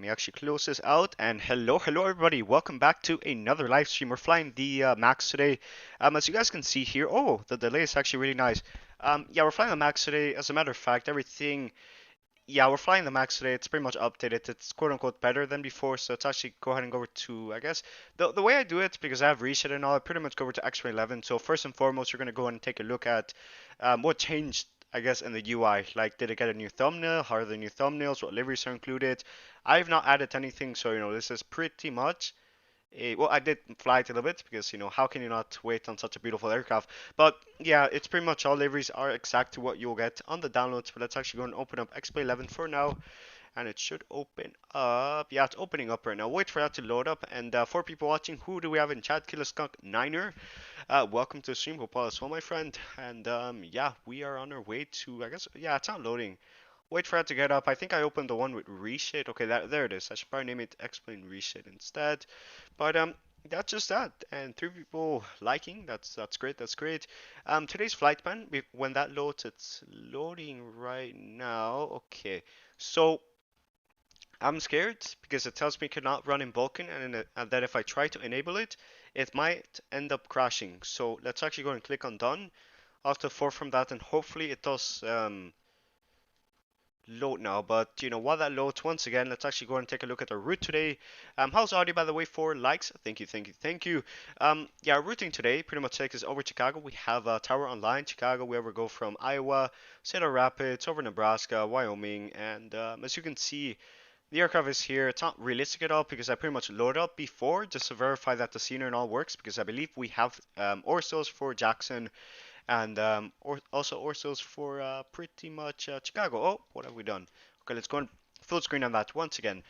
me actually close this out. And hello everybody. Welcome back to another live stream. We're flying the Max today. As you guys can see here, oh, the delay is actually really nice. Yeah, we're flying the Max today. As a matter of fact, everything. Yeah, we're flying the Max today. It's pretty much updated. It's quote unquote better than before. So it's actually go ahead and go over to, I guess, the way I do it, because I have reset and all, I pretty much go over to XPLANE-11. So first and foremost, we're gonna go and take a look at what changed, I guess, in the UI. Like, did it get a new thumbnail? How are the new thumbnails? What liveries are included? I've not added anything, so this is pretty much well, I did fly it a little bit because, how can you not wait on such a beautiful aircraft? But yeah, it's pretty much all liveries are exact to what you'll get on the downloads. But let's actually go and open up XP11 for now, and it should open up. Yeah, it's opening up right now. Wait for that to load up. And for people watching, who do we have in chat? Killer Skunk Niner. Welcome to the stream. Hope all is well, my friend. And yeah, we are on our way to. I guess yeah, it's not loading. Wait for it to get up. I think I opened the one with reshape. Okay, there it is. I should probably name it explain reshape instead. But that's just that. And three people liking. That's great. That's great. Today's flight plan. When that loads, it's loading right now. Okay. So I'm scared because it tells me cannot run in Vulkan, and that if I try to enable it, it might end up crashing. So let's actually go and click on done. I'll have to forward from that, and hopefully it does. Load now, but while that loads, once again, let's actually go and take a look at our route today. How's audio, by the way? 4 likes. Thank you. Yeah, our routing today pretty much takes us over Chicago. We have Tower Online, Chicago. We ever go from Iowa, Cedar Rapids, over Nebraska, Wyoming, and as you can see, the aircraft is here. It's not realistic at all because I pretty much loaded up before just to verify that the scenery and all works, because I believe we have Orsos for Jackson, and also Orsos for pretty much Chicago. Oh, what have we done? Okay, let's go and full screen on that once again.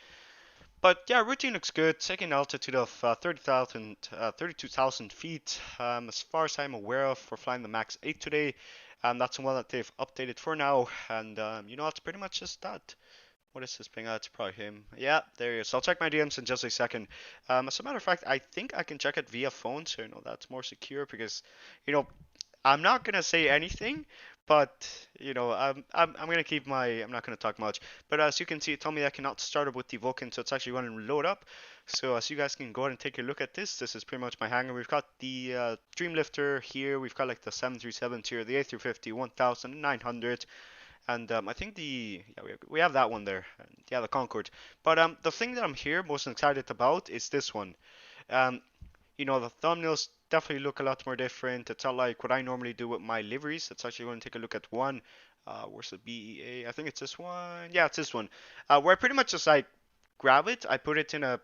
But yeah, routine looks good. Taking altitude of 32,000 feet. As far as I'm aware of, for flying the Max 8 today. That's the one that they've updated for now. And that's pretty much just that. What is this ping? It's probably him. Yeah, there he is. I'll check my DMs in just a second. As a matter of fact, I think I can check it via phone, so that's more secure because, I'm not gonna say anything, but I'm gonna keep my. I'm not gonna talk much. But as you can see, it told me I cannot start it with the Vulkan, so it's actually going to load up. So as you guys can go ahead and take a look at this, this is pretty much my hangar. We've got the Dreamlifter here. We've got like the 737s here, the A350, 1900. And I think we have that one there. And, yeah, the Concorde. But the thing that I'm here most excited about is this one. Um, the thumbnails definitely look a lot more different. It's not like what I normally do with my liveries. It's actually going to take a look at one. Where's the BEA? I think it's this one. Yeah, it's this one. Where I pretty much just like grab it, I put it in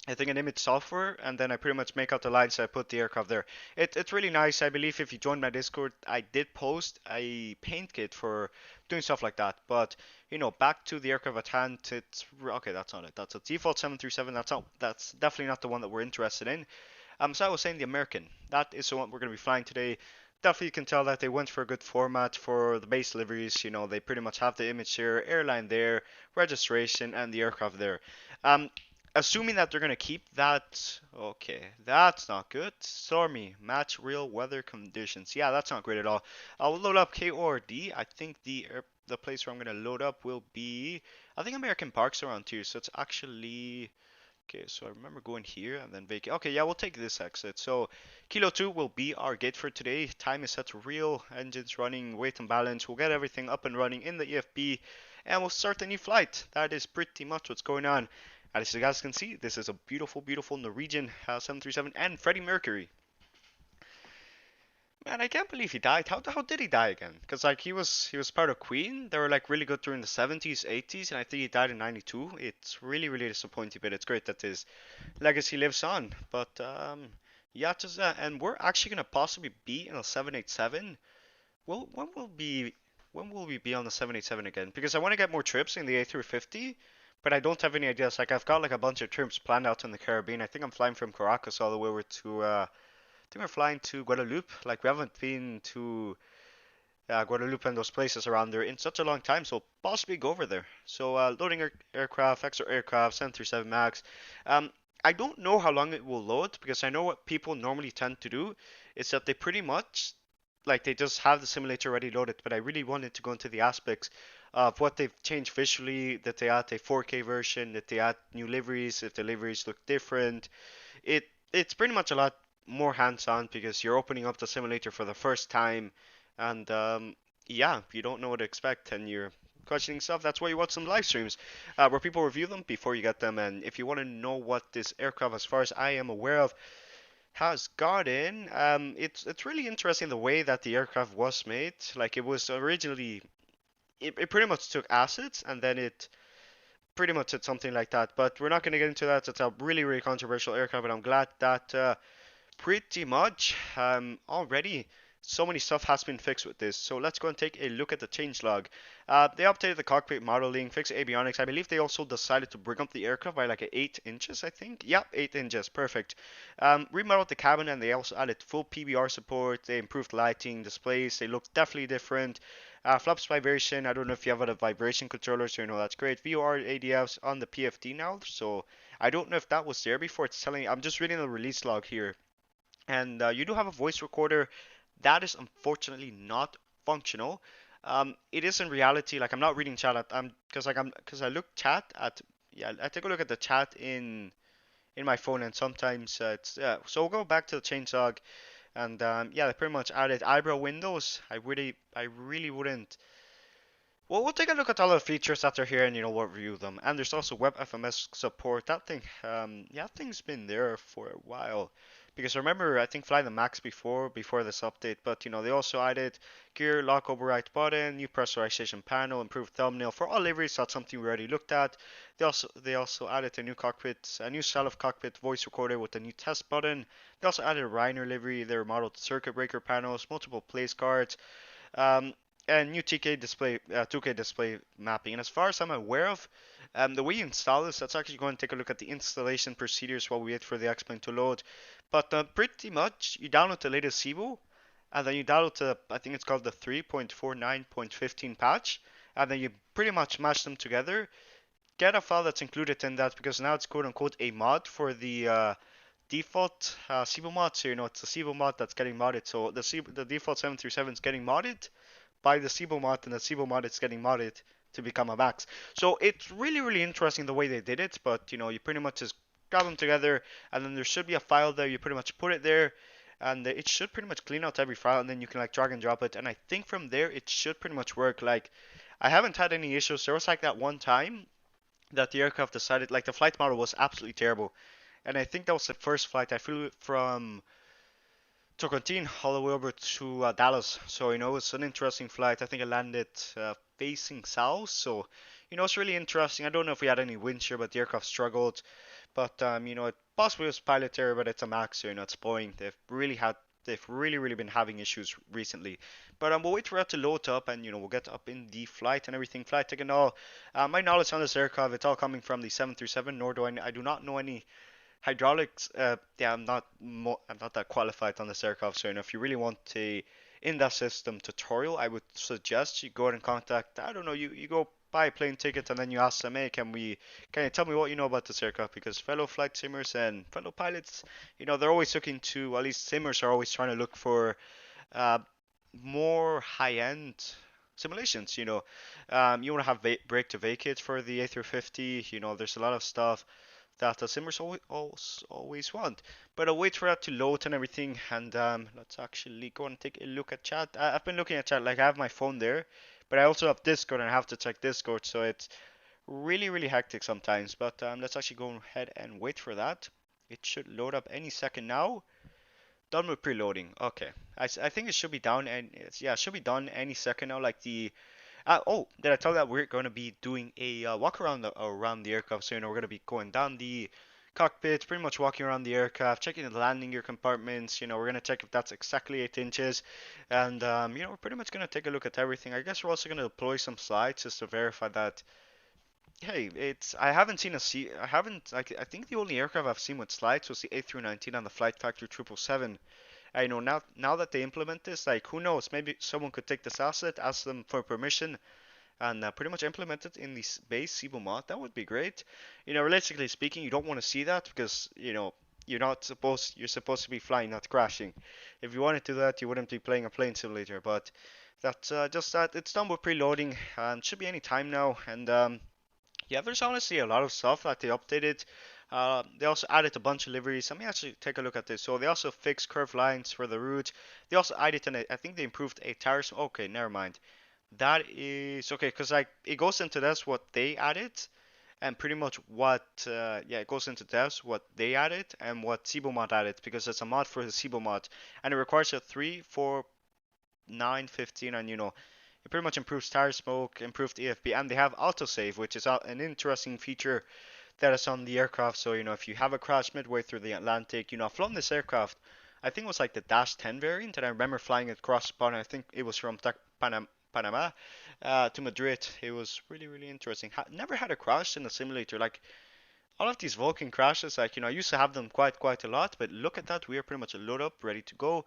I think an image software, and then I pretty much make out the lines. So I put the aircraft there. It's really nice. I believe if you join my Discord, I did post a paint kit for doing stuff like that. But back to the aircraft at hand. It's okay. That's not it. That's a default 737. That's definitely not the one that we're interested in. So I was saying the American. That is the one we're going to be flying today. Definitely you can tell that they went for a good format for the base liveries. They pretty much have the image here, airline there, registration, and the aircraft there. Assuming that they're going to keep that. Okay, that's not good. Stormy, match real weather conditions. Yeah, that's not great at all. I'll load up K or D. I think the place where I'm going to load up will be, I think American Park's around here. So it's actually, okay, so I remember going here and then vacate. Okay, yeah, we'll take this exit. So Kilo 2 will be our gate for today. Time is set to real. Engines running, weight and balance. We'll get everything up and running in the EFB, and we'll start a new flight. That is pretty much what's going on. As you guys can see, this is a beautiful, beautiful Norwegian 737 and Freddie Mercury. Man, I can't believe he died. How did he die again? Because like he was part of Queen. They were like really good during the 70s, 80s, and I think he died in 92. It's really, really disappointing, but it's great that his legacy lives on. But yeah, just that. And we're actually gonna possibly be in a 787. Well, when will we be on the 787 again? Because I want to get more trips in the A350. But I don't have any ideas. Like I've got like a bunch of trips planned out in the Caribbean. I think I'm flying from Caracas all the way over to. I think we're flying to Guadeloupe. Like we haven't been to Guadeloupe and those places around there in such a long time. So possibly go over there. So loading aircraft, extra aircraft, 737 Max. I don't know how long it will load because I know what people normally tend to do is that they pretty much like they just have the simulator already loaded. But I really wanted to go into the aspects of what they've changed visually, that they add a 4K version, that they add new liveries, if the liveries look different. It's pretty much a lot more hands-on because you're opening up the simulator for the first time, and yeah, you don't know what to expect, and you're questioning stuff. That's why you watch some live streams where people review them before you get them. And if you want to know what this aircraft, as far as I am aware of, has gotten, it's really interesting the way that the aircraft was made. Like it was originally, it pretty much took assets and then it pretty much did something like that. But we're not going to get into that. It's a really, really controversial aircraft, and I'm glad that pretty much already so many stuff has been fixed with this. So let's go and take a look at the changelog. They updated the cockpit modeling, fixed avionics. I believe they also decided to bring up the aircraft by like 8 inches, I think. Yep, 8 inches, perfect. Remodeled the cabin, and they also added full PBR support. They improved lighting, displays. They look definitely different. Flaps vibration. I don't know if you have a vibration controller, so you know that's great. VOR ADFs on the PFD now, so I don't know if that was there before. It's telling. I'm just reading the release log here, and you do have a voice recorder. That is unfortunately not functional. It is in reality, like I'm not reading chat. Because I look chat at, yeah, I take a look at the chat in my phone, and sometimes it's, yeah. So we'll go back to the changelog, and yeah, they pretty much added eyebrow windows. I really wouldn't. Well, we'll take a look at all the features that are here, and we'll review them. And there's also web FMS support. That thing, yeah, that thing's been there for a while. Because remember, I think flying the Max before this update, but they also added gear lock override button, new pressurization panel, improved thumbnail for all liveries. That's something we already looked at. They also added a new cockpit, a new style of cockpit voice recorder with a new test button. They also added a Reiner livery. They remodeled circuit breaker panels, multiple place cards. Um, and new 2K display mapping. And as far as I'm aware of, the way you install this, let's actually go and take a look at the installation procedures while we wait for the XPLANE to load. But pretty much, you download the latest CBO, and then you download I think it's called the 3.49.15 patch, and then you pretty much mash them together. Get a file that's included in that, because now it's quote unquote a mod for the default CBO mod. So it's a CBO mod that's getting modded. So the default 737 is getting modded by the CBO mod, and the CBO mod is getting modded to become a Max. So it's really, really interesting the way they did it, but you pretty much just grab them together, and then there should be a file there. You pretty much put it there, and it should pretty much clean out every file, and then you can like drag and drop it. And I think from there it should pretty much work. Like I haven't had any issues. There was like that one time that the aircraft decided, like the flight model was absolutely terrible, and I think that was the first flight I flew from Toronto all the way over to Dallas. So it's an interesting flight. I think I landed facing south. So it's really interesting. I don't know if we had any wind shear, but the aircraft struggled. But it possibly was pilot error, but it's a Max, so it's Boeing. They've really been having issues recently. But we'll wait for it to load up, and we'll get up in the flight and everything. Flight ticket and all. My knowledge on this aircraft, it's all coming from the 737. Nor I do not know any hydraulics. Yeah, I'm not that qualified on this aircraft. So if you really want a in that system tutorial, I would suggest you go ahead and contact. I don't know. You go buy a plane ticket, and then you ask them, hey, can you tell me what you know about this aircraft? Because fellow flight simmers and fellow pilots, they're always looking to, at least simmers are always trying to look for uh, more high-end simulations. You want to have break to vacate for the A350. There's a lot of stuff that the simmers always want. But I'll wait for that to load and everything, and let's actually go and take a look at chat. I've been looking at chat, like I have my phone there, but I also have Discord, and I have to check Discord, so it's really, really hectic sometimes. But let's actually go ahead and wait for that. It should load up any second now. Done with preloading. Okay, I think it should be done, and yeah, it should be done any second now. Like the oh, did I tell you that we're going to be doing a walk around the aircraft? So we're going to be going down the cockpit, pretty much walking around the aircraft, checking the landing gear compartments. We're going to check if that's exactly 8 inches, and we're pretty much going to take a look at everything. I guess we're also going to deploy some slides just to verify that. Hey, I haven't seen I haven't. I think the only aircraft I've seen with slides was the A319 and the Flight Factory 777. I know now that they implement this, like who knows, maybe someone could take this asset, ask them for permission, and pretty much implement it in the base CBO mod. That would be great. Realistically speaking, you don't want to see that because you're supposed to be flying, not crashing. If you wanted to do that, you wouldn't be playing a plane simulator. But That's just that it's done with preloading. Should be any time now. And yeah, there's honestly a lot of stuff that they updated. They also added a bunch of liveries. Let me actually take a look at this. So they also fixed curved lines for the root. They also added an, I think they improved a tire. Okay, never mind. That is okay, because like it goes into this what they added, and pretty much what yeah, it goes into this what they added and what SiboMod added, because it's a mod for the SiboMod, and it requires a 3, 4, 9, 15, and it pretty much improves tire smoke, improved EFB, and they have autosave, which is an interesting feature that is on the aircraft. So if you have a crash midway through the Atlantic, I've flown this aircraft. I think it was like the Dash 10 variant, and I remember flying it across the pond. I think it was from Panama to Madrid. It was really, really interesting. Never had a crash in a simulator. Like all of these Vulcan crashes, like I used to have them quite a lot, but look at that, we are pretty much loaded up, ready to go.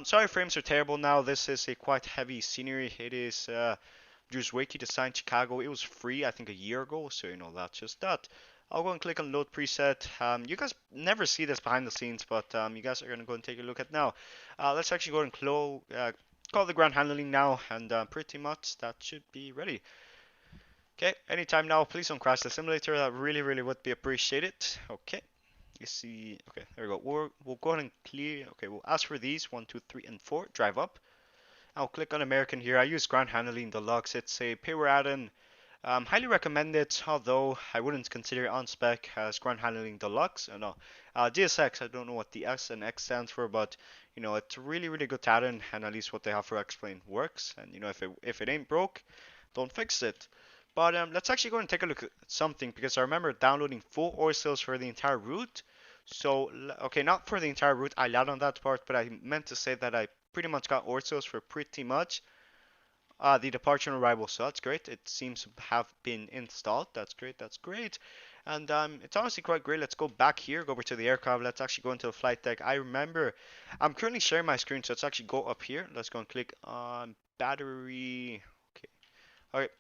Sorry, frames are terrible now. This is a quite heavy scenery. It is Druzwiki Design Chicago. It was free, I think, a year ago, so that's just that. I'll go and click on load preset. You guys never see this behind the scenes, but you guys are gonna go and take a look at now. Let's actually go and call the ground handling now, and pretty much that should be ready. Okay, anytime now. Please don't crash the simulator. That really, really would be appreciated. Okay, you see. Okay, there we go. We'll go ahead and clear. Okay, we'll ask for these 1, 2, 3, and 4. Drive up. I'll click on American here. I use ground handling deluxe. It's a payware add-in. Highly recommend it, although I wouldn't consider it on spec as ground handling deluxe. No, DSX. I don't know what the S and X stands for, but it's a really, really good add-in, and at least what they have for XPLANE works. And if it ain't broke, don't fix it. But let's actually go and take a look at something, because I remember downloading full ore sales for the entire route. So, okay, not for the entire route, I lied on that part, but I meant to say that I pretty much got ore sales for pretty much the departure and arrival. So that's great. It seems to have been installed. That's great, that's great. And it's honestly quite great. Let's go back here, go over to the aircraft. Let's actually go into the flight deck. I remember, I'm currently sharing my screen, so let's actually go up here. Let's go and click on battery. Okay, alright.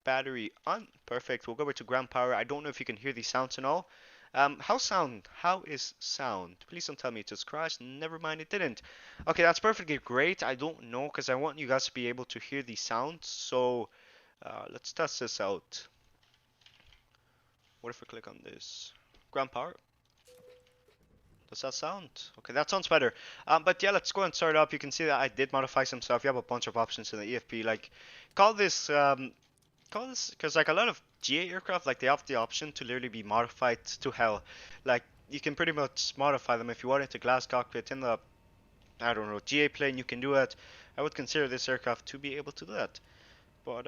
Battery on. Perfect. We'll go over to ground power. I don't know if you can hear these sounds and all. How is sound? Please don't tell me it just crashed. Never mind, it didn't. Okay, that's perfectly great. I don't know, because I want you guys to be able to hear these sounds. So let's test this out. What if I click on this? Ground power. Does that sound? Okay, that sounds better. But yeah, let's go and start up. You can see that I did modify some stuff. You have a bunch of options in the EFP. Like, call this because like a lot of GA aircraft, like they have the option to literally be modified to hell. Like you can pretty much modify them if you want it to glass cockpit in the, I don't know, GA plane. You can do it. I would consider this aircraft to be able to do that. But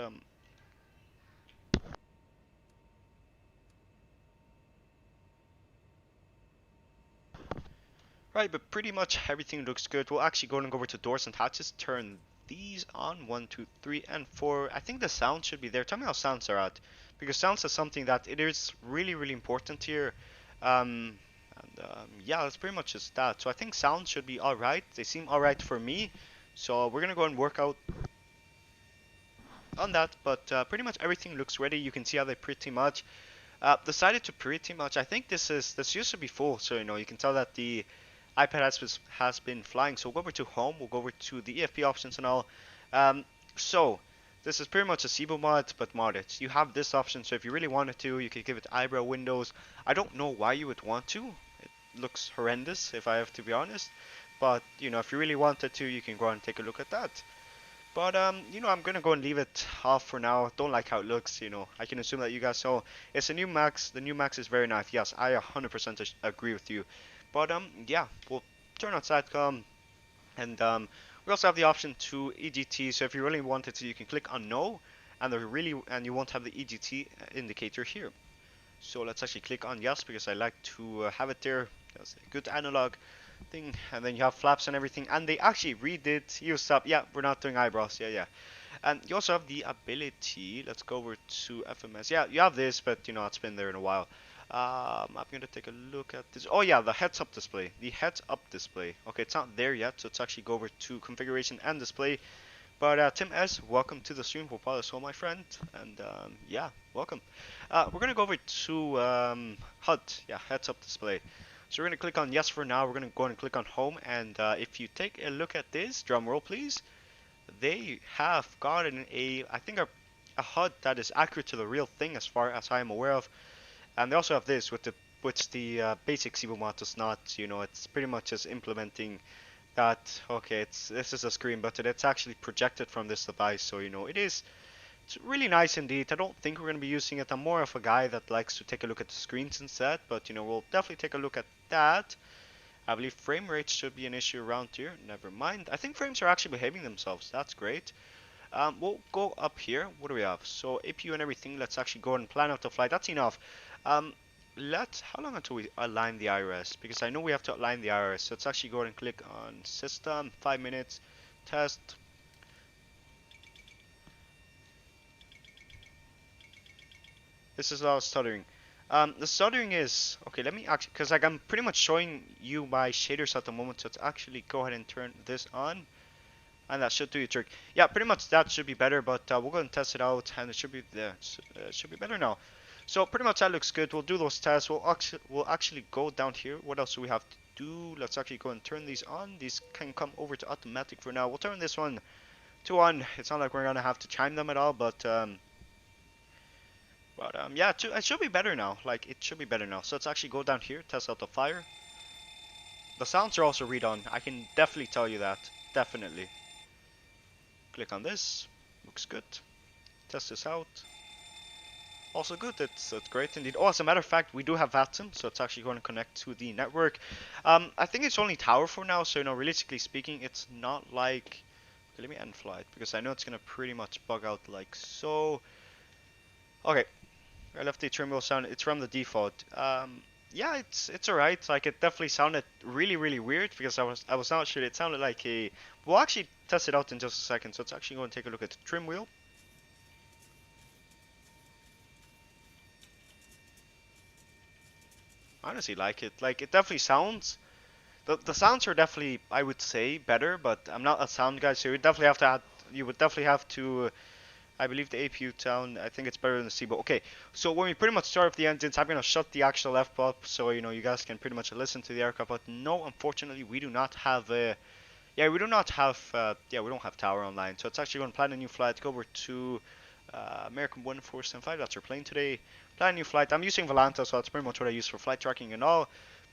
right, but pretty much everything looks good. We'll actually go and go over to doors and hatches. Turn these on. 1, 2, 3, and 4. I think the sound should be there. Tell me how sounds are at, because sounds is something that it is really, really important here. Yeah, that's pretty much just that. So I think sounds should be alright. They seem alright for me. So we're gonna go and work out on that. But pretty much everything looks ready. You can see how they pretty much decided to pretty much. I think this used to be full, so you can tell that the iPad has been flying. So we'll go over to home. We'll go over to the EFP options and all. So this is pretty much a Sibo mod, but modded. You have this option, so if you really wanted to, you could give it eyebrow windows. I don't know why you would want to. It looks horrendous, if I have to be honest. But if you really wanted to, you can go and take a look at that. But I'm gonna go and leave it off for now. Don't like how it looks. I can assume that you guys saw. It's a new Max. The new Max is very nice. Yes, I 100% agree with you. But yeah, we'll turn on SATCOM, and we also have the option to EGT. So if you really wanted to, you can click on no, and you won't have the EGT indicator here. So let's actually click on yes, because I like to have it there. That's a good analog thing. And then you have flaps and everything, and they actually redid use up. Yeah, we're not doing eyebrows. Yeah. And you also have the ability. Let's go over to FMS. Yeah, you have this, but it's been there in a while. I'm gonna take a look at this. Oh yeah, the heads-up display. The heads-up display. Okay, it's not there yet, so let's actually go over to configuration and display. But Tim S, welcome to the stream. Hope all is well, my friend. And yeah, welcome. We're gonna go over to HUD. Yeah, heads-up display. So we're gonna click on yes for now. We're gonna go and click on home. And if you take a look at this, drum roll please. they have gotten I think a HUD that is accurate to the real thing as far as I am aware of. And they also have this with the which the basic Cibo mod does not. You know, it's pretty much just implementing that. Okay, this is a screen button. It's actually projected from this device, so you know it's really nice indeed. I don't think we're going to be using it. I'm more of a guy that likes to take a look at the screens instead, but you know, we'll definitely take a look at that. I believe frame rates should be an issue around here. Never mind. I think frames are actually behaving themselves. That's great. We'll go up here. What do we have? So APU and everything. Let's actually go and plan out the flight. That's enough. Um, how long until we align the IRS? Because I know we have to align the IRS. So let's actually go and click on system. 5 minutes. Test. This is a lot of stuttering. The stuttering is okay. Let me actually, because like I'm pretty much showing you my shaders at the moment. So let's actually go ahead and turn this on. And that should do your trick. Yeah, pretty much that should be better, but we'll go and test it out, and it should be there. Should be better now. So pretty much that looks good. We'll do those tests. We'll actually go down here. What else do we have to do? Let's actually go and turn these on. These can come over to automatic for now. We'll turn this one to on. It's not like we're gonna have to chime them at all, but yeah, it should be better now. Like it should be better now. So let's actually go down here, test out the fire. The sounds are also read on. I can definitely tell you that. Definitely. Click on this. Looks good. Test this out. Also good. It's great indeed. Oh, as a matter of fact, we do have VATSIM, so it's actually going to connect to the network. I think it's only tower for now, so you know, realistically speaking, it's not like. Okay, let me end flight because I know it's gonna pretty much bug out like so. Okay, I left the trim wheel sound. It's from the default. Yeah, it's alright. Like it definitely sounded really weird because I was not sure. It sounded like a. We'll actually test it out in just a second. So it's actually going to take a look at the trim wheel. I honestly like it. Like it definitely sounds. The sounds are definitely, I would say, better. But I'm not a sound guy, so you would definitely have to add. You would definitely have to. I believe the APU sound, I think it's better than the Cibo. Okay, so when we pretty much start up the engines, I'm going to shut the actual F up so, you know, you guys can pretty much listen to the aircraft. But no, unfortunately, we do not have yeah, we do not have, yeah, we don't have tower online. So it's actually going to plan a new flight, go over to American 1475, that's our plane today. Plan a new flight. I'm using Volanta, so that's pretty much what I use for flight tracking and all.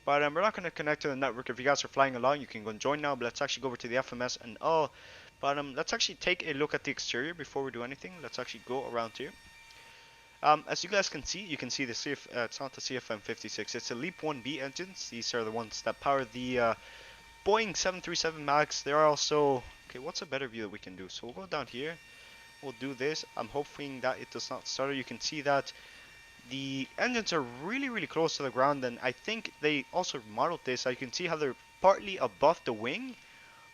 But we're not going to connect to the network. If you guys are flying along, you can go and join now. But let's actually go over to the FMS and all. But let's actually take a look at the exterior before we do anything. Let's actually go around here. As you guys can see, the it's not the CFM56, it's the LEAP 1B engines. These are the ones that power the Boeing 737 MAX. There are also, okay, what's a better view that we can do? So we'll go down here, we'll do this. I'm hoping that it does not stutter. You can see that the engines are really close to the ground, and I think they also modeled this. So you can see how they're partly above the wing.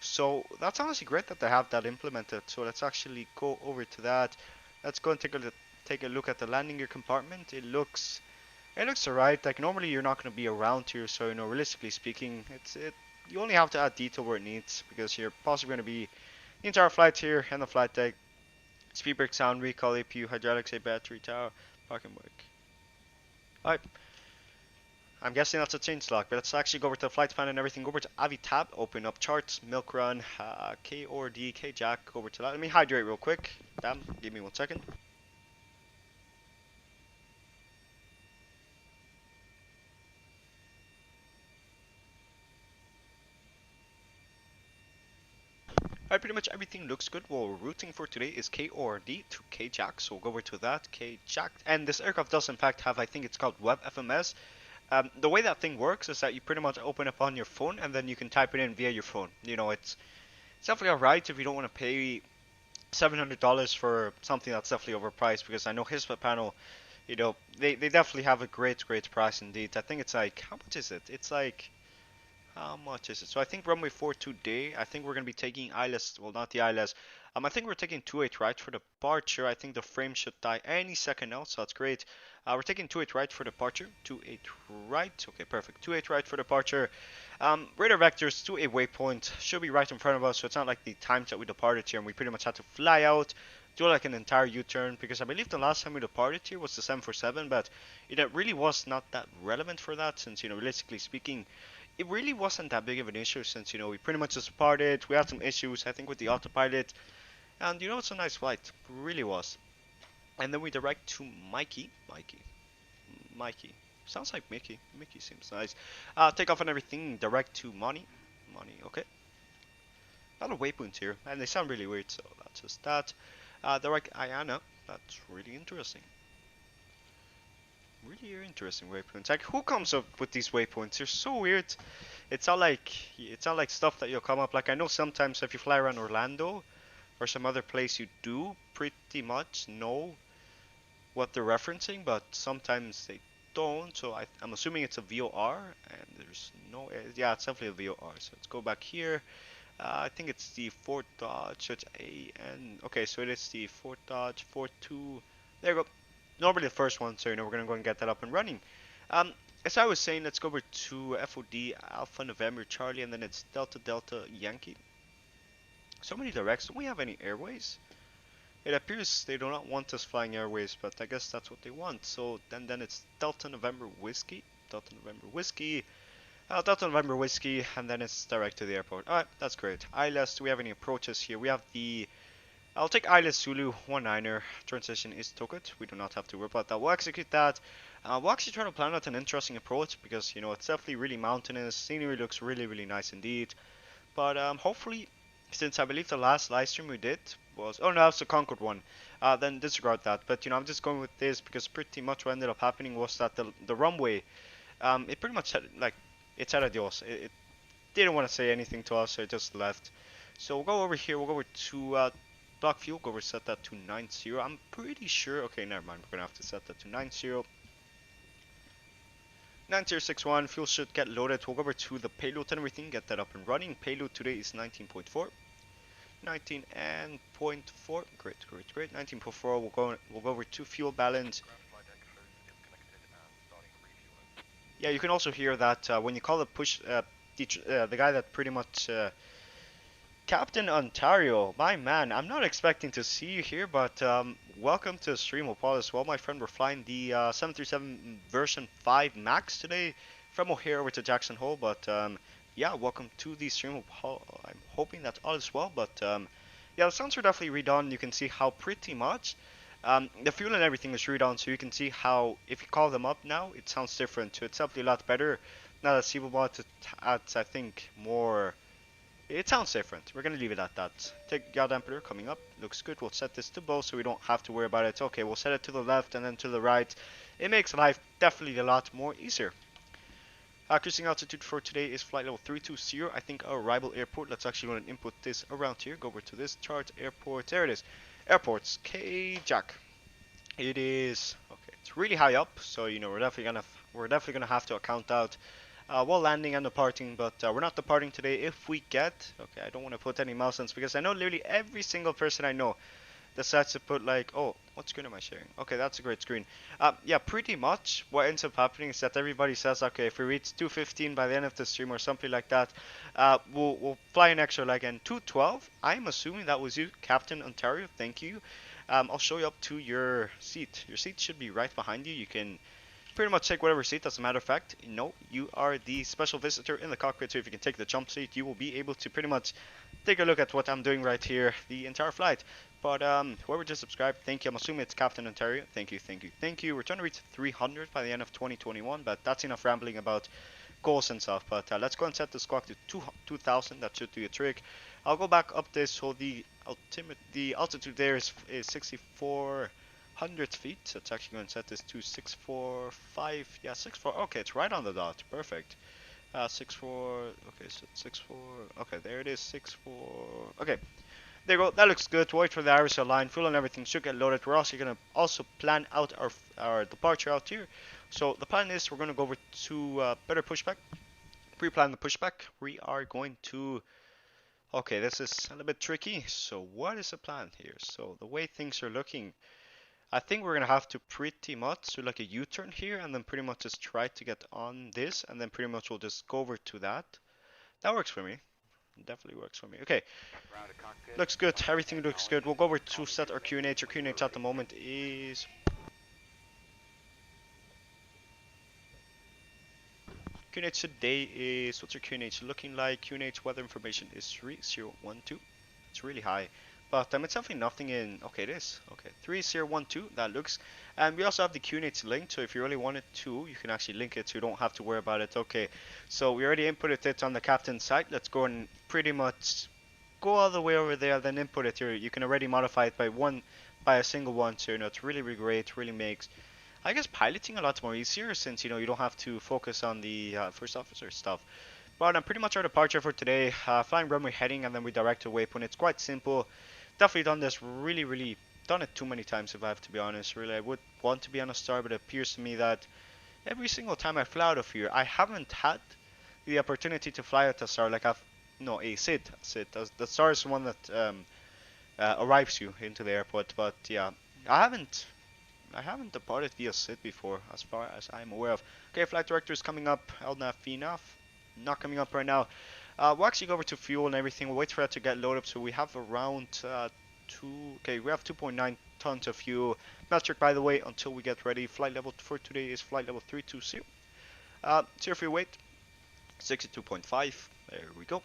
So that's honestly great that they have that implemented. So let's actually go over to that. Let's go and take a look at the landing gear compartment. It looks alright. Like normally you're not going to be around here, so you know, realistically speaking, you only have to add detail where it needs because you're possibly going to be the entire flight here and the flight deck. Speed brake, sound, recall, APU, hydraulics, a battery, tower, parking brake. Alright. I'm guessing that's a change lock, but let's actually go over to the flight plan and everything. Go over to Avi tab, open up charts, milk run, K or D, K jack, go over to that. Let me hydrate real quick. Damn, give me 1 second. Alright, pretty much everything looks good. What we're routing for today is K or D to K jack, so we'll go over to that, K jack. And this aircraft does in fact have, I think it's called Web FMS. The way that thing works is that you pretty much open up on your phone and then you can type it in via your phone. You know, it's definitely alright if you don't want to pay $700 for something that's definitely overpriced, because I know Hispa panel, you know, they definitely have a great price indeed. I think it's like, how much is it? It's like, how much is it? So I think runway 4 today, I think we're going to be taking ILS, well not the ILS, I think we're taking 28 right for departure. I think the frame should die any second now, so that's great. We're taking 28 right for departure, 28 right, okay perfect, 28 right for departure. Radar vectors to a waypoint, should be right in front of us, so it's not like the times that we departed here and we pretty much had to fly out, do like an entire U-turn, because I believe the last time we departed here was the 747, but it really was not that relevant for that, since, you know, realistically speaking, it really wasn't that big of an issue, since, you know, we pretty much just departed. We had some issues, I think, with the autopilot. And you know, it's a nice flight, really was. And then we direct to Mikey. Sounds like Mickey. Mickey seems nice. Take off and everything. Direct to Money. Okay. A lot of waypoints here, and they sound really weird, so that's just that. Direct Ayana. That's really interesting. Really interesting waypoints. Like, who comes up with these waypoints? They're so weird. It's not like stuff that you'll come up. Like, I know sometimes if you fly around Orlando or some other place, you do pretty much know what they're referencing, but sometimes they don't. So I'm assuming it's a VOR, and there's no. Yeah, it's definitely a VOR. So let's go back here. I think it's the Fort Dodge. So it's AN. Okay, so it is the Fort Dodge 42. There you go. Normally the first one, so you know we're gonna go and get that up and running. Um, as I was saying, let's go over to FOD Alpha November Charlie, and then it's Delta Delta Yankee. So many directs. Don't we have any airways? It appears they do not want us flying airways, but I guess that's what they want. So then it's Delta November Whiskey, Delta November Whiskey, Delta November Whiskey, and then it's direct to the airport. Alright, that's great. ILS, do we have any approaches here? We have the... I'll take ILS Zulu 19er. Transition is Tokut. We do not have to worry about that. We'll execute that. We'll actually try to plan out an interesting approach because, you know, it's definitely really mountainous. Scenery looks really, really nice indeed. But hopefully, since I believe the last live stream we did was... Oh, no, that was the Concord one. Then disregard that. But, you know, I'm just going with this because pretty much what ended up happening was that the runway, it pretty much had, like, it said adios. It didn't want to say anything to us, so it just left. So we'll go over here. We'll go over to block fuel. Go over set that to 90. I'm pretty sure. Okay, never mind. We're gonna have to set that to 90. 9061. Fuel should get loaded. We'll go over to the payload and everything. Get that up and running. Payload today is 19.4. 19 and 0.4. Great. 19.4. We'll go over to fuel balance. Yeah, you can also hear that when you call the push, the guy that pretty much Captain Ontario, my man. I'm not expecting to see you here, but welcome to the stream of Paul as well, my friend. We're flying the 737 version 5 Max today from O'Hare over to Jackson Hole, but yeah, welcome to the stream of Paul. I'm hoping that all is well, but yeah, the sounds are definitely redone. You can see how pretty much the fuel and everything is redone, so you can see how if you call them up now, it sounds different. So it's definitely a lot better now that Seabobot adds, I think, more. It sounds different. We're gonna leave it at that. Take yaw dampener coming up. Looks good. We'll set this to bow so we don't have to worry about it. Okay, we'll set it to the left and then to the right. It makes life definitely a lot more easier. Cruising altitude for today is flight level 320. I think our arrival airport. Let's actually go and input this around here. Go over to this chart. Airport. There it is. Airports. K-Jack. It is okay. It's really high up, so you know we're definitely gonna have to account out while landing and departing. But we're not departing today. If we get okay, I don't want to put any milestones because I know literally every single person I know decides to put like, oh, what screen am I sharing? Okay, that's a great screen. Yeah, pretty much what ends up happening is that everybody says, okay, if we reach 215 by the end of the stream or something like that, we'll fly an extra leg. And 212, I'm assuming that was you, Captain Ontario. Thank you. I'll show you up to your seat. Your seat should be right behind you. You can pretty much take whatever seat. As a matter of fact, no, you are the special visitor in the cockpit. So if you can take the jump seat, you will be able to pretty much take a look at what I'm doing right here the entire flight. But whoever just subscribed, thank you. I'm assuming it's Captain Ontario. Thank you. We're trying to reach 300 by the end of 2021, but that's enough rambling about goals and stuff. But let's go and set the squawk to 2000. That should do a trick. I'll go back up this. So the altitude there is 6,400 feet. So it's actually going to set this to 645. Yeah, 64. Okay, it's right on the dot. Perfect. 64. Okay, so 64. Okay, there it is. 64. Okay. There you go. That looks good. Wait for the iris line. Fuel and everything should get loaded. We're also gonna plan out our departure out here. So the plan is we're gonna go over to better pushback. Pre-plan the pushback. We are going to. Okay, this is a little bit tricky. So what is the plan here? So the way things are looking, I think we're gonna have to pretty much do like a U-turn here, and then pretty much just try to get on this, and then pretty much we'll just go over to that. That works for me. Definitely works for me. Okay, looks good. Everything looks good. We'll go over to set our QNH. Our QNH at the moment is QNH today is what's your QNH looking like? QNH weather information is 3012. It's really high. but it's definitely nothing in. Okay, it is. Okay, 3012. That looks. And we also have the QNH linked, so if you really wanted to, you can actually link it, so you don't have to worry about it. Okay, so we already inputted it on the captain's site. Let's go and pretty much go all the way over there, then input it here. You can already modify it by a single one, so it's really, really great. Really makes, I guess, piloting a lot more easier since you don't have to focus on the first officer stuff. But pretty much our departure for today. Flying runway heading, and then we direct to waypoint. It's quite simple. Definitely done this really, really done it too many times if I have to be honest. Really, I would want to be on a star, but it appears to me that every single time I fly out of here, I haven't had the opportunity to fly at a star like I've no a SID. SID. The star is the one that arrives you into the airport. But yeah, I haven't I haven't departed via SID before, as far as I'm aware of. Okay, flight director is coming up. LNAV, VNAV, not coming up right now. We'll actually go over to fuel and everything. We'll wait for that to get loaded up. So we have around we have 2.9 tons of fuel. Metric, by the way, until we get ready. Flight level for today is flight level 320. Tier free weight 62.5. There we go.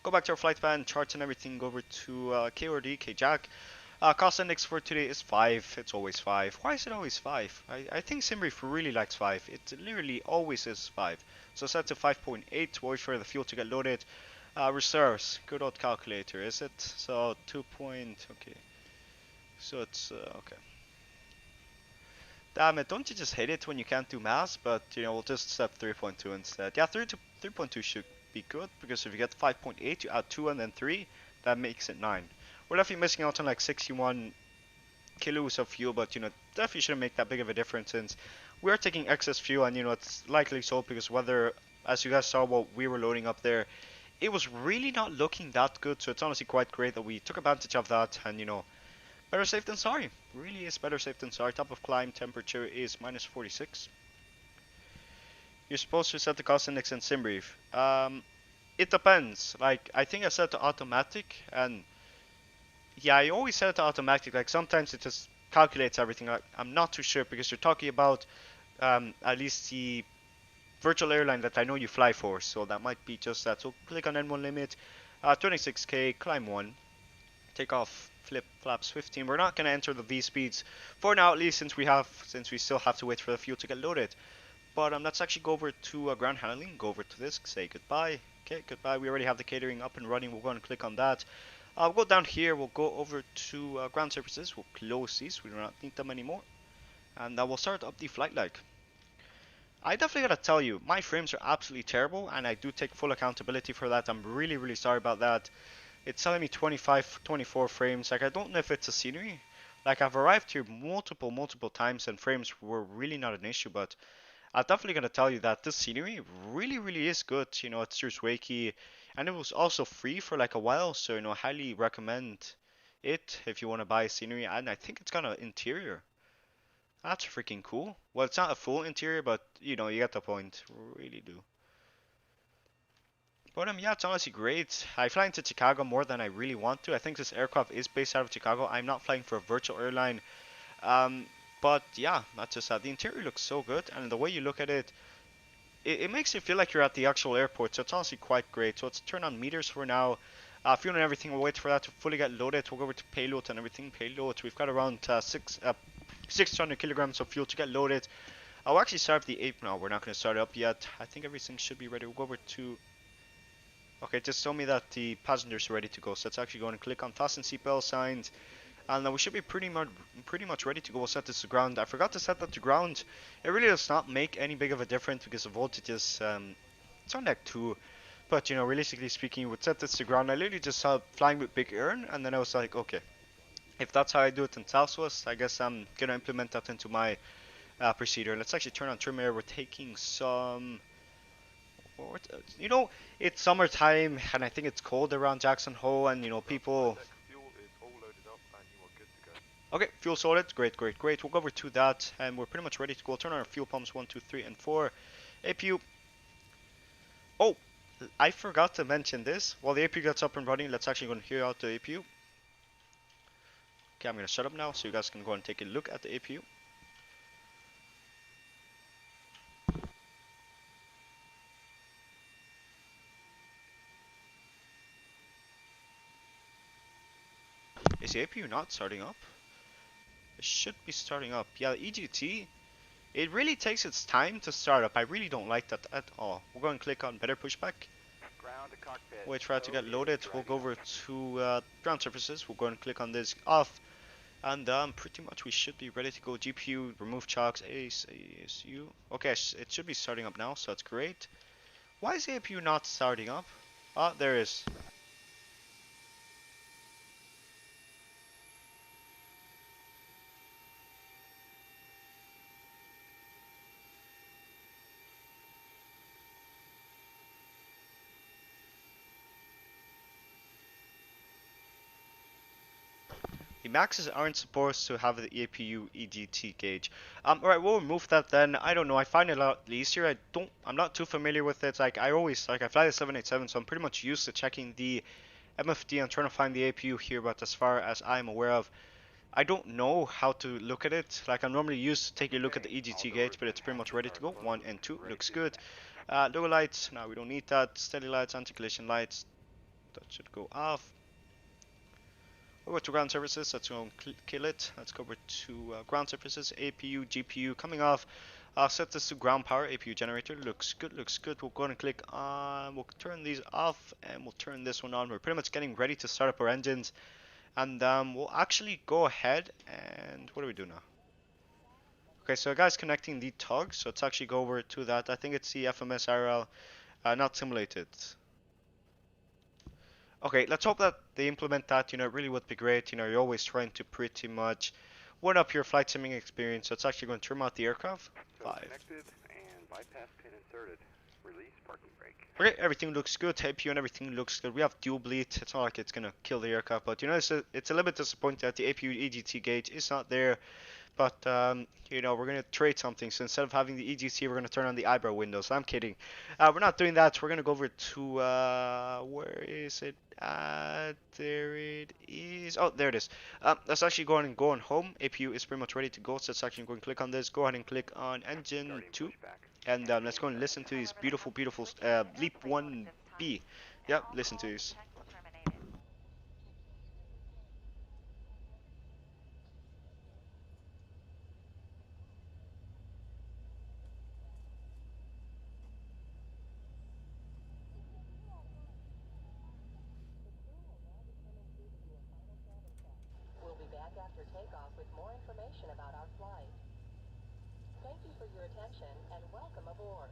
Go back to our flight plan, charts and everything. Go over to K or D, K Jack. Cost index for today is 5. It's always 5. Why is it always 5? I think Simbrief really likes 5. It literally always is 5. So set to 5.8. Wait for the fuel to get loaded. Reserves. Good old calculator, is it? So 2 point. Okay. So it's okay. Damn it! Don't you just hate it when you can't do math? But we'll just set 3.2 instead. Yeah, 3.2 should be good because if you get 5.8, you add 2 and then 3, that makes it 9. We're definitely missing out on like 61 kilos of fuel, but definitely shouldn't make that big of a difference since we are taking excess fuel, and it's likely so because weather, as you guys saw what we were loading up there, it was really not looking that good. So it's honestly quite great that we took advantage of that, and better safe than sorry. Really is better safe than sorry. Top of climb temperature is minus 46. You're supposed to set the cost index in Simbrief. It depends. Like I think I set to automatic, and yeah, I always set it to automatic. Like sometimes it just calculates everything. I'm not too sure because you're talking about at least the virtual airline that I know you fly for. So that might be just that. So click on N1 limit, 26k, climb 1, take off, flip flaps 15. We're not gonna enter the V speeds for now, at least since we still have to wait for the fuel to get loaded. But let's actually go over to ground handling. Go over to this, say goodbye. Okay, goodbye. We already have the catering up and running. We'll go and click on that. We'll go down here, we'll go over to ground services, we'll close these, we do not need them anymore. And we'll start up the flight leg. I definitely gotta tell you, my frames are absolutely terrible, and I do take full accountability for that. I'm really, really sorry about that. It's telling me 25, 24 frames, like I don't know if it's a scenery. Like I've arrived here multiple times and frames were really not an issue, but I'm definitely gonna tell you that this scenery really, really is good. It's just wakey, and it was also free for like a while, so highly recommend it if you want to buy scenery. And I think it's got an interior. That's freaking cool. Well, it's not a full interior, but you get the point. Really do. But yeah, it's honestly great. I fly into Chicago more than I really want to. I think this aircraft is based out of Chicago. I'm not flying for a virtual airline. Um, but yeah, that's just that. The interior looks so good, and the way you look at it, it makes you feel like you're at the actual airport. So it's honestly quite great. So let's turn on meters for now. Fuel and everything. We'll wait for that to fully get loaded. We'll go over to payload and everything. Payload. We've got around 600 kilograms of fuel to get loaded. I'll actually start up the ape now. We're not going to start it up yet. I think everything should be ready. We'll go over to. Okay, just tell me that the passengers are ready to go. So let's actually go and click on fasten seatbelt signs. And we should be pretty much ready to go. We'll set this to ground. I forgot to set that to ground. It really does not make any big of a difference because the voltage is it's on deck 2. But realistically speaking, you would set this to ground. I literally just saw flying with big earn, and then I was like, okay, if that's how I do it in Southwest, I guess I'm gonna implement that into my procedure. Let's actually turn on trim air. We're taking some. It's summertime, and I think it's cold around Jackson Hole, and people. Okay, fuel sorted. Great. We'll go over to that, and we're pretty much ready to go. Turn on our fuel pumps 1, 2, 3, and 4. APU. Oh, I forgot to mention this. While the APU gets up and running, let's actually go and hear out the APU. Okay, I'm going to shut up now, so you guys can go and take a look at the APU. Is the APU not starting up? It should be starting up. Yeah, EGT, it really takes its time to start up. I really don't like that at all. We're going to click on better pushback. Ground to cockpit. Wait for it to get loaded. We'll go over to ground surfaces. We'll go and click on this off. And pretty much we should be ready to go. GPU, remove chocks, ASU. Okay, it should be starting up now, so that's great. Why is the APU not starting up? Ah, there it is. The Maxes aren't supposed to have the APU EGT gauge. Alright, we'll remove that then. I don't know, I find it a lot easier. I'm not too familiar with it. Like, I fly the 787, so I'm pretty much used to checking the MFD and trying to find the APU here, but as far as I'm aware of, I don't know how to look at it. Like, I'm normally used to taking a look at the EGT gauge, but it's pretty much ready to go. 1 and 2, looks good. Lower lights, now we don't need that. Steady lights, anti-collision lights, that should go off. We'll go to ground surfaces, let's go and kill it. Let's go over to ground surfaces, APU, GPU coming off. Set this to ground power, APU generator, looks good, looks good. We'll go and click on, we'll turn these off and we'll turn this one on. We're pretty much getting ready to start up our engines. And we'll actually go ahead and, what do we do now? Okay, so guys, connecting the tug, so let's actually go over to that. I think it's the FMS RL, not simulated. Okay, let's hope that they implement that. You know, it really would be great. You know, you're always trying to pretty much one up your flight simming experience. So it's actually going to trim out the aircraft. So 5. Connected and bypass pin inserted. Release parking brake. Okay, everything looks good. APU and everything looks good. We have dual bleed. It's not like it's going to kill the aircraft. But, you know, it's a little bit disappointing that the APU EGT gauge is not there. But, you know, we're going to trade something. So instead of having the EGT, we're going to turn on the eyebrow windows. I'm kidding. We're not doing that. We're going to go over to, where is it? There it is. Oh, there it is. Let's actually go on home. APU is pretty much ready to go. So let's actually go and click on this. Go ahead and click on engine 2. And let's go and listen to these beautiful, beautiful Leap 1B. Yep, listen to these. We'll be back after takeoff with more information about our flight. Thank you for your attention and welcome aboard.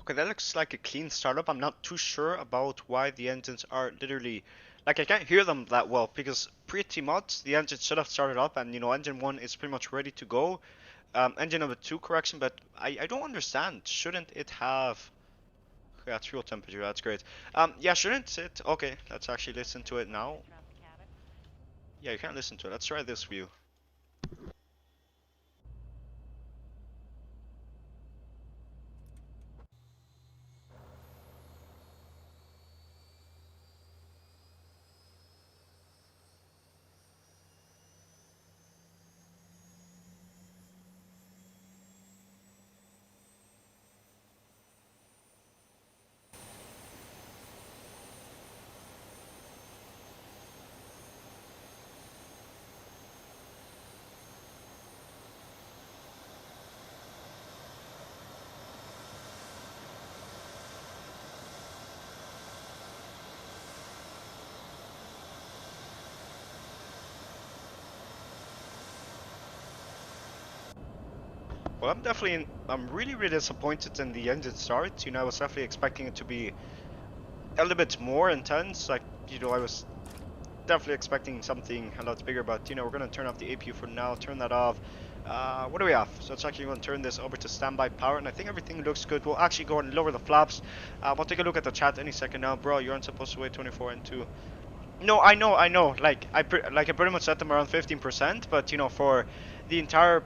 Okay, that looks like a clean startup. I'm not too sure about why the engines are literally, like, I can't hear them that well because pretty much the engine should have started up and, you know, engine 1 is pretty much ready to go. Engine number 2 correction, but I don't understand. Shouldn't it have, okay, that's fuel temperature, that's great. Yeah, shouldn't it, okay, let's actually listen to it now. Yeah, you can't listen to it. Let's try this view. Well, I'm really, really disappointed in the engine start. You know, I was definitely expecting it to be a little bit more intense. Like, you know, I was definitely expecting something a lot bigger, but, you know, we're going to turn off the APU for now, turn that off. What do we have? So it's actually going to turn this over to standby power, and I think everything looks good. We'll actually go and lower the flaps. We'll take a look at the chat any second now. Bro, you aren't supposed to wait 24 and 2. No, I know. Like, I pretty much set them around 15%, but, you know, for the entire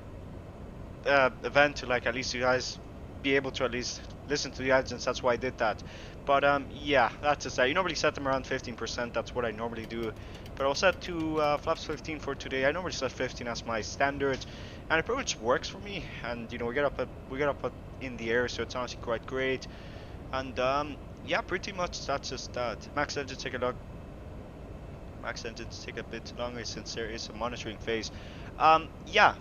event to like at least you guys be able to at least listen to the engines. That's why I did that. But yeah, that's just that. You normally set them around 15%. That's what I normally do. But I'll set to flaps 15 for today. I normally set 15 as my standard, and it pretty much works for me. And you know, we get up in the air, so it's honestly quite great. And yeah, pretty much that's just that. Max engines take a look. Max engines take a bit longer since there is a monitoring phase. Yeah,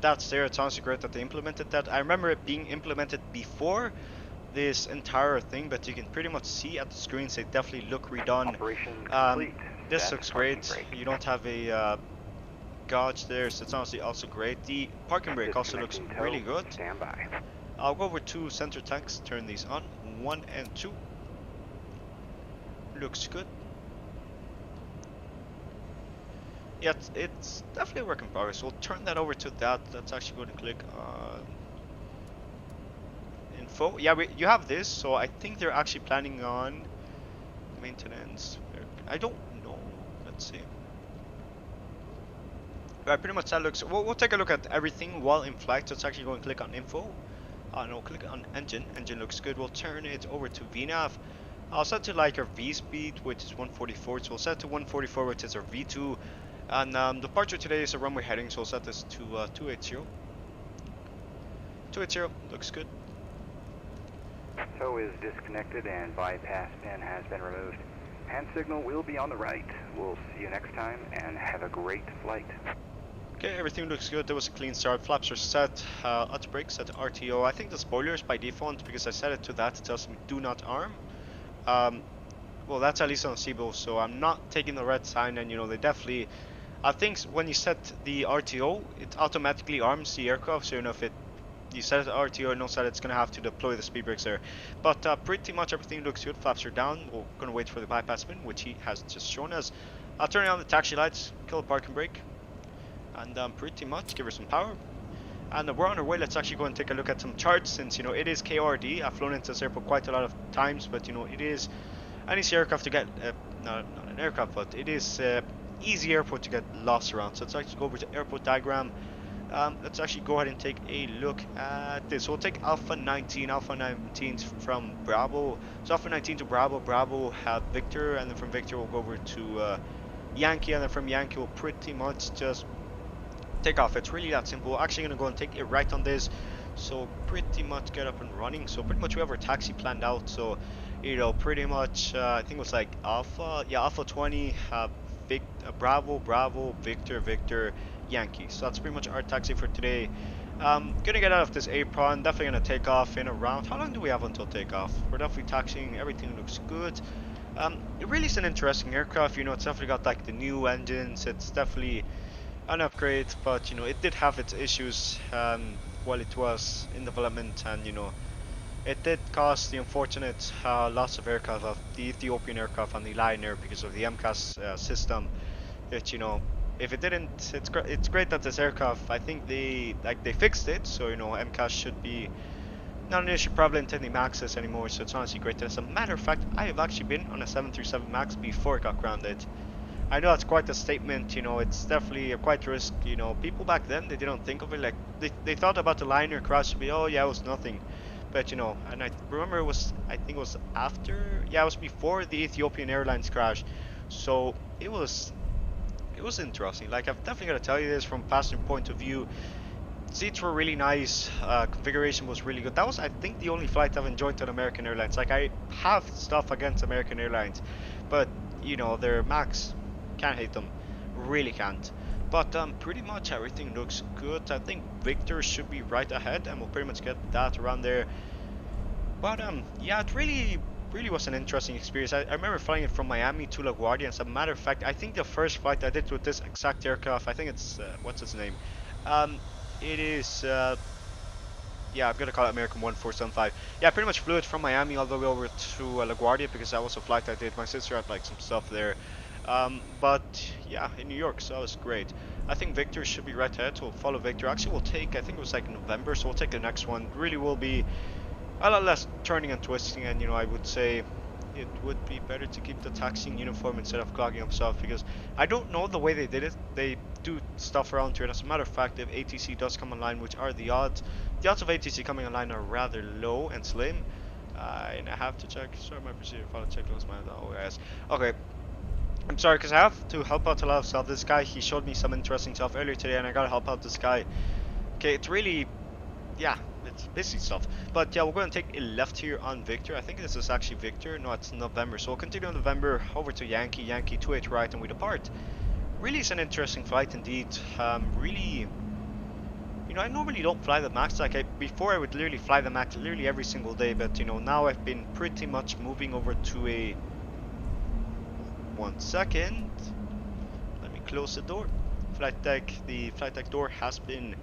that's there. It's honestly great that they implemented that. I remember it being implemented before this entire thing, but you can pretty much see at the screens they definitely look redone. Operation complete. This Set looks parking great. brake. You don't have a gauge there, so it's honestly also great. The parking brake also looks Disconnecting tow. really good. Stand by. I'll go over to center tanks, turn these on. 1 and 2. Looks good. Yeah, it's definitely a work in progress. We'll turn that over to that. Let's actually go and click on info. Yeah, you have this, so I think they're actually planning on maintenance. I don't know. Let's see. Right, pretty much that looks. We'll take a look at everything while in flight. Let's actually go and click on info. No, click on engine. Engine looks good. We'll turn it over to VNAV. I'll set to like our V speed, which is 144. So we'll set to 144, which is our V2. And the departure today is a runway heading, so we'll set this to 280. 280 looks good. Tow is disconnected and bypass pin has been removed. Hand signal will be on the right. We'll see you next time and have a great flight. Okay, everything looks good. There was a clean start. Flaps are set. Auto brake set to RTO. I think the spoilers by default, because I set it to that, it tells me do not arm. Well, that's at least on Cibo, so I'm not taking the red sign, and you know they definitely. I think when you set the RTO, it automatically arms the aircraft, so you know if you set it to RTO, it knows that it's gonna have to deploy the speed brakes there. But pretty much everything looks good. Flaps are down. We're gonna wait for the bypass pin, which he has just shown us. I'll turn on the taxi lights, kill the parking brake, and pretty much give her some power. And we're on our way. Let's actually go and take a look at some charts, since you know it is KRD. I've flown into this airport quite a lot of times, but you know it is an easy aircraft to get. Not an aircraft, but it is easy airport to get lost around. So let's actually go over to airport diagram. Let's actually go ahead and take a look at this. So we'll take Alpha 19 from Bravo. So Alpha 19 to Bravo, Bravo have Victor, and then from Victor we'll go over to Yankee, and then from Yankee we'll pretty much just take off. It's really that simple. We're actually gonna go and take a right on this, so pretty much get up and running. So pretty much we have our taxi planned out. So you know, pretty much I think it was like Alpha 20, Bravo, Bravo, Victor, Victor, Yankee. So that's pretty much our taxi for today. Gonna get out of this apron. Definitely gonna take off in around. How long do we have until takeoff? We're definitely taxiing. Everything looks good. It really is an interesting aircraft. You know, it's definitely got like the new engines. It's definitely an upgrade, but you know it did have its issues while it was in development, and you know it did cause the unfortunate loss of aircraft of the Ethiopian aircraft on the Lion Air because of the MCAS system. Which you know, if it didn't, it's great that this aircraft, I think they fixed it, so you know MCAS should be not an issue prevalent in the Maxes anymore. So it's honestly great. As a matter of fact, I have actually been on a 737 Max before it got grounded. I know that's quite a statement, you know, it's definitely quite a risk, you know, people back then, they didn't think of it, like, they thought about the liner crash to be, oh yeah, it was nothing, but you know, and I remember it was, I think it was after, yeah, it was before the Ethiopian Airlines crash, so it was interesting. Like, I've definitely got to tell you this from a passenger point of view, seats were really nice, configuration was really good. That was, I think, the only flight I've enjoyed on American Airlines. Like, I have stuff against American Airlines, but you know, their Max, can't hate them, really can't. But pretty much everything looks good. I think Victor should be right ahead, and we'll pretty much get that around there. But yeah, it really was an interesting experience. I remember flying it from Miami to LaGuardia. As a matter of fact, I think the first flight I did with this exact aircraft, I think it's what's its name? It is yeah, I'm gonna call it American 1475. Yeah, I pretty much flew it from Miami all the way over to LaGuardia because that was a flight I did. My sister had like some stuff there. But yeah, in New York, so that was great. I think Victor should be right ahead, so we'll follow Victor. Actually, we'll take, I think it was like November, so we'll take the next one. Really will be a lot less turning and twisting, and you know, I would say it would be better to keep the taxiing uniform instead of clogging up stuff, because I don't know the way they did it. They do stuff around here, and as a matter of fact, if ATC does come online, which are the odds of ATC coming online are rather low and slim. And I have to check. Sorry, my procedure. Follow checklist. My oh yes. Okay. I'm sorry, because I have to help out a lot of stuff. This guy, he showed me some interesting stuff earlier today, and I gotta help out this guy. Okay, it's really, yeah, it's busy stuff. But yeah, we're going to take a left here on Victor. I think this is actually Victor. No, it's November. So we'll continue on November over to Yankee. Yankee 28 right, and we depart. Really is an interesting flight indeed. Really, you know, I normally don't fly the Max. Like, before I would literally fly the Max literally every single day. But, you know, now I've been pretty much moving over to a... 1 second. Let me close the door. The flight deck door has been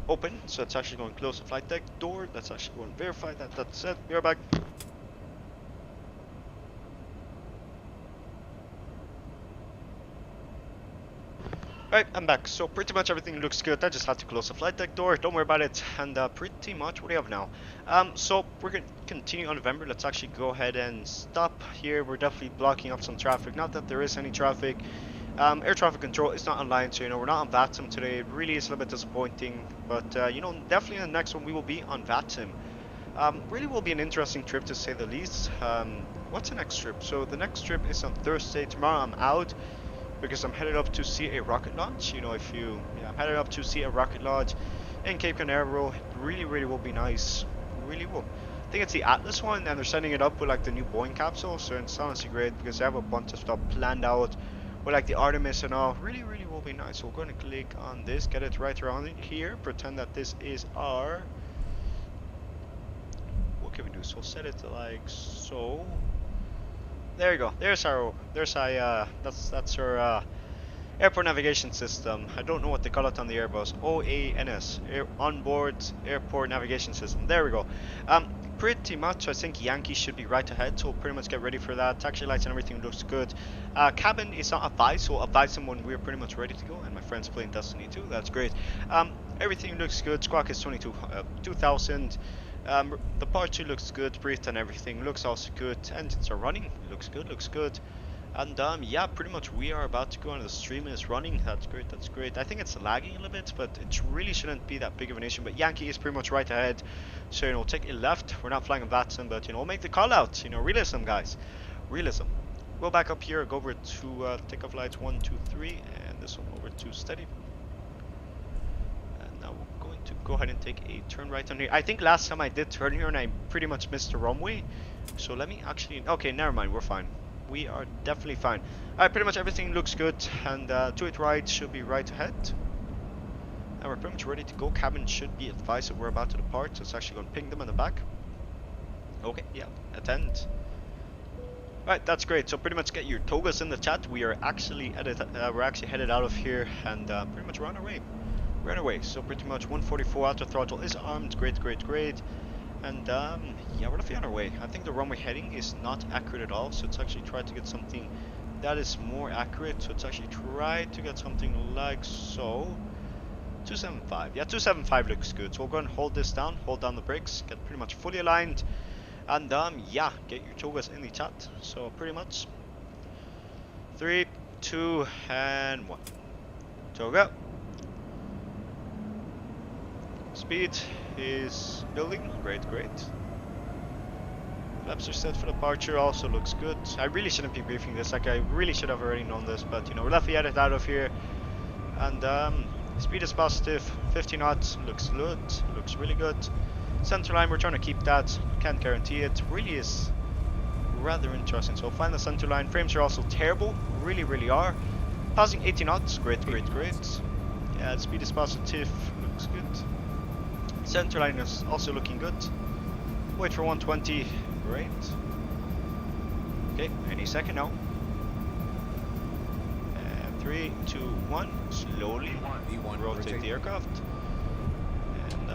open, so it's actually going to close the flight deck door. Let's actually go and verify that that's it. We're back. Alright, I'm back. So pretty much everything looks good. I just had to close the flight deck door. Don't worry about it. And pretty much what do we have now? So we're going to continue on November. Let's actually go ahead and stop here. We're definitely blocking up some traffic. Not that there is any traffic. Air traffic control is not online, so you know we're not on VATSIM today. It really is a little bit disappointing, but you know, definitely in the next one we will be on VATSIM. Really will be an interesting trip to say the least. What's the next trip? So the next trip is on Thursday. Tomorrow I'm out because I'm headed up to see a rocket launch. You know, I'm headed up to see a rocket launch in Cape Canaveral. It really will be nice. Really will. I think it's the Atlas one, and they're setting it up with like the new Boeing capsule, so it's honestly great because they have a bunch of stuff planned out. With like the Artemis and all, really will be nice. So we're going to click on this, get it right around it here, pretend that this is our, what can we do? So set it to like so. There you go. That's our airport navigation system. I don't know what they call it on the Airbus. OANS, onboard airport navigation system. There we go. Pretty much, I think Yankee should be right ahead, so we'll pretty much get ready for that. Taxi lights and everything looks good. Cabin is not advised, so advise them when we're pretty much ready to go. And my friend's playing Destiny 2, that's great. Everything looks good. Squawk is 2000. The part 2 looks good. Breathe and everything looks also good. Engines are running. Looks good. And yeah, pretty much we are about to go on. The stream is running. That's great. I think it's lagging a little bit, but it really shouldn't be that big of an issue. But Yankee is pretty much right ahead, so you know, take a left. We're not flying a VATSIM, but you know, we'll make the call out. You know, realism, guys, realism. Go back up here, go over to takeoff lights 1, 2, 3, and this one over to steady. And now we're going to go ahead and take a turn right on here. I think last time I did turn here and I pretty much missed the runway. So let me actually. Okay, never mind. We're fine. We are definitely fine. Alright, pretty much everything looks good, and 28 right should be right ahead. And we're pretty much ready to go. Cabin should be advised that we're about to depart, so it's actually going to ping them in the back. Okay, yeah, attend. Right, that's great. So pretty much get your togas in the chat. We are actually headed out of here, and pretty much we're on our way. We're on our way. So pretty much 144 auto throttle is armed. Great. And yeah, we're definitely on our way. I think the runway heading is not accurate at all, so it's actually tried to get something that is more accurate. So it's actually tried to get something like so. 275. Yeah, 275 looks good. So we'll go and hold this down, hold down the brakes, get pretty much fully aligned, and yeah, get your togas in the chat. So pretty much 3, 2, and 1. Toga. Speed is building. Great. Flaps are set for departure. Also looks good. I really shouldn't be briefing this. Like, I really should have already known this, but you know, we're definitely headed out of here. And speed is positive. 50 knots. Looks good. Looks really good. Center line, we're trying to keep that. Can't guarantee it. Really is rather interesting. So find the center line. Frames are also terrible. Really are. Passing 80 knots. Great. Yeah, speed is positive. Looks good. Center line is also looking good. Wait for 120. Great. Okay, any second now. And 3, 2, 1. Slowly rotate the aircraft. And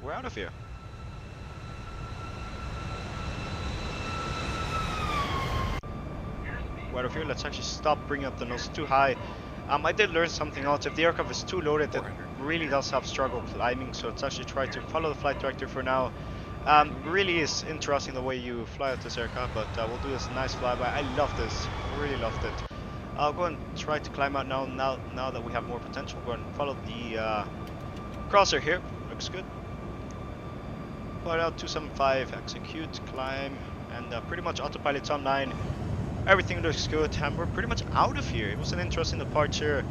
we're out of here. We're out of here. Let's actually stop bringing up the nose too high. I did learn something else. If the aircraft is too loaded, it really does have struggle climbing, so let's actually try to follow the flight director for now Really is interesting the way you fly out this aircraft, but we'll do this nice flyby. I love this, really loved it. I'll go and try to climb out now that we have more potential. Go and follow the crosshair here. Looks good. Flight out 275, execute, climb, and pretty much autopilot's online. Everything looks good, and we're pretty much out of here. It was an interesting departure.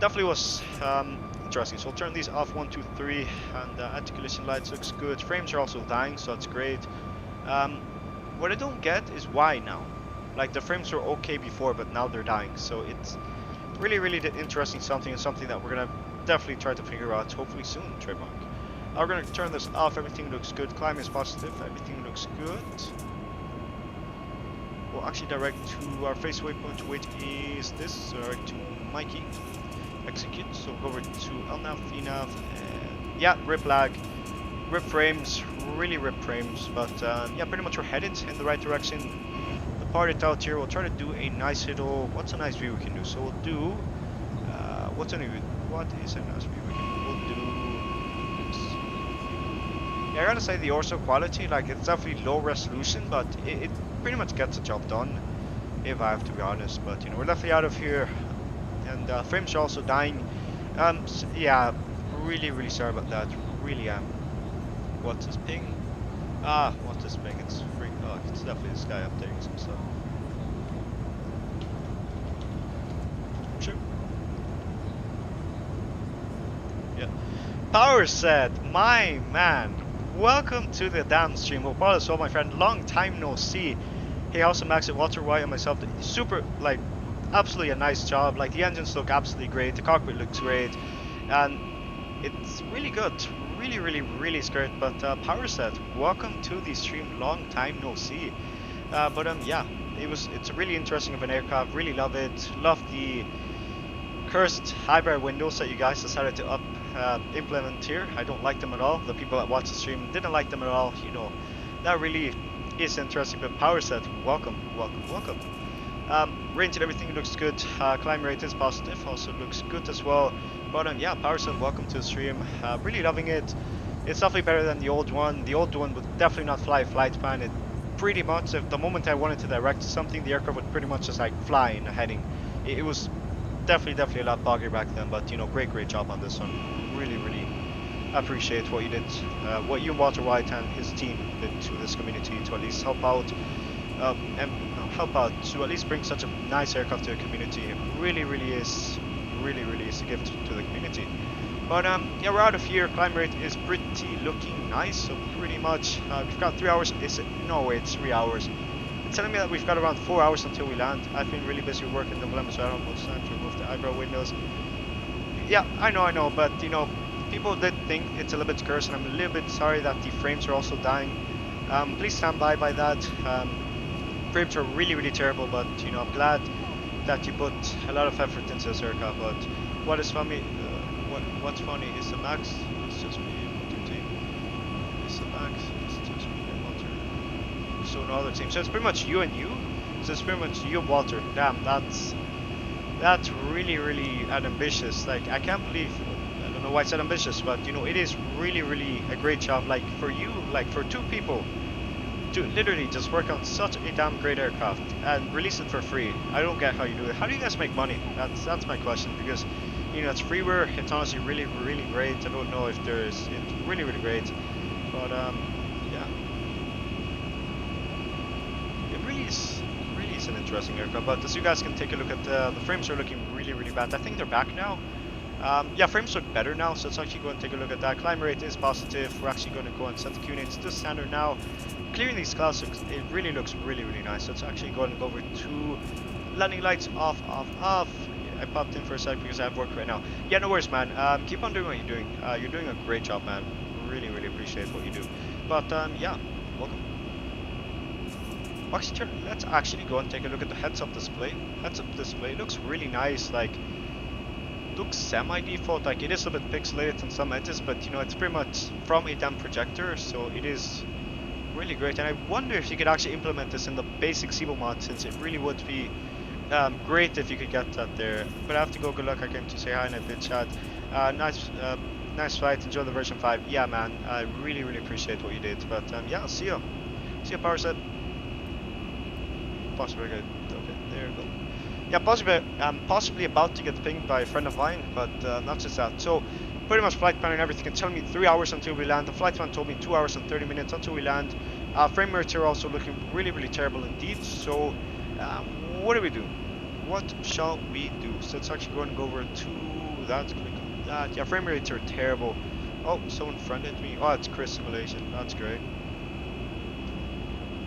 Definitely was interesting. So we'll turn these off, 1, 2, 3, and anti-collision lights looks good. Frames are also dying, so that's great. What I don't get is why now. Like the frames were okay before, but now they're dying. So it's really, really interesting something, and something that we're gonna definitely try to figure out hopefully soon, trademark. We're gonna turn this off. Everything looks good. Climb is positive. Everything looks good. We'll actually direct to our face waypoint, which is this. So direct to Mikey. Execute. So we'll go over to LNAV, VNAV, and yeah, rip lag, rip frames, really rip frames. But yeah, pretty much we're headed in the right direction. Departed out here. We'll try to do a nice little. What's a nice view we can do? So we'll do. What is a nice view we can do? We'll do. Yeah, I gotta say the orso quality, like it's definitely low resolution, but it pretty much gets the job done, if I have to be honest. But you know, we're definitely out of here, and frames are also dying. So, yeah, really sorry about that. Really am. What's this ping? What's this ping? It's free. Oh, it's definitely this guy updating some stuff. Sure. Yeah. Power set, my man. Welcome to the damn stream. Hope all is well, my friend. Long time no see. Hey, also Max at Walter White and myself. Super, like, absolutely a nice job. Like, the engines look absolutely great. The cockpit looks great. And it's really good. Really great. But, Power set, welcome to the stream. Long time no see. Yeah, it's really interesting of an aircraft. Really love it. Love the cursed high-bar windows that you guys decided to implement here. I don't like them at all. The people that watch the stream didn't like them at all. You know, that really is interesting. But power set, welcome. Range and everything looks good. Climb rate is positive, also looks good as well. But yeah, power set, welcome to the stream. Really loving it. It's definitely better than the old one. The old one would definitely not fly flight plan. It pretty much, if the moment I wanted to direct something, the aircraft would pretty much just like fly in a heading. It was definitely a lot boggier back then, but you know, great job on this one. Really appreciate what you did, what you and Walter White and his team did to this community to at least help out to at least bring such a nice aircraft to the community. It really is a gift to the community. But yeah, we're out of here. Climb rate is pretty looking nice, so pretty much we've got 3 hours. No way, it's 3 hours. It's telling me that we've got around 4 hours until we land. I've been really busy working the dilemma, so I don't have time to remove the eyebrow windows. Yeah, I know, but you know, people did think it's a little bit cursed, and I'm a little bit sorry that the frames are also dying. Please stand by that. Frames are really terrible, but you know, I'm glad that you put a lot of effort into this aircraft. But what is funny, what's funny is the max. It's just me and your team. It's the max. It's just me and Walter. So no other team. So it's pretty much you and you. So it's pretty much you and Walter. Damn, that's really ambitious. Like, I can't believe, I don't know why I said ambitious, but you know, it is really a great job. Like, for you, like for two people to literally just work on such a damn great aircraft and release it for free. I don't get how you do it. How do you guys make money? That's my question, because you know, it's freeware. It's honestly really great. I don't know if it's really great, but yeah, it really is an interesting aircraft. But as you guys can take a look at, the frames are looking really bad. I think they're back now. Yeah, frames look better now, so let's actually go and take a look at that. Climb rate is positive. We're actually going to go and set the QNH to standard now. Clearing these clouds, it really looks really nice. So let's actually go and go over to landing lights off. I popped in for a sec because I have work right now. Yeah, no worries, man. Keep on doing what you're doing. You're doing a great job, man. Really appreciate what you do. But yeah, welcome. Actually, let's actually go and take a look at the heads-up display. Heads-up display looks really nice. Like, looks semi-default. Like, it is a bit pixelated on some edges, but you know, it's pretty much from a damn projector, so it is really great. And I wonder if you could actually implement this in the basic SIBO mod, since it really would be great if you could get that there. But I have to go. Good luck. I came to say hi in a bit chat. Nice Nice flight. Enjoy the version 5. Yeah, man. I really, really appreciate what you did. But yeah, I'll see you. See you, power set. Possibly good. Okay, there you go. Yeah, possibly. I'm possibly about to get pinged by a friend of mine, but not just that. So, pretty much flight plan and everything. It's telling me 3 hours until we land. The flight plan told me 2 hours and 30 minutes until we land. Frame rates are also looking really, really terrible indeed. So, what do we do? What shall we do? So let's actually go over to that. Click on that. Yeah, frame rates are terrible. Oh, someone friended me. Oh, it's Chris Simulation. That's great.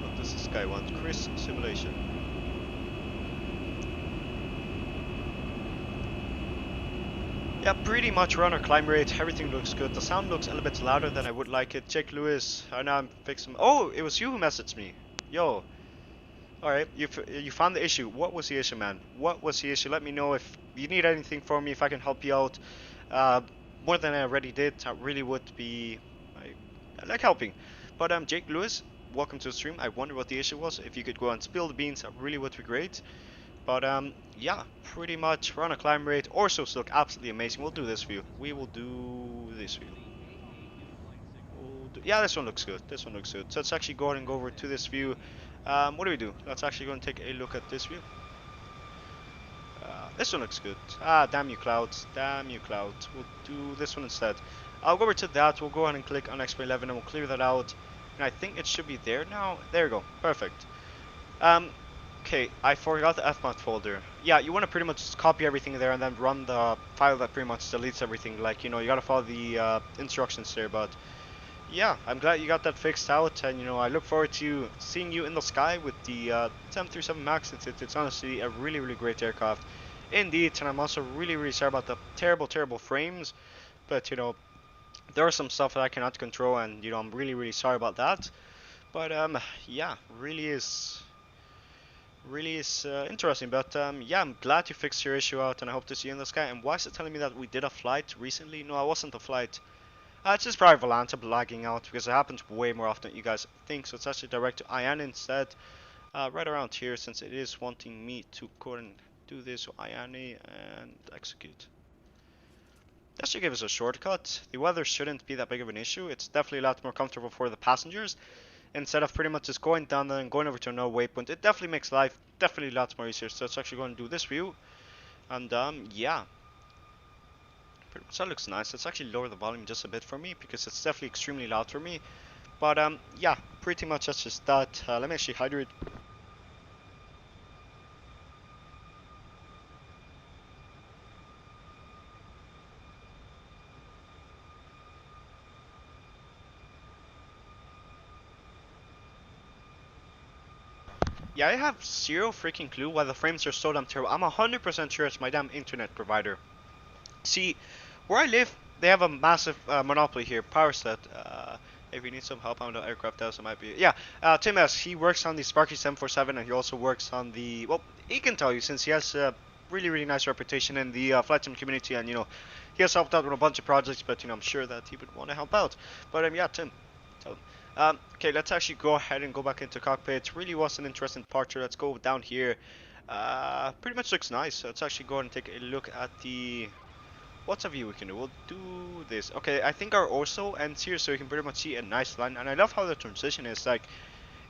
What does this guy want? Chris Simulation. Yeah, pretty much we're on our climb rate. Everything looks good. The sound looks a little bit louder than I would like it. Jake Lewis, I know I'm fixing. Oh, it was you who messaged me. Yo. Alright, you found the issue. What was the issue, man? What was the issue? Let me know if you need anything from me, if I can help you out. More than I already did. I really would be. I like helping. But Jake Lewis, welcome to the stream. I wonder what the issue was. If you could go and spill the beans, that really would be great. But yeah, pretty much we're on a climb rate. Orsos look absolutely amazing. We'll do this view. We will do this view. Yeah, this one looks good. This one looks good. So let's actually go ahead and go over to this view. What do we do? Let's actually go and take a look at this view. This one looks good. Ah, damn you clouds. Damn you clouds. We'll do this one instead. I'll go over to that. We'll go ahead and click on XPLANE-11 and we'll clear that out. And I think it should be there now. There we go. Perfect. Okay, I forgot the fmod folder. Yeah, you want to pretty much just copy everything there and then run the file that pretty much deletes everything. Like, you know, you gotta follow the instructions there, but yeah, I'm glad you got that fixed out, and you know, I look forward to seeing you in the sky with the 737 MAX. It's honestly a really, really great aircraft indeed, and I'm also really, really sorry about the terrible, terrible frames, but you know, there are some stuff that I cannot control, and you know, I'm really, really sorry about that. But yeah, really is interesting. But yeah, I'm glad you fixed your issue out, and I hope to see you in the sky. And why is it telling me that we did a flight recently? No, I wasn't a flight. It's just probably Volanta lagging out because it happens way more often than you guys think. So it's actually direct to Ian instead, right around here, since it is wanting me to go and do this. So Iani and execute. That should give us a shortcut. The weather shouldn't be that big of an issue. It's definitely a lot more comfortable for the passengers instead of pretty much just going down there and going over to no waypoint. It definitely makes life definitely lots more easier. So let's actually go and do this view, and yeah. So that looks nice. Let's actually lower the volume just a bit for me because it's definitely extremely loud for me. But yeah, pretty much that's just that. Let me actually hydrate. Yeah, I have zero freaking clue why the frames are so damn terrible. I'm 100% sure it's my damn internet provider. See, where I live, they have a massive monopoly here, PowerSet. If you need some help on the aircraft house, it might be. Yeah, Tim S. He works on the Sparky 747, and he also works on the. Well, he can tell you since he has a really, really nice reputation in the flight sim community, and you know, he has helped out with a bunch of projects. But you know, I'm sure that he would want to help out. But yeah, Tim, tell him. Okay, let's actually go ahead and go back into cockpit. It really was an interesting departure. Let's go down here. Pretty much looks nice. So let's actually go ahead and take a look at the. What's a view we can do? We'll do this. Okay, I think our orso ends here, so you can pretty much see a nice line. And I love how the transition is. Like,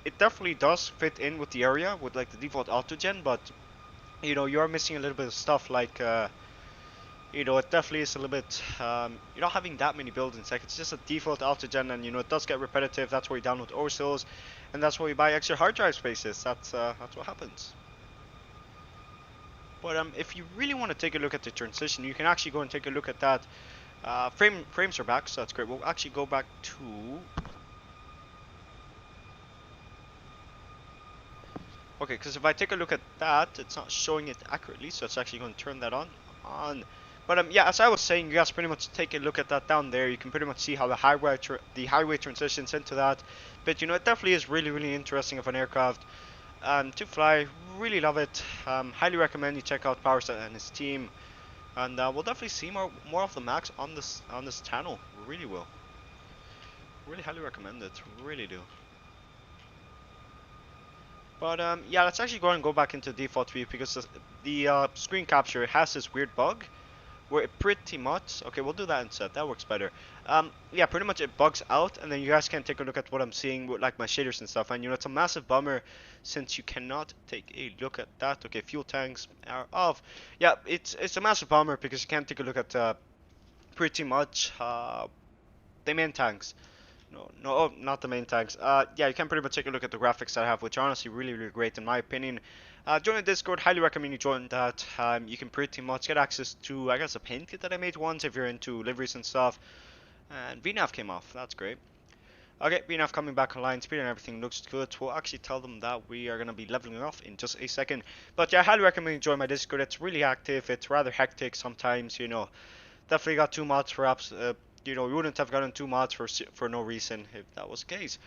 it definitely does fit in with the area, with like the default autogen, but you know, you are missing a little bit of stuff. Like, you know, it definitely is a little bit. You're not having that many buildings. Like, it's just a default autogen, and you know, it does get repetitive. That's why you download orsos, and that's why you buy extra hard drive spaces. That's what happens. But if you really want to take a look at the transition, you can actually go and take a look at that. Frames are back, so that's great. We'll actually go back to. Okay, because if I take a look at that, it's not showing it accurately, so it's actually going to turn that on. But yeah, as I was saying, you guys pretty much take a look at that down there. You can pretty much see how the highway transitions into that. But you know, it definitely is really, really interesting of an aircraft. To fly, really love it. Highly recommend you check out PowerSet and his team, and we'll definitely see more of the Max on this channel. Really will. Really highly recommend it. Really do. But yeah, let's actually go and go back into default view because the screen capture has this weird bug where it pretty much, okay, we'll do that instead, that works better. Yeah, pretty much it bugs out, and then you guys can take a look at what I'm seeing with like my shaders and stuff, and you know, it's a massive bummer since you cannot take a look at that. Okay, fuel tanks are off. Yeah, it's a massive bummer because you can't take a look at pretty much the main tanks. No, oh, not the main tanks. Yeah, you can pretty much take a look at the graphics that I have, which are honestly really, really great in my opinion. Join the Discord, highly recommend you join that. You can pretty much get access to, I guess, a paint kit that I made once if you're into liveries and stuff. And VNAV came off, that's great. Okay, VNAV coming back online, speed and everything looks good. We'll actually tell them that we are going to be leveling off in just a second. But yeah, I highly recommend you join my Discord. It's really active, it's rather hectic sometimes, you know. Definitely got 2 mods for apps. You know, we wouldn't have gotten 2 mods for no reason if that was the case.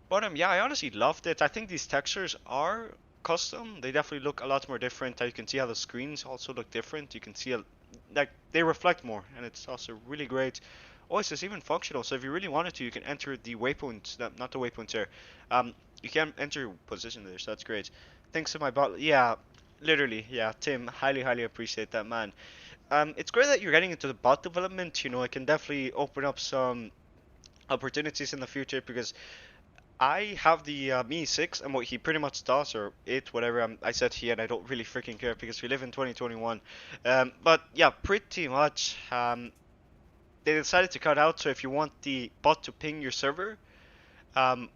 But yeah, I honestly loved it. I think these textures are custom. They definitely look a lot more different. You can see how the screens also look different. You can see like they reflect more, and it's also really great. Oh, it's even functional. So if you really wanted to, you can enter the waypoints. Not the waypoints there. You can enter your position there. So that's great. Thanks to my bot. Yeah, literally. Yeah, Tim. Highly appreciate that, man. It's great that you're getting into the bot development. You know, it can definitely open up some opportunities in the future because I have the Mi 6 and what he pretty much does, or it, whatever I said he, and I don't really freaking care because we live in 2021. But yeah, pretty much they decided to cut out. So if you want the bot to ping your server, um,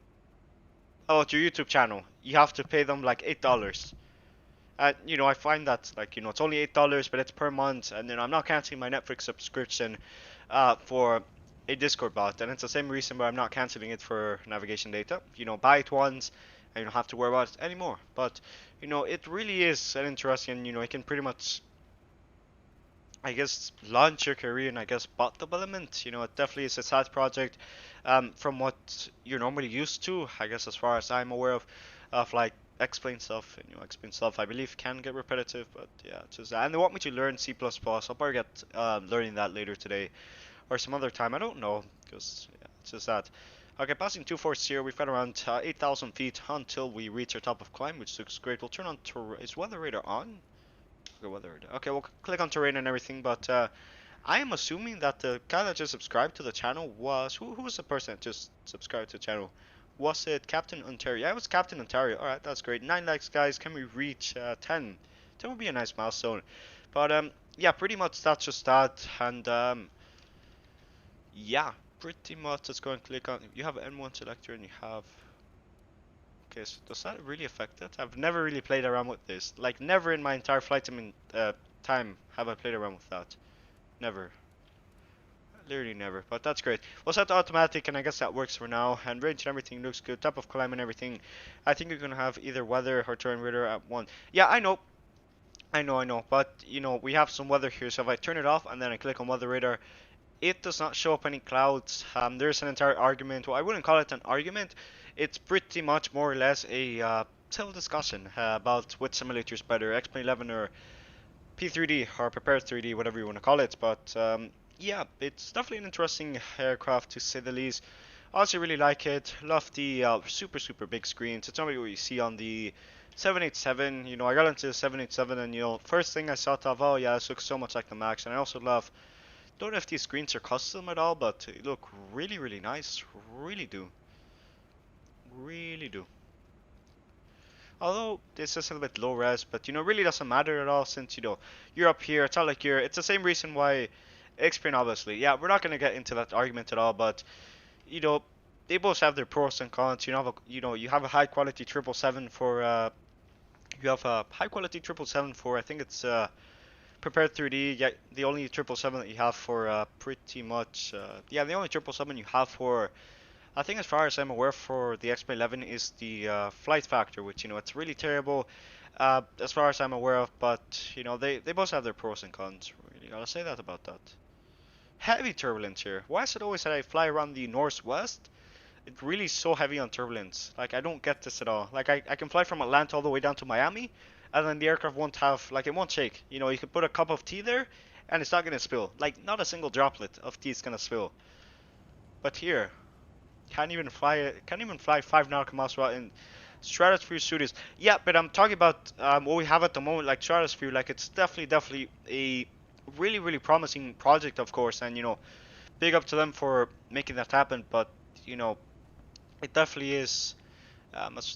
oh, to your YouTube channel, you have to pay them like $8. You know, I find that like, you know, it's only $8, but it's per month, and then I'm not canceling my Netflix subscription for a Discord bot, and it's the same reason why I'm not canceling it for navigation data. You know, buy it once, and you don't have to worry about it anymore. But you know, it really is an interesting. You know, it can pretty much, I guess, launch your career in, I guess, bot development. You know, it definitely is a side project from what you're normally used to. I guess, as far as I'm aware of like explain stuff, and you know, explain stuff I believe can get repetitive, but yeah, it's just that. And they want me to learn C++. I'll probably get learning that later today or some other time. I don't know, because yeah, it's just that. Okay, passing 240, we've got around 8,000 feet until we reach our top of climb, which looks great. We'll turn on is weather radar on? Okay, weather radar. Okay, we'll click on terrain and everything, but I am assuming that the guy that just subscribed to the channel was who was the person that just subscribed to the channel? Was it Captain Ontario? Yeah, it was Captain Ontario. Alright, that's great. 9 likes, guys. Can we reach 10? 10 would be a nice milestone. But yeah, pretty much that's just that. And yeah, pretty much let's go and click on. You have an M1 selector and you have. Okay, so does that really affect it? I've never really played around with this. Like, never in my entire flight time have I played around with that. Never. Literally never, but that's great. We'll set to automatic, and I guess that works for now. And range and everything looks good. Top of climb and everything. I think you're gonna have either weather or terrain radar at one. Yeah, I know. I know. But you know, we have some weather here. So if I turn it off and then I click on weather radar, it does not show up any clouds. There's an entire argument. Well, I wouldn't call it an argument. It's pretty much more or less a civil discussion about which simulator is better, XPLANE-11 or P3D or Prepared 3D, whatever you want to call it. But yeah, it's definitely an interesting aircraft to say the least. I also really like it. Love the super big screens. It's not really what you see on the 787. You know, I got into the 787 and you know, first thing I thought of, oh yeah, this looks so much like the Max. And I also love, don't know if these screens are custom at all, but they look really nice. Really do. Really do. Although this is a little bit low res, but you know, really doesn't matter at all since you know you're up here. It's not like it's the same reason why XPLANE, obviously. Yeah, we're not gonna get into that argument at all, but you know, they both have their pros and cons. You have a high quality 777 for you have a high quality 777 for I think it's prepared 3D. Yeah, the only 777 that you have for pretty much yeah, the only 777 you have for I think as far as I'm aware for the XPLANE-11 is the flight factor, which you know it's really terrible as far as I'm aware of. But you know they both have their pros and cons. Really gotta say that about that. Heavy turbulence here. Why is it always that I fly around the northwest? It's really so heavy on turbulence. Like I don't get this at all. Like I can fly from Atlanta all the way down to Miami, and then the aircraft won't have like it won't shake. You know you could put a cup of tea there, and it's not gonna spill. Like not a single droplet of tea is gonna spill. But here. Can't even fly 5 nautical miles per hour in stratosphere studios. Yeah, but I'm talking about what we have at the moment, like stratosphere. Like it's definitely a really promising project, of course, and big up to them for making that happen. But you know, it definitely is.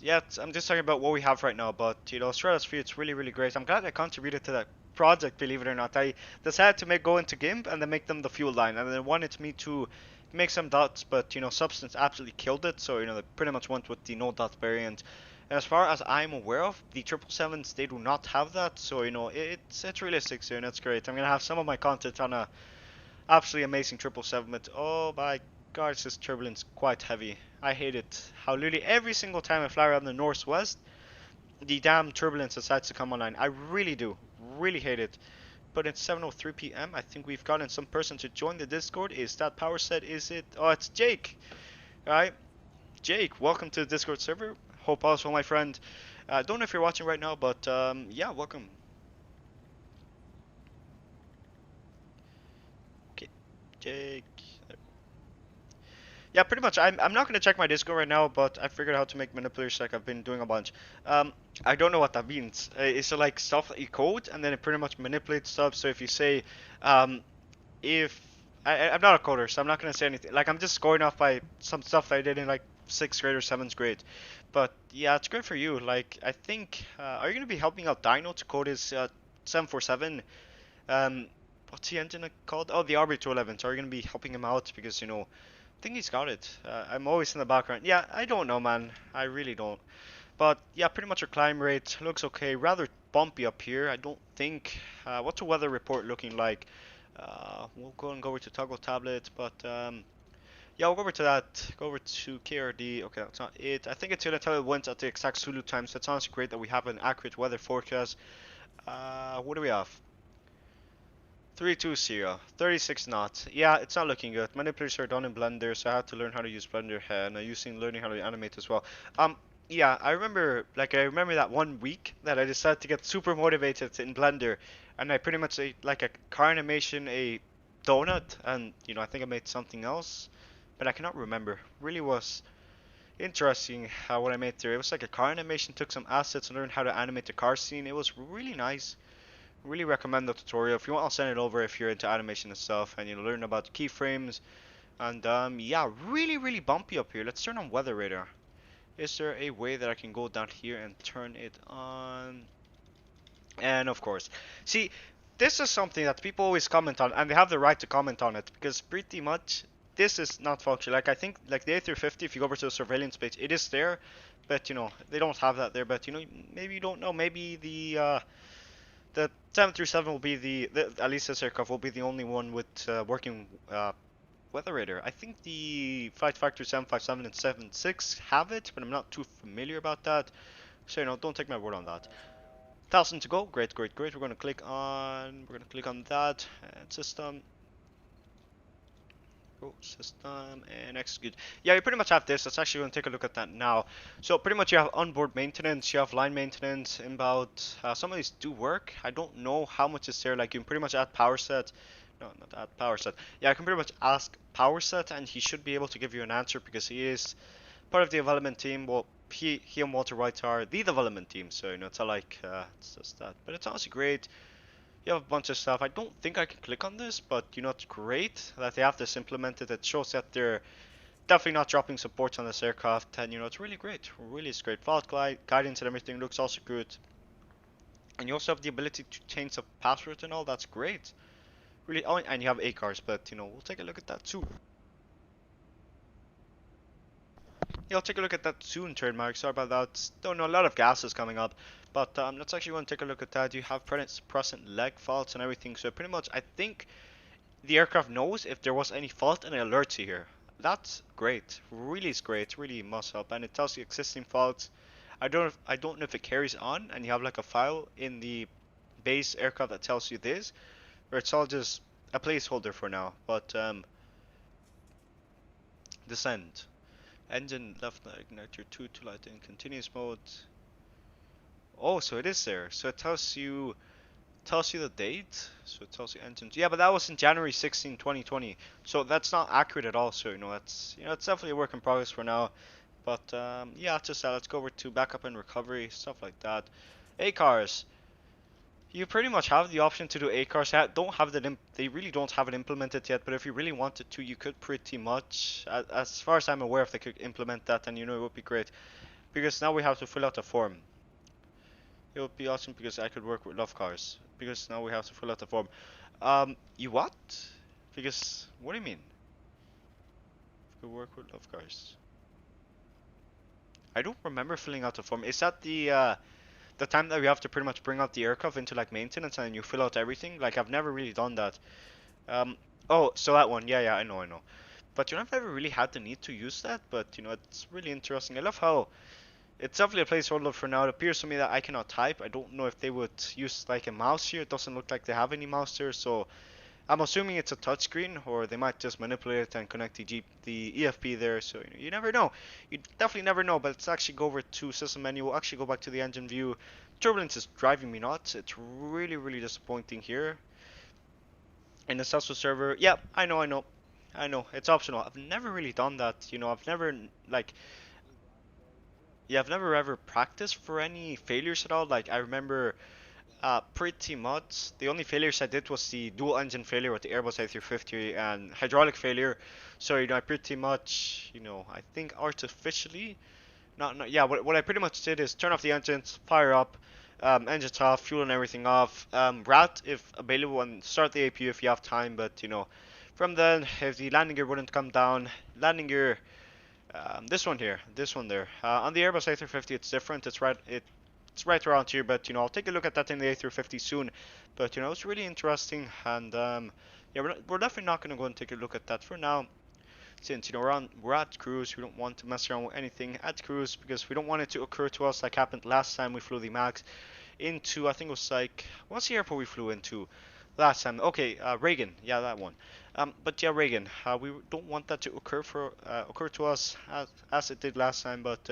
Yeah, I'm just talking about what we have right now, but Stratosphere, it's really great. I'm glad I contributed to that project, believe it or not. I decided to go into GIMP and then make them the fuel line, and they wanted me to make some dots, but Substance absolutely killed it, so they pretty much went with the no dot variant. And as far as I'm aware of, the 777s, they do not have that, so it's realistic, so it's great. I'm gonna have some of my content on a absolutely amazing 777, but oh my god, this turbulence quite heavy. I hate it. How literally every single time I fly around the northwest, the damn turbulence decides to come online. I really do. Really hate it. But it's 7:03 p.m. I think we've gotten some person to join the Discord. Is that power set? Is it? Oh, it's Jake. Alright. Jake, welcome to the Discord server. Hope all is well, my friend. Don't know if you're watching right now, but yeah, welcome. Okay, Jake. Yeah, pretty much. I'm not gonna check my Discord right now, but I figured out how to make manipulators like I've been doing a bunch. I don't know what that means. It's like stuff that you code, and then it pretty much manipulates stuff. So if you say, if I'm not a coder, so I'm not gonna say anything. Like I'm just going off by some stuff that I did in like 6th grade or 7th grade. But yeah, it's great for you. Like I think, are you gonna be helping out Dino to code his 747? What's the engine called? Oh, the RB211. So are you gonna be helping him out because I think he's got it. I'm always in the background. Yeah, I don't know, man. I really don't. But yeah, pretty much our climb rate looks okay. Rather bumpy up here. I don't think. What's the weather report looking like? We'll go over to toggle tablet, but yeah, we'll go over to that. Go over to KRD. Okay, that's not it. I think it's gonna tell it when at the exact Zulu time. So it sounds great that we have an accurate weather forecast. What do we have? 320, 36 knots. Yeah, it's not looking good. Manipulators are done in Blender, so I had to learn how to use Blender, and learning how to animate as well. Yeah, I remember that one week that I decided to get super motivated in Blender, and I pretty much ate like a car animation, a donut, and I think I made something else, but I cannot remember. Really was interesting what I made there. It was like a car animation, took some assets and learned how to animate the car scene. It was really nice. Really recommend the tutorial. If you want, I'll send it over if you're into animation and stuff, and learn about keyframes. And yeah, really bumpy up here. Let's turn on weather radar. Is there a way that I can go down here and turn it on? And of course, see, this is something that people always comment on, and they have the right to comment on it, because pretty much this is not functional. Like I think like the A350, if you go over to the surveillance page, it is there, but they don't have that there. But maybe you don't know. Maybe the 737 will be at least this aircraft will be the only one with working weather radar. I think the Flight Factory 757 and 76 have it, but I'm not too familiar about that. So don't take my word on that. 1,000 to go. Great. We're gonna click on that and system. System and execute. Yeah, you pretty much have this. Let's actually going to take a look at that now. So pretty much you have onboard maintenance, you have line maintenance, inbound. Some of these do work. I don't know how much is there. Like you can pretty much add power set. No, not add power set. Yeah, I can pretty much ask power set, and he should be able to give you an answer because he is part of the development team. Well, he and Walter White are the development team, so it's not like it's just that. But it's honestly great. You have a bunch of stuff. I don't think I can click on this, but it's great that they have this implemented. It shows that they're definitely not dropping support on this aircraft, and it's really great. Really is great. Fault guidance and everything looks also good. And you also have the ability to change the password and all. That's great. Really. Oh, and you have ACARs, but we'll take a look at that too. Yeah, I'll take a look at that soon, trademark. Sorry about that. Don't know, a lot of gases coming up. But let's actually go and take a look at that. You have present leg faults and everything. So pretty much, I think the aircraft knows if there was any fault and it alerts you here. That's great. Really is great. Really must help. And it tells you existing faults. I don't know if it carries on and you have like a file in the base aircraft that tells you this, or it's all just a placeholder for now. But descend. Engine left igniter 2 to light in continuous mode. Oh, so it is there. So it tells you the date. So it tells you engines. Yeah, but that was in January 16, 2020. So that's not accurate at all. So that's it's definitely a work in progress for now. But yeah, just let's go over to backup and recovery, stuff like that. ACARs. You pretty much have the option to do 8 cars. Don't have that. They really don't have it implemented yet. But if you really wanted to, you could pretty much. As far as I'm aware, if they could implement that, then it would be great. Because now we have to fill out a form. It would be awesome because I could work with love cars. Because now we have to fill out the form. You what? Because what do you mean? Could work with love cars. I don't remember filling out the form. Is that the time that we have to pretty much bring out the aircraft into like maintenance and you fill out everything? Like I've never really done that. Um, oh, so that one. Yeah, yeah, I know. But I've never really had the need to use that. But it's really interesting. I love how it's definitely a placeholder for now. It appears to me that I cannot type. I don't know if they would use like a mouse here. It doesn't look like they have any mouse here, so I'm assuming it's a touchscreen, or they might just manipulate it and connect the EFP there. So you never know. You definitely never know. But let's actually go over to system menu. We'll actually go back to the engine view. Turbulence is driving me nuts. It's really, really disappointing here. In the Salesforce server, yeah, I know. It's optional. I've never really done that. I've never like, yeah, I've never ever practiced for any failures at all. Like I remember pretty much. The only failures I did was the dual engine failure with the Airbus A350 and hydraulic failure. So, I pretty much, I think artificially, not yeah, what I pretty much did is turn off the engines, fire up, engines off, fuel and everything off, route if available, and start the APU if you have time. But, from then, if the landing gear wouldn't come down, landing gear, this one here, this one there. On the Airbus A350, it's different. It's right around here, but I'll take a look at that in the A350 soon. But it's really interesting, and yeah, we're definitely not gonna go and take a look at that for now, since we're at cruise. We don't want to mess around with anything at cruise because we don't want it to occur to us like happened last time we flew the Max into, I think it was like, what's the airport we flew into last time? Okay, Reagan, yeah, that one. But yeah, Reagan, we don't want that to occur to us as it did last time. But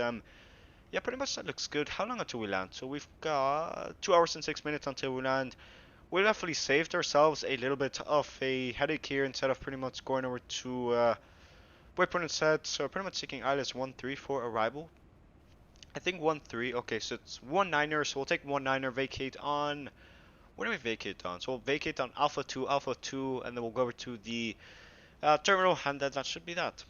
yeah, pretty much that looks good. How long until we land? So we've got 2 hours and 6 minutes until we land. We definitely saved ourselves a little bit of a headache here instead of pretty much going over to waypoint instead. So pretty much taking ILS 13 for arrival. I think 13. Okay, so it's 19er. So we'll take 19er, vacate on. Where do we vacate on? So we'll vacate on Alpha 2, and then we'll go over to the terminal, and then that should be that.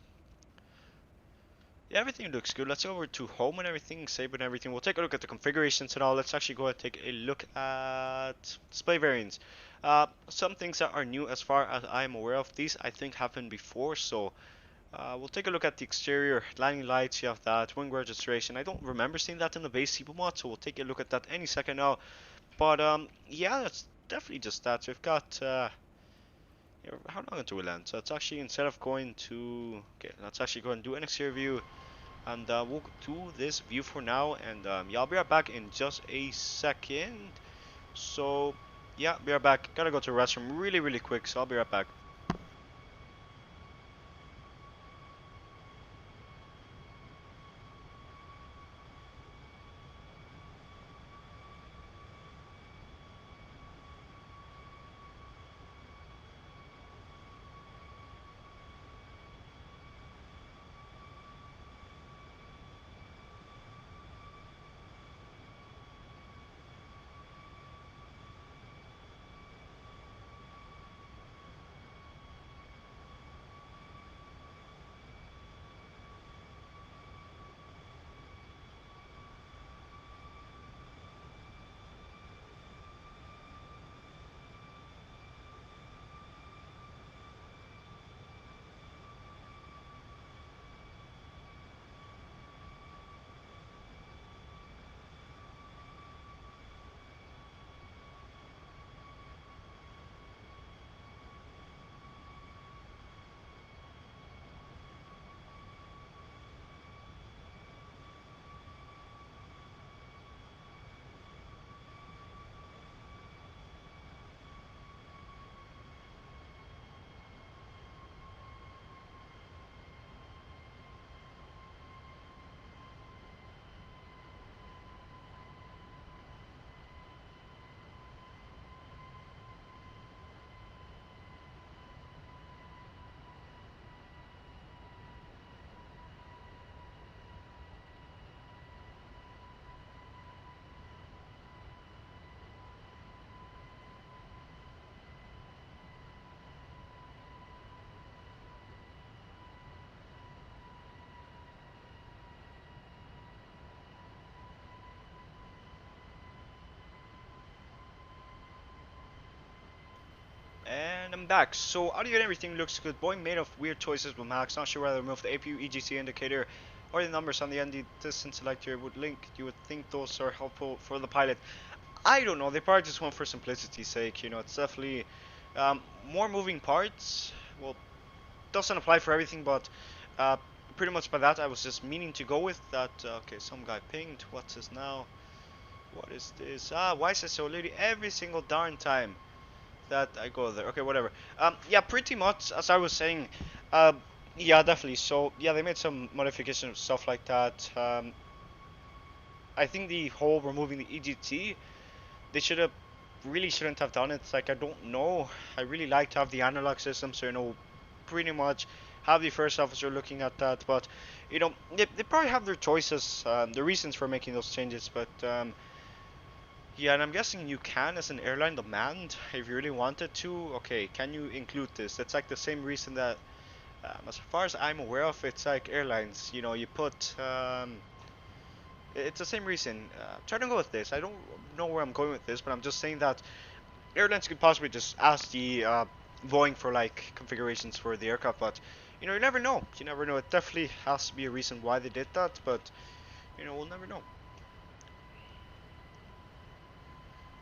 Yeah, everything looks good. Let's go over to home and everything, save and everything. We'll take a look at the configurations and all. Let's actually go ahead and take a look at display variants. Some things that are new as far as I'm aware of. These I think happened before, so we'll take a look at the exterior. Landing lights, you have that. Wing registration. I don't remember seeing that in the base Cebu mod, so we'll take a look at that any second now. But yeah, that's definitely just that. So we've got yeah, how long until we land? So it's actually, instead of going to, okay, let's actually go and do an exterior view. And we'll do this view for now, and yeah, I'll be right back in just a second. So yeah, be right back. Gotta go to the restroom really, really quick, so I'll be right back. And I'm back. So audio and everything looks good. Boeing made of weird choices with Max. Not sure whether to remove the APU EGC indicator or the numbers on the ND distance selector would link. You would think those are helpful for the pilot. I don't know. They probably just went for simplicity's sake. You know, it's definitely more moving parts. Well, doesn't apply for everything, but uh, pretty much by that I was just meaning to go with that. Okay, some guy pinged. What's this now? What is this? Why is it so late every single darn time that I go there? Okay, whatever. Yeah, pretty much as I was saying. Uh, yeah, definitely. So yeah, they made some modification of stuff like that. I think the whole removing the EGT, they should have really shouldn't have done it. Like I don't know. I really like to have the analog system, so you know, pretty much have the first officer looking at that. But you know, they probably have their choices, the reasons for making those changes. But yeah, and I'm guessing you can, as an airline, demand if you really wanted to. Okay, can you include this? That's like the same reason that, as far as I'm aware of, it's like airlines. You know, you put. It's the same reason. Try to go with this. I don't know where I'm going with this, but I'm just saying that airlines could possibly just ask the Boeing for like configurations for the aircraft, but you know, you never know. You never know. It definitely has to be a reason why they did that, but you know, we'll never know.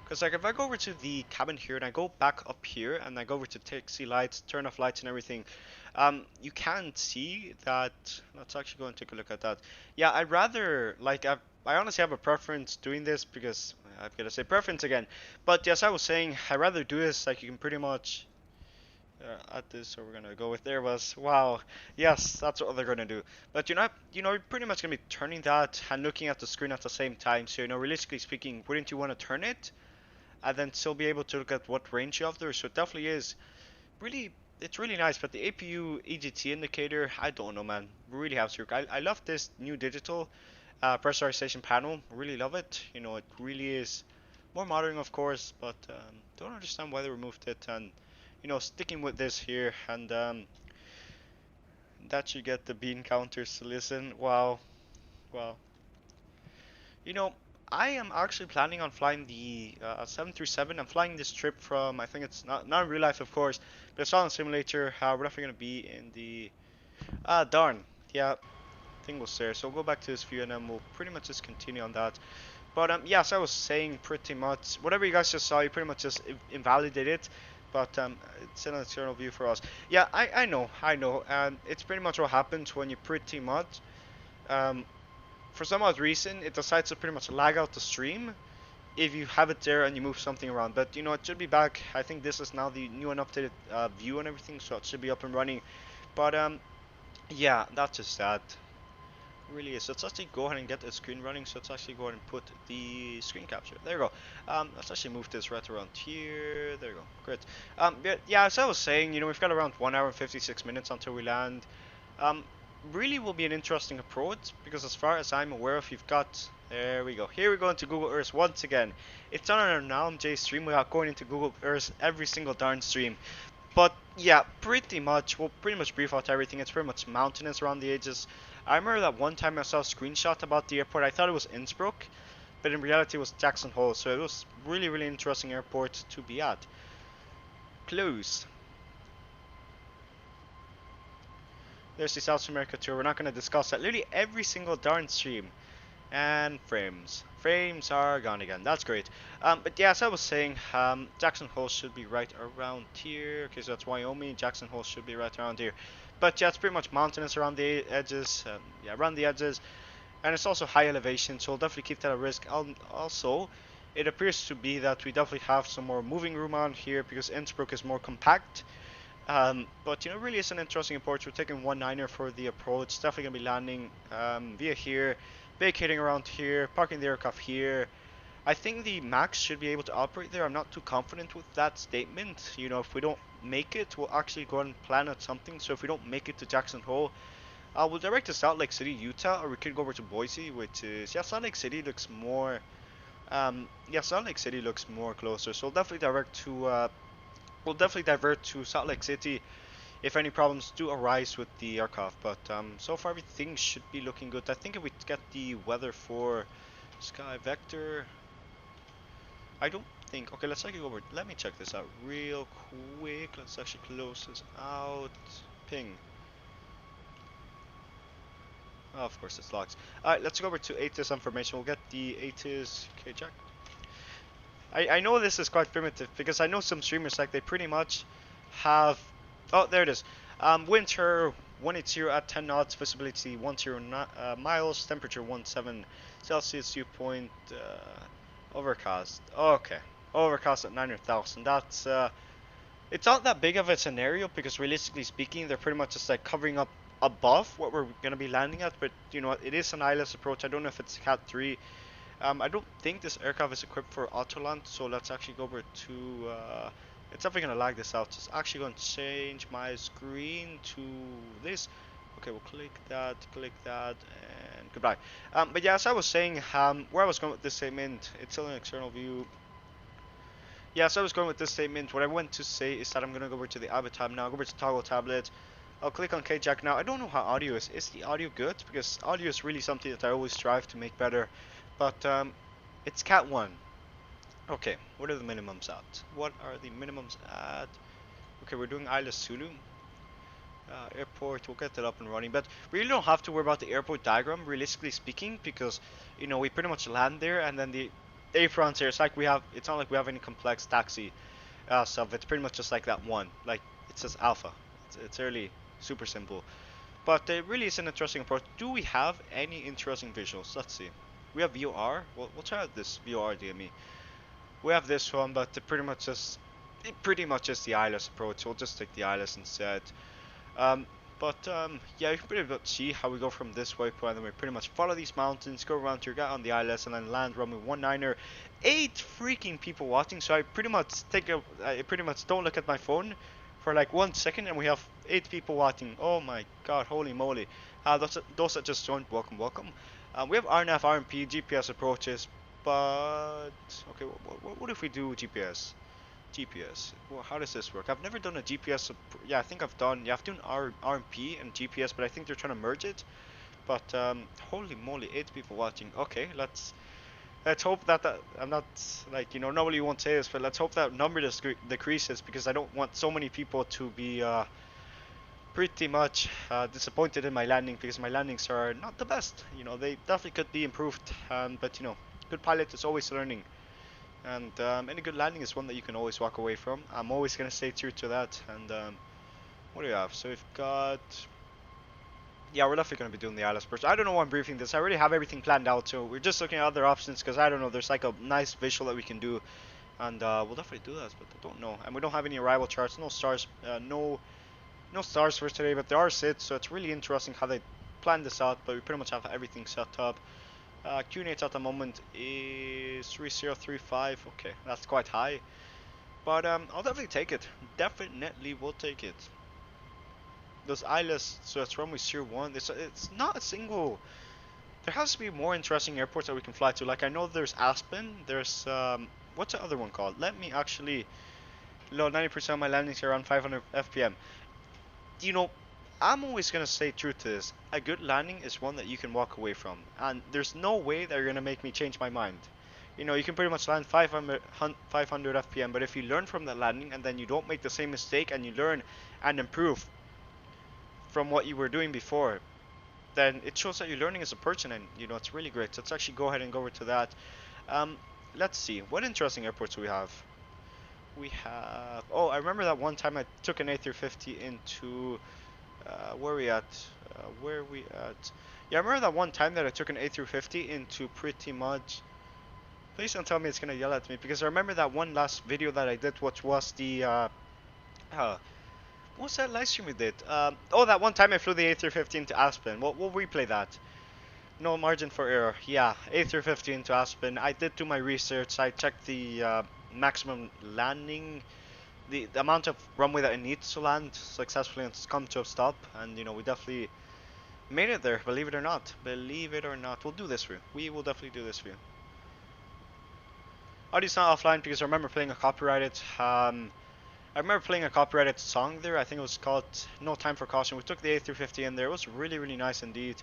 Because like if I go over to the cabin here and I go back up here and I go over to taxi lights, turn off lights and everything, you can see that. Let's actually go and take a look at that. Yeah, I'd rather like I honestly have a preference doing this because I'm gonna say preference again. But yes, I was saying I'd rather do this. Like you can pretty much at this, so we're gonna go with Airbus. Wow, yes, that's what they're gonna do. But you're pretty much gonna be turning that and looking at the screen at the same time. So you know, realistically speaking, wouldn't you want to turn it and then still be able to look at what range you have there? So it definitely is really, it's really nice. But the APU EGT indicator, I don't know, man. Really have to. I love this new digital pressurization panel. Really love it. You know, it really is more modern, of course, but don't understand why they removed it. And you know, sticking with this here, and that you get the bean counters to listen. Wow, wow. You know, I am actually planning on flying the 737. I'm flying this trip from, I think it's not in real life, of course, but it's on a simulator. We're definitely gonna be in the darn, yeah, thing was there. So we'll go back to this view and then we'll pretty much just continue on that. But yes, I was saying pretty much whatever you guys just saw, you pretty much just invalidated it. But it's an external view for us. Yeah, I know. It's pretty much what happens when you pretty much, um, for some odd reason, it decides to pretty much lag out the stream if you have it there and you move something around. But you know, it should be back. I think this is now the new and updated view and everything, so it should be up and running. But yeah, that's just that. Really is. Let's actually go ahead and get the screen running. So let's actually go ahead and put the screen capture. There you go. Let's actually move this right around here. There you go. Great. But yeah, as I was saying, you know, we've got around 1 hour and 56 minutes until we land. Um, Really will be an interesting approach because as far as I'm aware of, you've got. There we go. Here we go into Google Earth once again. It's on our NowMJ stream without going into Google Earth every single darn stream. But yeah, pretty much, we'll pretty much brief out everything. It's pretty much mountainous around the edges. I remember that one time I saw a screenshot about the airport. I thought it was Innsbruck, but in reality it was Jackson Hole. So it was really, really interesting airport to be at. Close. There's the South America tour. We're not going to discuss that. Literally every single darn stream. And frames. Frames are gone again. That's great. But yeah, as I was saying, Jackson Hole should be right around here. Okay, so that's Wyoming. Jackson Hole should be right around here. But yeah, it's pretty much mountainous around the edges. Yeah, around the edges. And it's also high elevation, so we'll definitely keep that at risk. Also, it appears to be that we definitely have some more moving room on here because Innsbruck is more compact. But you know, really it's an interesting approach. We're taking 1-9er for the approach. Definitely gonna be landing via here, vacating around here, parking the aircraft here. I think the Max should be able to operate there. I'm not too confident with that statement. You know, if we don't make it, we'll actually go and plan out something. So if we don't make it to Jackson Hole, we'll direct to Salt Lake City, Utah, or we could go over to Boise, which is, yeah, Salt Lake City looks more, yeah, Salt Lake City looks more closer. So we'll definitely direct to we'll definitely divert to Salt Lake City if any problems do arise with the aircraft. But so far everything should be looking good. I think if we get the weather for Sky Vector, I don't think. Okay, let's actually go over. Let me check this out real quick. Let's actually close this out. Ping. Oh, of course, it's locked. Alright, let's go over to ATIS information. We'll get the ATIS. Okay, Jack. I know this is quite primitive because I know some streamers like they pretty much have. Oh, there it is. Winter 180 at 10 knots, visibility 10 miles, temperature 17 Celsius, dew point overcast. Oh, okay, overcast at 900,000. That's it's not that big of a scenario because realistically speaking, they're pretty much just like covering up above what we're gonna be landing at. But you know, it is an ILS approach. I don't know if it's Cat 3. I don't think this aircraft is equipped for autoland, so let's actually go over to. It's definitely gonna lag this out. It's actually gonna change my screen to this. Okay, we'll click that, and goodbye. But yeah, as I was saying, where I was going with this statement, it's still an external view. Yeah, so I was going with this statement. What I want to say is that I'm gonna go over to the Abbott tab now. Go over to toggle tablet. I'll click on KJack now. I don't know how audio is. Is the audio good? Because audio is really something that I always strive to make better. But it's Cat 1. Okay, what are the minimums at? What are the minimums at? Okay, we're doing Isla Sulu. Airport, we'll get that up and running. But we really don't have to worry about the airport diagram, realistically speaking, because, you know, we pretty much land there and then the aprons here, it's like we have, it's not like we have any complex taxi stuff. It's pretty much just like that one. Like, it says Alpha. It's really super simple. But it really is an interesting approach. Do we have any interesting visuals? Let's see. We have VOR. We'll try out this VOR DME. We have this one, but it pretty much is the ILS approach. We'll just take the ILS instead. Yeah, you can pretty much see how we go from this waypoint, and we pretty much follow these mountains, go around to get on the ILS, and then land runway 19er. 8 freaking people watching, so I pretty much don't look at my phone for like 1 second, and we have 8 people watching. Oh my god, holy moly. Those that just joined, welcome. We have RNAV, RMP, GPS approaches, but okay, what if we do GPS? Well, how does this work? I've never done a GPS. Yeah, I think I've done. Yeah, I've done RMP and GPS, but I think they're trying to merge it. But holy moly, 8 people watching. Okay, let's hope that I'm not like, you know, normally you won't say this, but let's hope that number decreases, because I don't want so many people to be pretty much disappointed in my landing, because my landings are not the best. You know, they definitely could be improved. But you know, good pilot is always learning. And any good landing is one that you can always walk away from. I'm always going to stay true to that. And what do we have? So we've got... Yeah, we're definitely going to be doing the ILS burst. I don't know why I'm briefing this. I already have everything planned out. So we're just looking at other options, because I don't know. There's like a nice visual that we can do. And we'll definitely do that, but I don't know. And we don't have any arrival charts. No stars. No stars for today, but there are SIDs. So it's really interesting how they planned this out. But we pretty much have everything set up. QNH at the moment is 3035. Okay, that's quite high, but I'll definitely take it. Definitely will take it. Those ILS, so it's runway 01. It's not a single. There has to be more interesting airports that we can fly to. Like, I know there's Aspen. There's what's the other one called? Let me actually load 90% of my landings here around 500 FPM. You know, I'm always going to stay true to this. A good landing is one that you can walk away from. And there's no way that you're going to make me change my mind. You know, you can pretty much land 500 FPM, but if you learn from that landing and then you don't make the same mistake and you learn and improve from what you were doing before, then it shows that you're learning as a person, and, you know, it's really great. So let's actually go ahead and go over to that. Let's see. What interesting airports do we have? We have... Oh, I remember that one time I took an A350 into... where are we at? Yeah, I remember that one time that I took an A350 into pretty much... Please don't tell me it's gonna yell at me, because I remember that one last video that I did, which was the... what was that live stream we did? Oh, that one time I flew the A350 into Aspen. We'll replay that. No margin for error. Yeah, A350 into Aspen. I did do my research. I checked the maximum landing... The amount of runway that it needs to land successfully and come to a stop, and you know, we definitely made it there, believe it or not. We'll do this for you. We will definitely do this for you. Audio's not offline because I remember playing a copyrighted song there. I think it was called No Time for Caution. We took the A350 in there. It was really, really nice indeed.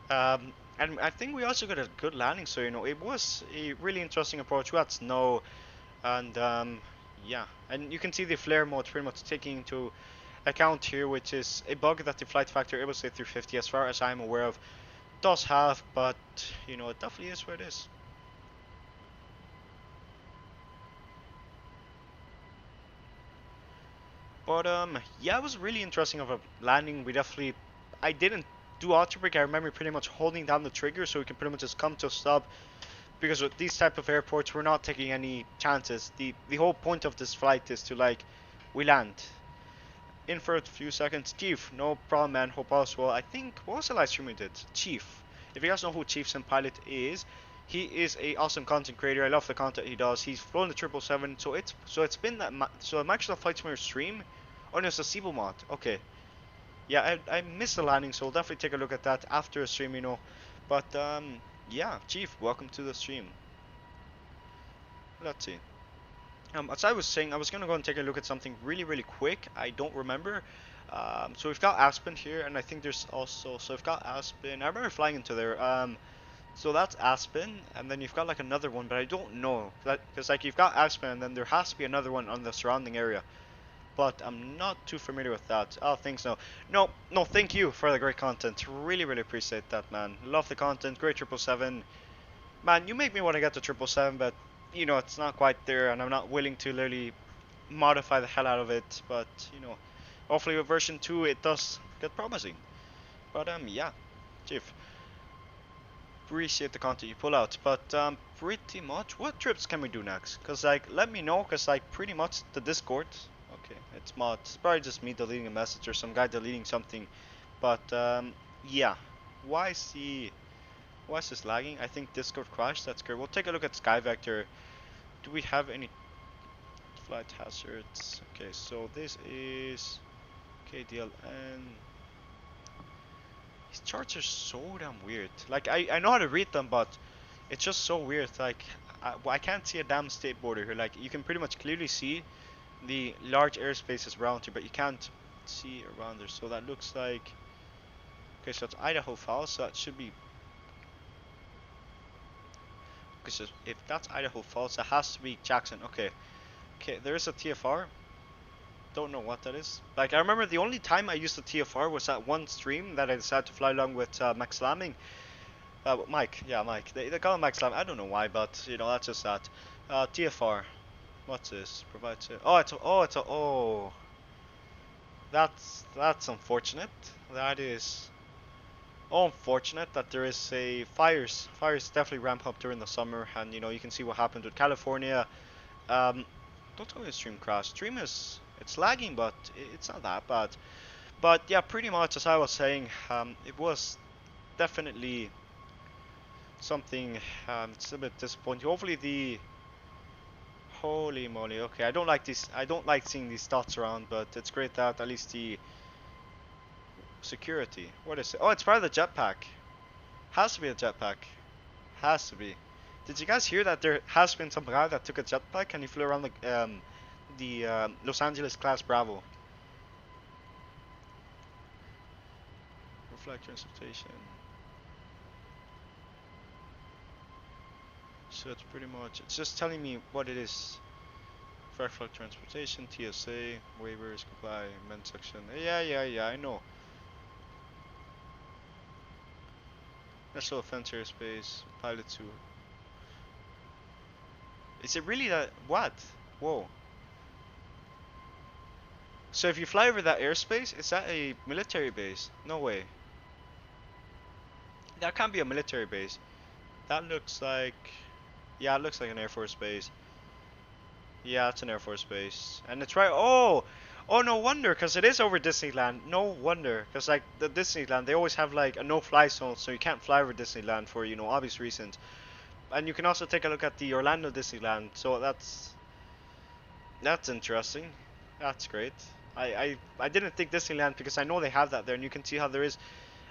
And I think we also got a good landing, so you know, it was a really interesting approach. We had snow. And yeah, and you can see the flare mode pretty much taking into account here, which is a bug that the flight factor Airbus A350, as far as I'm aware of, does have, but you know, it definitely is what it is. But yeah, it was really interesting of a landing. We definitely, I didn't do auto brake. I remember pretty much holding down the trigger so we can pretty much just come to a stop. Because with these type of airports, we're not taking any chances. The whole point of this flight is to like, we land. In for a few seconds, Chief. No problem, man. Hope all's well. I think what was the live stream we did? Chief. If you guys know who Chief Sim Pilot is, he is a awesome content creator. I love the content he does. He's flown the 777, so it's been that so Microsoft Flight Simulator stream. Oh no, it's a Siebel mod. Okay. Yeah, I missed the landing, so we'll definitely take a look at that after a stream, you know. But yeah, Chief, welcome to the stream. Let's see. As I was saying, I was gonna go and take a look at something really quick. I don't remember. So we've got Aspen here, and I think there's also, so we've got Aspen. I remember flying into there. So that's Aspen, and then you've got like another one, but I don't know, because like you've got Aspen, and then there has to be another one on the surrounding area. But I'm not too familiar with that. Oh, thanks. No, thank you for the great content. Really appreciate that, man. Love the content. Great 777. Man, you make me want to get the 777, but you know it's not quite there, and I'm not willing to literally modify the hell out of it. But you know, hopefully with version 2 it does get promising. But yeah, Chief, appreciate the content you pull out. But pretty much, what trips can we do next? Cause like, let me know. Cause like, pretty much the Discord. Okay, it's mod. It's probably just me deleting a message or some guy deleting something. But yeah, why is this lagging? I think Discord crashed. That's good. We'll take a look at SkyVector. Do we have any flight hazards? Okay, so this is KDLN. These charts are so damn weird. Like, I know how to read them, but it's just so weird. Like, I can't see a damn state border here. Like, you can pretty much clearly see the large airspaces around here, but you can't see around there. So that looks like, okay, so it's Idaho Falls, so that should be, okay, so if that's Idaho Falls, that has to be Jackson. Okay, there's a TFR. Don't know what that is. Like, I remember the only time I used the TFR was that one stream that I decided to fly along with Max Lamming. Mike, yeah, Mike. They call him Max Lamming. I don't know why, but you know, that's just that. TFR. What's this? Provides it. Oh. That's unfortunate. That is unfortunate that there is a fires. Fires definitely ramp up during the summer, and you know, you can see what happened with California. Don't tell me the stream crashed. Stream is, it's lagging, but it's not that bad. But yeah, pretty much as I was saying, it was definitely something. It's a bit disappointing. Hopefully the, holy moly. Okay, I don't like this. I don't like seeing these dots around, but it's great that at least the security. What is it? Oh, it's part of the jetpack. Has to be a jetpack. Has to be. Did you guys hear that there has been some guy that took a jetpack and he flew around the Los Angeles class Bravo? Reflect transportation. So it's pretty much, it's just telling me what it is. Flight transportation, TSA, waivers, comply, men's section. Yeah, I know. National Defense Airspace, pilot suit. Is it really that? What? Whoa. So if you fly over that airspace, is that a military base? No way. That can't be a military base. That looks like, yeah, it looks like an Air Force base. Yeah, it's an Air Force base. And it's right, oh, no wonder, because it is over Disneyland. No wonder, because like the Disneyland, they always have like a no-fly zone, so you can't fly over Disneyland for, you know, obvious reasons. And you can also take a look at the Orlando Disneyland, so that's interesting. That's great. I didn't think Disneyland, because I know they have that there, and you can see how there is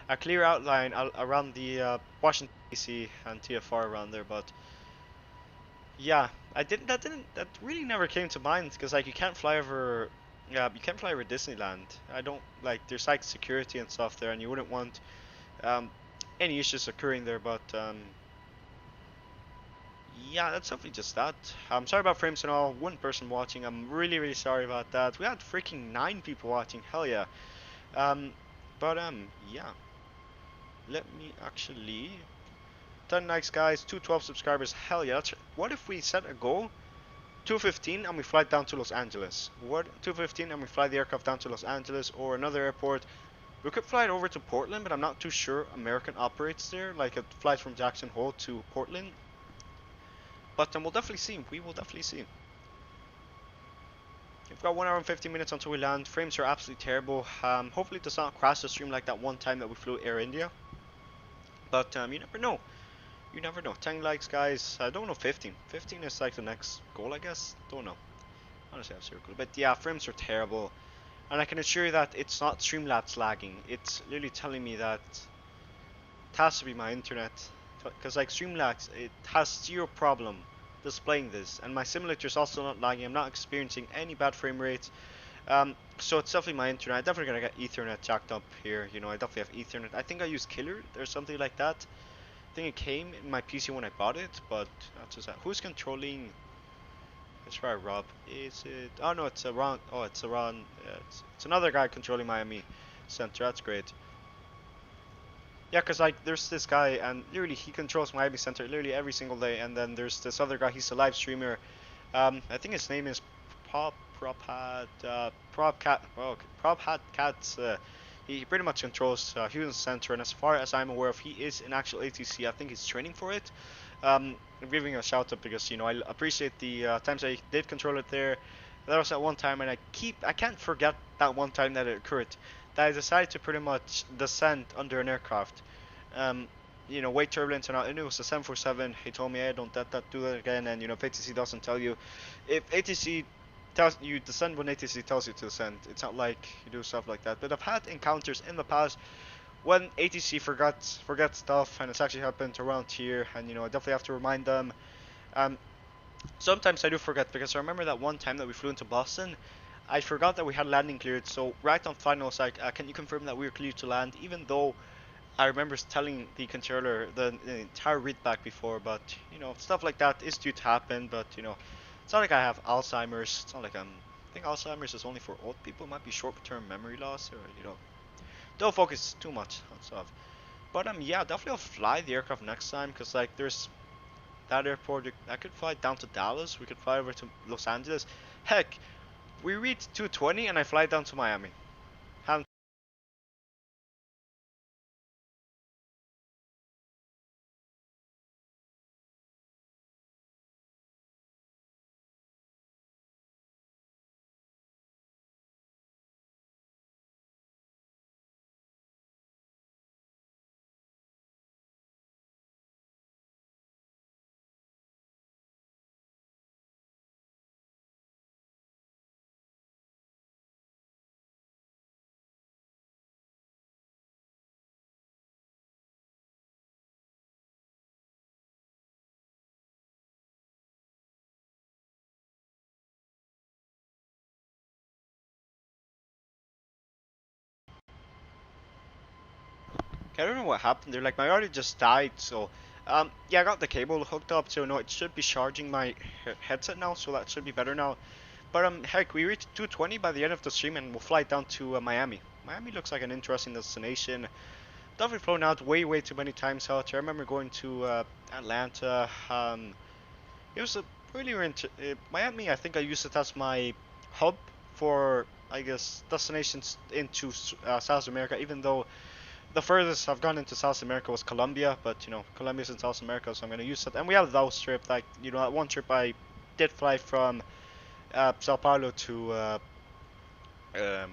a clear outline around the Washington DC and TFR around there, but yeah, that really never came to mind, because like you can't fly over, yeah, you can't fly over Disneyland. I don't, like, there's like security and stuff there, and you wouldn't want any issues occurring there, but yeah, that's definitely just that. I'm sorry about frames and all. One person watching. I'm really sorry about that. We had freaking 9 people watching. Hell yeah. Um, but yeah. Let me actually 10 likes, guys. 212 subscribers. Hell yeah. What if we set a goal? 2:15 and we fly down to Los Angeles. What? 2:15 and we fly the aircraft down to Los Angeles or another airport. We could fly it over to Portland, but I'm not too sure American operates there. Like it flies from Jackson Hole to Portland. But we'll definitely see. We will definitely see. We've got 1 hour and 15 minutes until we land. Frames are absolutely terrible. Hopefully it does not crash the stream like that one time that we flew Air India. But you never know. You never know. 10 likes, guys. I don't know 15. 15 is like the next goal, I guess. Don't know. Honestly, I have zero clue. But yeah, frames are terrible. And I can assure you that it's not Streamlabs lagging. It's literally telling me that it has to be my internet. Because like Streamlabs, it has zero problem displaying this. And my simulator is also not lagging. I'm not experiencing any bad frame rates. So it's definitely my internet. I'm definitely gonna get Ethernet jacked up here. You know, I definitely have Ethernet. I think I use Killer or something like that. I think it came in my PC when I bought it, but that's just that. Who's controlling? Let's try Rob. Is it? Oh no, it's a Ron. Oh, it's a Ron. It's another guy controlling Miami Center. That's great. Yeah, cause like there's this guy and literally he controls Miami Center literally every single day, and then there's this other guy. He's a live streamer. I think his name is Propcat. Oh, okay, Prophat Cats. He pretty much controls Houston Center, and as far as I'm aware of, he is an actual ATC. I think he's training for it. I'm giving a shout out because you know I appreciate the times I did control it there. There was that one time, and I can't forget that one time that it occurred. That I decided to pretty much descend under an aircraft. Um, you know, weight turbulence and all. And it was a 747. He told me, "Hey, don't do that again." And you know, if ATC doesn't tell you, if ATC tells you descend when ATC tells you to descend, it's not like you do stuff like that. But I've had encounters in the past when ATC forget stuff, and it's actually happened around here. And you know, I definitely have to remind them. Um, Sometimes I do forget because I remember that one time that we flew into Boston. I forgot that we had landing cleared, so right on flight I was like, can you confirm that we are cleared to land? Even though I remember telling the controller the entire read back before, but you know, stuff like that is due to happen. But you know, it's not like I have Alzheimer's. It's not like I think Alzheimer's is only for old people. It might be short-term memory loss, or you know, don't focus too much on stuff. But yeah, definitely I'll fly the aircraft next time, because like there's that airport. I could fly down to Dallas. We could fly over to Los Angeles. Heck, we reach 220 and I fly down to Miami. Okay, I don't know what happened there. Like my audio just died, so yeah, I got the cable hooked up, so no, it should be charging my headset now, so that should be better now. But heck, we reached 220 by the end of the stream, and we'll fly down to Miami. Miami looks like an interesting destination. Definitely flown out way too many times out here. I remember going to Atlanta. It was a really Miami. I think I used it as my hub for I guess destinations into South America, even though the furthest I've gone into South America was Colombia, but you know, Colombia's in South America, so I'm gonna use it. And we have those trip, like you know, that one trip I did fly from Sao Paulo to um,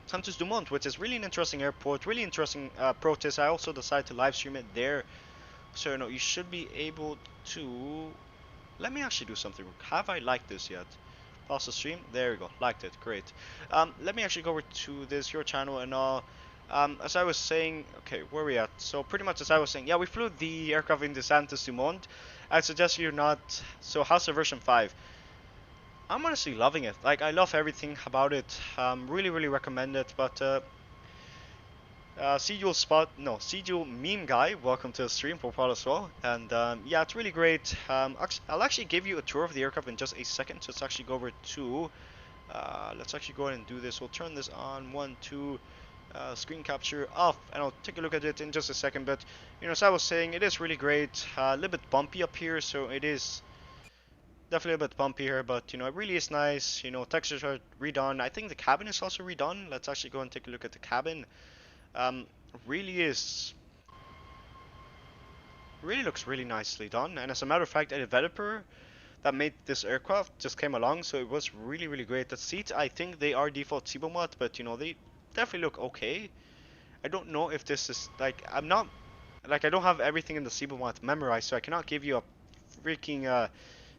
Santos Dumont, which is really an interesting airport, really interesting protest. I also decided to live stream it there, so you know, you should be able to. Let me actually do something. Have I liked this yet? Pause the stream. There we go. Liked it. Great. Let me actually go over to this your channel and all. As I was saying, okay, where are we at? So pretty much as I was saying, yeah, we flew the aircraft in the Santos Dumont. I suggest you're not. So how's the version 5? I'm honestly loving it. Like I love everything about it. Really recommend it. But Sejul meme guy, welcome to the stream, Popal as well. And yeah, it's really great. I'll actually give you a tour of the aircraft in just a second. So let's actually go over to, let's actually go ahead and do this. We'll turn this on, one, two, screen capture off, and I'll take a look at it in just a second. But, you know, as I was saying, it is really great. A little bit bumpy up here, so it is definitely a bit bumpy here, but you know, it really is nice. You know, textures are redone. I think the cabin is also redone. Let's actually go and take a look at the cabin. Um, really is really looks really nicely done. And as a matter of fact, a developer that made this aircraft just came along, so it was really great. The seats, I think they are default Cibomat, but you know, they definitely look okay. I don't know if this is like I'm not like I don't have everything in the Cibomat memorized, so I cannot give you a freaking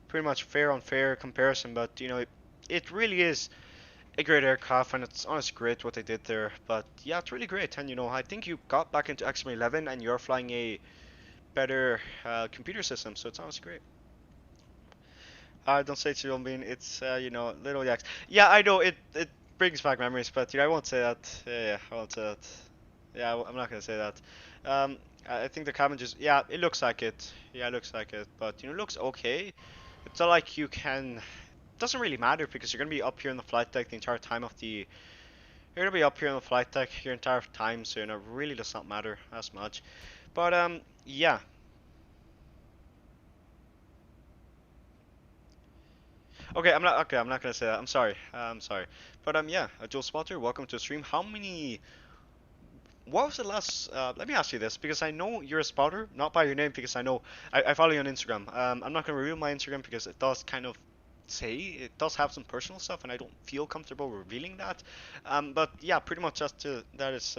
pretty much fair on fair comparison. But you know, it really is a great aircraft, and it's honestly great what they did there. But yeah, it's really great. And you know, I think you got back into XPLANE-11 and you're flying a better computer system, so it sounds great. Don't say Chiron Bean, it's you know, Little Yaks. Yeah, I know it brings back memories, but you know, I won't say that. Yeah, I won't say that. Yeah, I'm not gonna say that. Um, I think the cabin just yeah, it looks like it. Yeah, it looks like it, but you know, it looks okay. It's not like you can. It doesn't really matter because you're gonna be up here in the flight deck the entire time of the. You're gonna be up here in the flight deck your entire time, so you know, it really does not matter as much. But yeah. Okay, I'm not gonna say that. I'm sorry. I'm sorry. But yeah, Joel Spotter, welcome to the stream. How many? What was the last? Let me ask you this because I know you're a spotter, not by your name, because I know I follow you on Instagram. I'm not gonna reveal my Instagram because it does kind of say it does have some personal stuff, and I don't feel comfortable revealing that. But yeah, pretty much that is.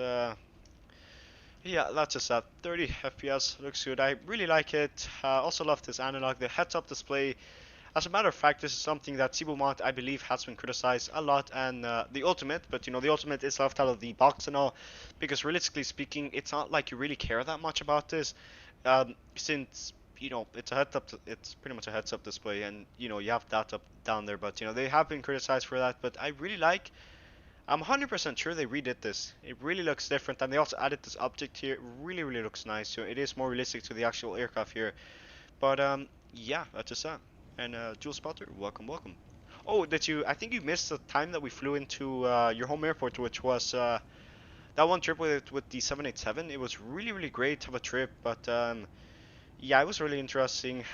Yeah, that's just that. 30 FPS looks good. I really like it. Also love this analog, the heads-up display. As a matter of fact, this is something that Cibomat, I believe, has been criticized a lot, and the Ultimate, but you know, the Ultimate is left out of the box and all, because realistically speaking, it's not like you really care that much about this, since you know it's a heads-up, it's pretty much a heads-up display, and you know you have that up down there, but you know they have been criticized for that, but I really like. I'm 100% sure they redid this. It really looks different, and they also added this object here. It really looks nice. So it is more realistic to the actual aircraft here. But yeah, that's just that. And Jules Potter, welcome. Oh, did you? I think you missed the time that we flew into your home airport, which was that one trip with the 787. It was really great of a trip, but yeah, it was really interesting.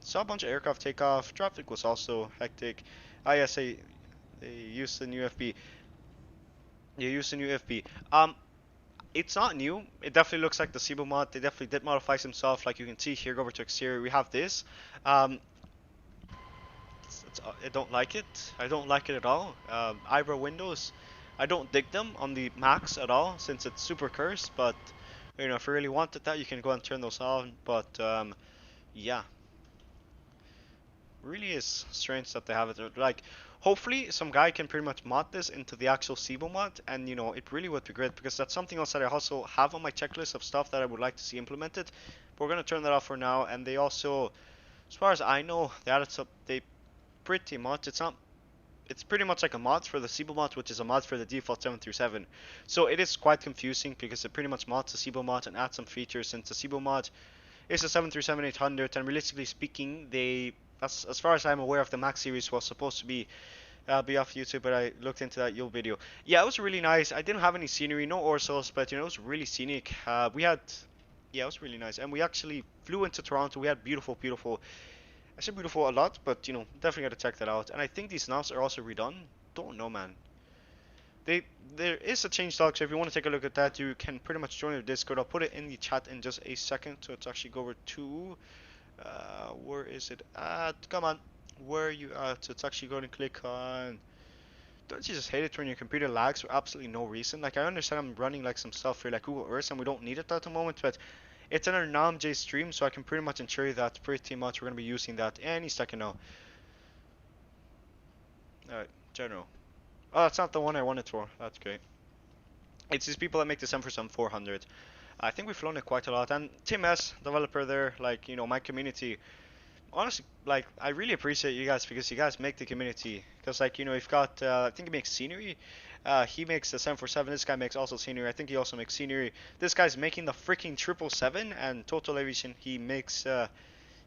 Saw a bunch of aircraft take off. Traffic was also hectic. Yes, they used the new FB. They used the new FB. It's not new. It definitely looks like the Cebu mod. They definitely did modify some stuff. Like you can see here, go over to exterior. We have this. Um, I don't like it. I don't like it at all. Eyebrow windows, I don't dig them on the Max at all since it's super cursed. But you know, if you really wanted that, you can go and turn those on. But yeah, really is strange that they have it. Like, hopefully, some guy can pretty much mod this into the actual Cebu mod, and you know, it really would be great because that's something else that I also have on my checklist of stuff that I would like to see implemented. But we're gonna turn that off for now. And they also, as far as I know, they added some. They pretty much it's pretty much like a mod for the Cebu mod, which is a mod for the default 737. So it is quite confusing because it pretty much mods the Cebu mod and adds some features since the Cebu mod is a 737-800, and realistically speaking, they, as far as I'm aware of, the Max series was supposed to be off YouTube, but I looked into that Yule video. Yeah, it was really nice. I didn't have any scenery, no Orsos, but you know, it was really scenic. We had, yeah, it was really nice, and we actually flew into Toronto. We had beautiful. I say beautiful a lot, but you know, definitely got to check that out. And I think these knobs are also redone. Don't know, man. There is a change log, so if you want to take a look at that, you can pretty much join the Discord. I'll put it in the chat in just a second. So it's actually go over to where is it at? Come on, where are you at? So it's actually going to click on. Don't you just hate it when your computer lags for absolutely no reason? Like I understand I'm running like some stuff here like Google Earth, and we don't need it at the moment, but it's another NAMJ stream, so I can pretty much ensure you that pretty much we're gonna be using that any second now. Alright, general. Oh, that's not the one I wanted for. That's great. It's these people that make the Sem 400. I think we've flown it quite a lot. And Tim S, developer there, like, you know, my community, honestly, like, I really appreciate you guys because you guys make the community. Because, like, you know, you've got, I think he makes scenery. He makes the 747. This guy makes also scenery. I think he also makes scenery. This guy's making the freaking 777 and Total Aviation. He makes,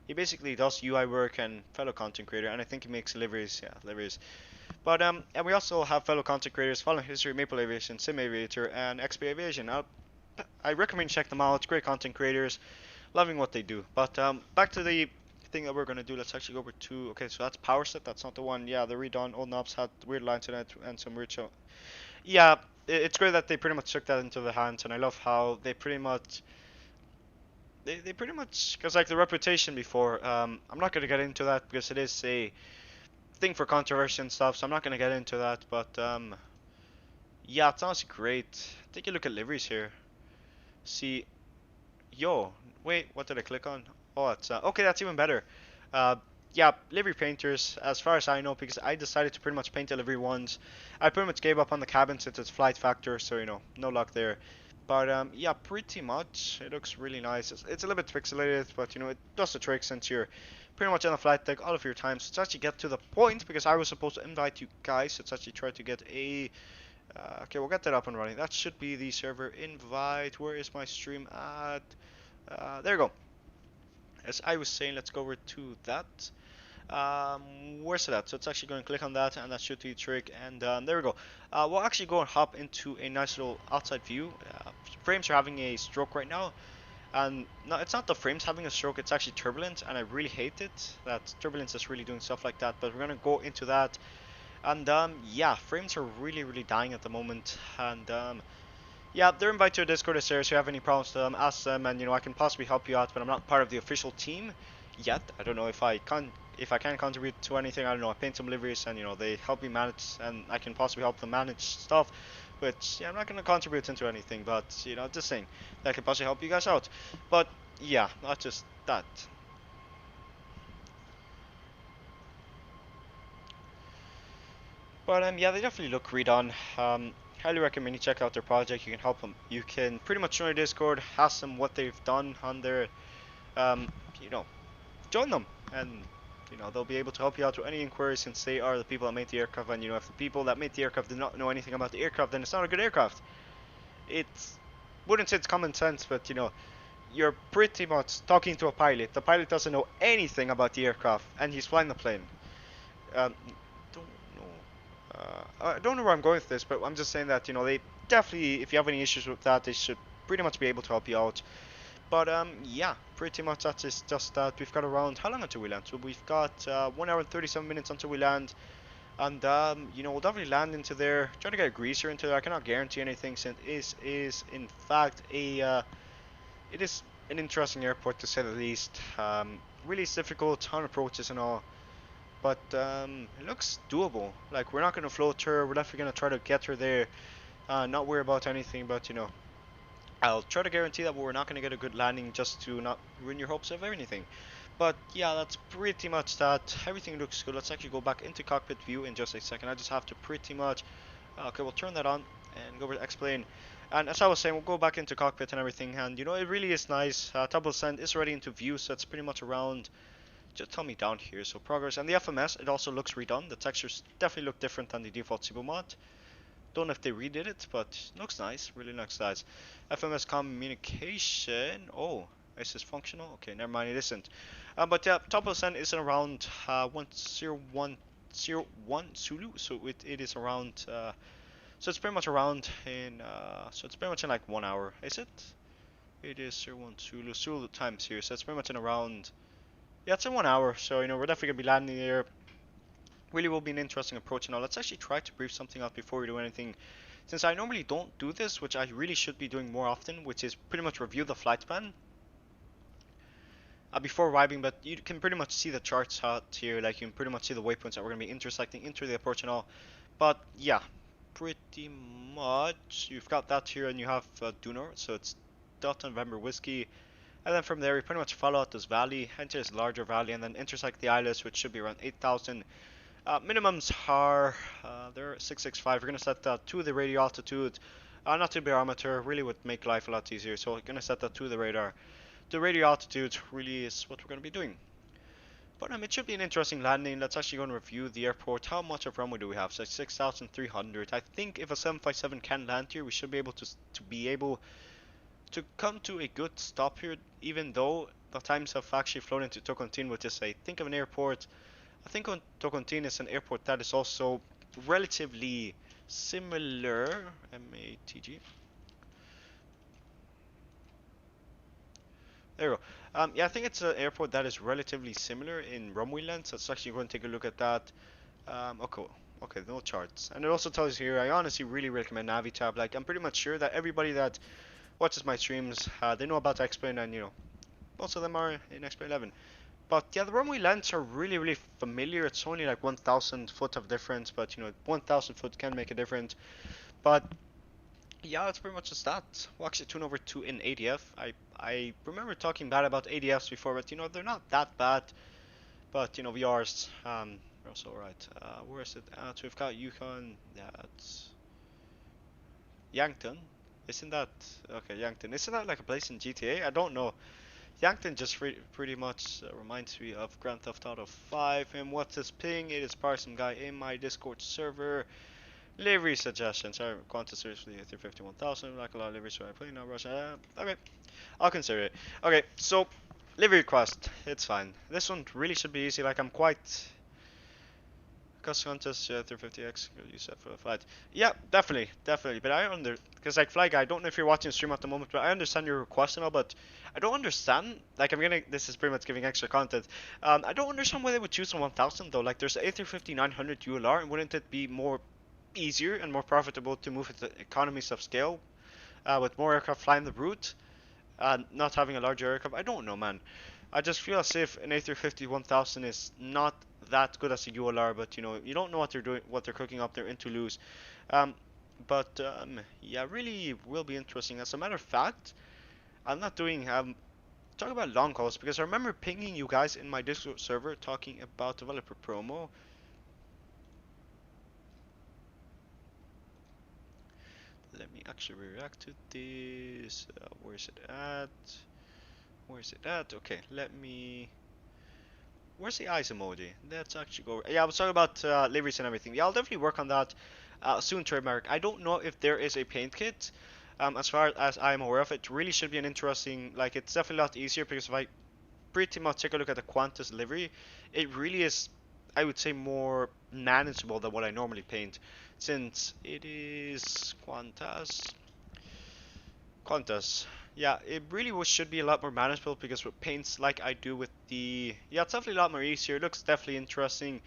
he basically does UI work and fellow content creator. And I think he makes liveries. Yeah, liveries. But, and we also have fellow content creators, Fallen History, Maple Aviation, Sim Aviator, and XP Aviation. I recommend check them out. Great content creators. Loving what they do. But back to the thing that we're gonna do. Let's actually go over to. Okay, so that's power set. That's not the one. Yeah, the redone. Old knobs had weird lines in it and some weird show. Yeah, it's great that they pretty much took that into the hands, and I love how they pretty much. They pretty much because like the reputation before. I'm not gonna get into that because it is a thing for controversy and stuff. So I'm not gonna get into that. But yeah, it sounds great. Take a look at liveries here. See, yo, wait, what did I click on? Oh, it's okay. That's even better. Uh, yeah, livery painters, as far as I know, because I decided to pretty much paint the livery ones. I pretty much gave up on the cabin since it's flight factor, so you know, no luck there. But yeah, pretty much, it looks really nice. It's a little bit pixelated, but you know, it does the trick since you're pretty much on the flight deck all of your time. So let's actually get to the point because I was supposed to invite you guys. Let's actually try to get a. Okay, we'll get that up and running. That should be the server invite. Where is my stream at? There we go. As I was saying, let's go over to that. Where's it at? So it's actually going to click on that, and that should do the trick. And there we go. We'll actually go and hop into a nice little outside view. Frames are having a stroke right now, and no, it's not the frames having a stroke. It's actually turbulence, and I really hate it. That turbulence is really doing stuff like that. But we're gonna go into that, and yeah, frames are really dying at the moment, and yeah, they're invited to a Discord if you have any problems with them, ask them, and you know I can possibly help you out. But I'm not part of the official team yet. I don't know if I can contribute to anything. I don't know. I paint some liveries, and you know they help me manage, and I can possibly help them manage stuff. Which yeah, I'm not gonna contribute into anything, but you know just saying that I can possibly help you guys out. But yeah, not just that. But yeah, they definitely look redone. Highly recommend you check out their project. You can help them. You can pretty much join their Discord, ask them what they've done on their, you know, join them, and you know they'll be able to help you out with any inquiries since they are the people that made the aircraft. And you know, if the people that made the aircraft do not know anything about the aircraft, then it's not a good aircraft. It's wouldn't say it's common sense, but you know, you're pretty much talking to a pilot. The pilot doesn't know anything about the aircraft, and he's flying the plane. Um, don't know. I don't know where I'm going with this, but I'm just saying that you know they definitely, if you have any issues with that, they should pretty much be able to help you out. But yeah, pretty much that is just that. We've got around how long until we land? So we've got 1 hour and 37 minutes until we land, and you know we'll definitely land into there. Try to get a greaser into there. I cannot guarantee anything since it is in fact a it is an interesting airport to say the least. Really it's difficult, ton of approaches and all. But it looks doable. Like we're not gonna float her. We're definitely gonna try to get her there. Not worry about anything. But you know, I'll try to guarantee that we're not gonna get a good landing just to not ruin your hopes of anything. But yeah, that's pretty much that. Everything looks good. Let's actually go back into cockpit view in just a second. I just have to pretty much. Okay, we'll turn that on and go over to X-Plane. And as I was saying, we'll go back into cockpit and everything. And you know, it really is nice. Double Ascent is already into view, so it's pretty much around. Just tell me down here. So progress and the FMS, it also looks redone. The textures definitely look different than the default Cebu mod. Don't know if they redid it, but looks nice. Really looks nice. FMS communication. Oh, is this functional? Okay, never mind. It isn't. But yeah, top of Sun is in around 10101 Zulu. So it is around. So it's pretty much around in. So it's pretty much in like 1 hour. Is it? It is 01 Zulu. Zulu times here. So it's pretty much in around. Yeah, it's in 1 hour, so you know we're definitely gonna be landing there. Really will be an interesting approach. Now let's actually try to brief something out before we do anything. Since I normally don't do this, which I really should be doing more often, which is pretty much review the flight plan before arriving. But you can pretty much see the charts out here, like you can pretty much see the waypoints that we're gonna be intersecting into the approach and all. But yeah, pretty much you've got that here, and you have due north, so it's Delta November Whiskey. And then from there, we pretty much follow out this valley, enter this larger valley, and then intersect the islands, which should be around 8,000. Minimums are, they're 665. We're going to set that to the radio altitude, not to barometer, really would make life a lot easier. So we're going to set that to the radar. The radio altitude really is what we're going to be doing. But it should be an interesting landing. Let's actually go and review the airport. How much of runway do we have? So 6,300. I think if a 757 can land here, we should be able to come to a good stop here, even though the times have actually flown into Tocantins, which is I think of an airport. I think on Tocantins is an airport that is also relatively similar. MATG. There we go. Yeah, I think it's an airport that is relatively similar in runway length. So let's actually go and take a look at that. Okay, okay, no charts. And it also tells you here, I honestly really recommend NaviTab. Like, I'm pretty much sure that everybody that watches my streams, they know about XPLANE, and most of them are in XPLANE-11. But yeah, the runway lengths are really familiar. It's only like 1,000 foot of difference, but 1,000 foot can make a difference. But yeah, that's pretty much just that. We'll actually tune over to an ADF. I remember talking bad about ADFs before, but they're not that bad. But VRs are also alright. Where is it? So we've got Yukon. That's Yankton. Isn't that okay? Yankton. Isn't that like a place in GTA? I don't know. Yankton just pretty much reminds me of Grand Theft Auto 5. And what's this ping? It is probably some guy in my Discord server. Livery suggestions. Sorry, Qantas seriously 351,000. Like a lot of liveries, so I play now Russia. Okay, I'll consider it. Okay, so livery request. It's fine. This one really should be easy. Like I'm quite. Cost contest 350x you said for the flight. Yeah, definitely. But because like Fly Guy, I don't know if you're watching the stream at the moment, but I understand your request and all, but I don't understand. Like this is pretty much giving extra content. I don't understand why they would choose a 1000 though. Like there's A350-900 ULR, and wouldn't it be more easier and more profitable to move it to economies of scale, with more aircraft flying the route, not having a larger aircraft? I don't know, man. I just feel as if an A350-1000 is not that good as a ULR, but you don't know what they're doing, what they're cooking up there in Toulouse. Um, but yeah, really will be interesting. As a matter of fact, I'm not doing talk about long calls because I remember pinging you guys in my Discord server talking about developer promo. Let me actually react to this. Where is it at? Where is it at? Okay, let me. Where's the eyes emoji? Let's actually go. Yeah, I was talking about liveries and everything. Yeah, I'll definitely work on that soon, trademark. I don't know if there is a paint kit. As far as I'm aware of, it really should be an interesting. Like, it's definitely a lot easier because if I pretty much take a look at the Qantas livery, it really is, I would say, more manageable than what I normally paint, since it is Qantas. Yeah, it really should be a lot more manageable because with paints like I do with the, yeah, it's definitely a lot more easier. It looks definitely interesting.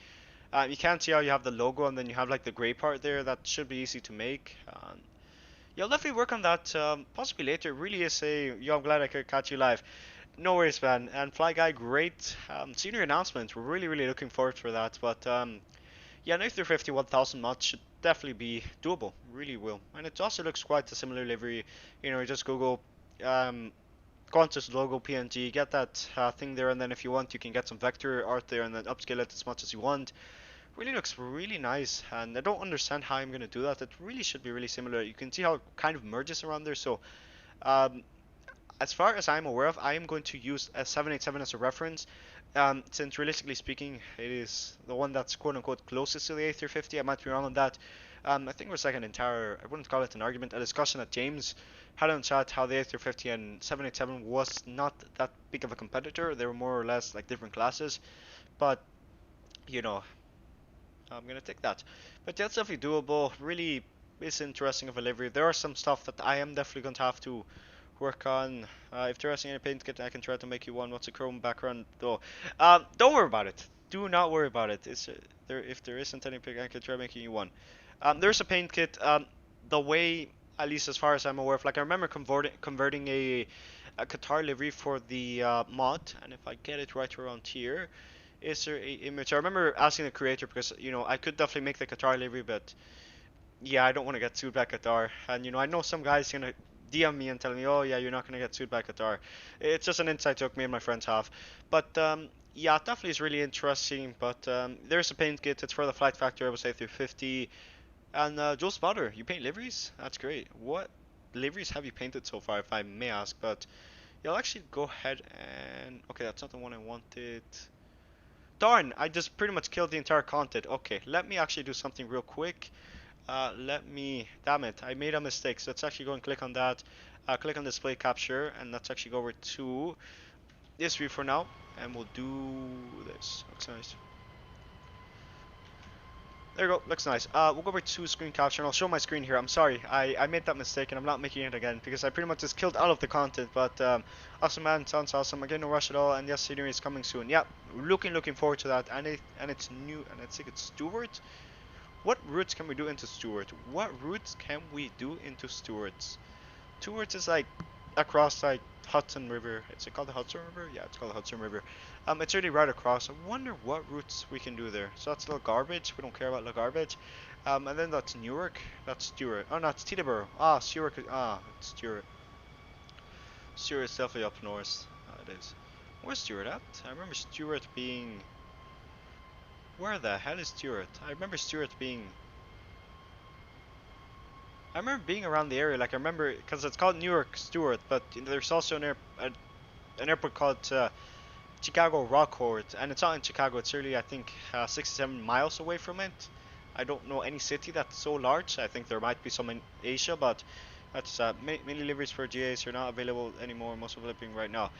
You can see how you have the logo and then you have like the gray part there. That should be easy to make. Yeah, I'll definitely work on that possibly later. It really is I'm glad I could catch you live. No worries, man. And Fly Guy, great senior announcement. We're really looking forward for that. But yeah, an A350 1000 mod should definitely be doable. Really will. And it also looks quite a similar livery. You just Google Qantas logo PNG, get that thing there, and then if you want, you can get some vector art there and then upscale it as much as you want. Really looks really nice, and I don't understand how I'm gonna do that. It really should be really similar. You can see how it kind of merges around there. So, um, as far as I'm aware of, I am going to use a 787 as a reference, since realistically speaking, it is the one that's quote unquote closest to the A350. I might be wrong on that. I think it was like an entire, I wouldn't call it an argument, a discussion that James had on chat how the A350 and 787 was not that big of a competitor. They were more or less like different classes, but you know, I'm gonna take that. But that's definitely doable. Really is interesting of a livery. There are some stuff that I am definitely going to have to work on. If there isn't any paint kit, I can try to make you one. What's a chrome background though? Don't worry about it. Do not worry about it. If there isn't any paint, I can try making you one. There's a paint kit. The way, at least as far as I'm aware of, like I remember converting a Qatar livery for the mod, and if I get it right around here, is there a image? I remember asking the creator because I could definitely make the Qatar livery, but yeah, I don't want to get sued by Qatar. And I know some guys gonna DM me and tell me, oh yeah, you're not gonna get sued by Qatar. It's just an inside joke me and my friends have. But yeah, it definitely is really interesting. But there's a paint kit. It's for the Flight Factory. I would say 350. And Joe Spotter, you paint liveries? That's great. What liveries have you painted so far, if I may ask? But yeah, I'll actually go ahead and okay, that's not the one I wanted. Darn, I just pretty much killed the entire content. Okay, let me actually do something real quick. Damn it, I made a mistake. So let's actually go and click on that. Click on display capture, and let's actually go over to this view for now, and we'll do this. Looks nice. There you go, looks nice. We'll go over to screen capture, and I'll show my screen here. I'm sorry, I made that mistake, and I'm not making it again, because I pretty much just killed all of the content, but awesome man, sounds awesome. Again, no rush at all, and yes, scenery is coming soon. Yeah, looking forward to that, and it's new, and I think it's Stewart. What routes can we do into Stewart? What routes can we do into Stewart's? Stewart's is like across like Hudson River. Is it called the Hudson River? Yeah, it's called the Hudson River. It's really right across. I wonder what routes we can do there. So that's little garbage. We don't care about little garbage. And then that's Newark. That's Stewart. Oh no, it's Teterboro. Ah, Stewart. Ah, it's Stewart. Stewart is definitely up north. It is. Where's Stewart at? I remember Stewart being. Where the hell is Stewart? I remember Stewart being. I remember being around the area. Like I remember, because it's called Newark Stewart, but there's also an airport called Chicago Rockport, and it's not in Chicago. It's really, I think, 67 miles away from it. I don't know any city that's so large. I think there might be some in Asia, but that's many liveries for GAs are not available anymore. Most of them are being right now.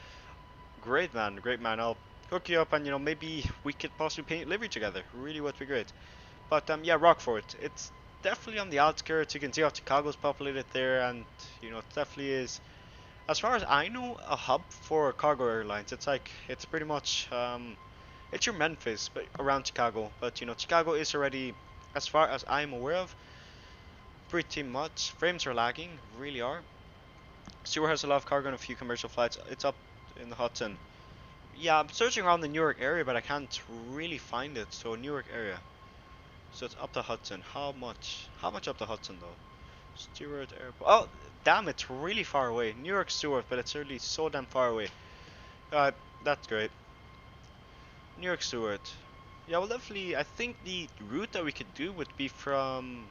Great man, great man. I'll hook you up, and maybe we could possibly paint livery together. Really would be great. But yeah, Rockport. It's definitely on the outskirts. You can see how Chicago's populated there, and it definitely is. As far as I know, a hub for cargo airlines. It's pretty much it's your Memphis, but around Chicago. But Chicago is already, as far as I'm aware of, pretty much. Frames are lagging, really are. Stewart has a lot of cargo and a few commercial flights. It's up in the Hudson. Yeah, I'm searching around the Newark area, but I can't really find it. So Newark area. So it's up the Hudson. How much? How much up the Hudson though? Stewart Airport. Oh, damn! It's really far away. New York Stewart, but it's really so damn far away. That's great. New York Stewart. Yeah, well, definitely. I think the route that we could do would be from.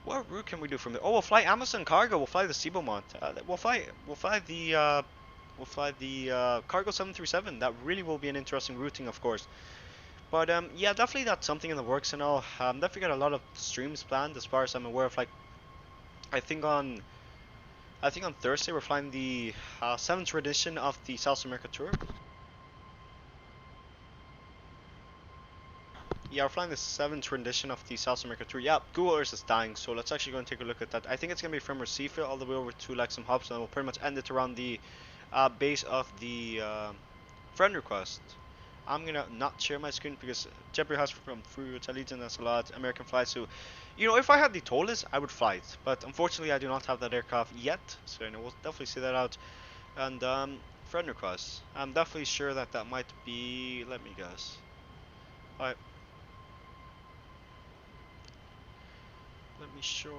What route can we do from there? Oh, we'll fly Amazon Cargo. We'll fly the Cebomont. We'll fly the Cargo 737. That really will be an interesting routing, of course. But yeah, definitely that's something in the works and all. Definitely got a lot of streams planned as far as I'm aware of. Like, I think on Thursday we're flying the 7th edition of the South America tour. Yeah, we're flying the 7th rendition of the South America tour. Yeah, Google Earth is dying, so let's actually go and take a look at that. I think it's gonna be from Recife all the way over to like some hubs, and we'll pretty much end it around the base of the friend request. I'm gonna not share my screen because Jeffrey has from Free Allegiant, that's a lot. American flights, so if I had the TOLIS, I would fly it, but unfortunately I do not have that aircraft yet, so we'll definitely see that out. And friend request, I'm definitely sure that might be, let me guess. Alright. Let me show.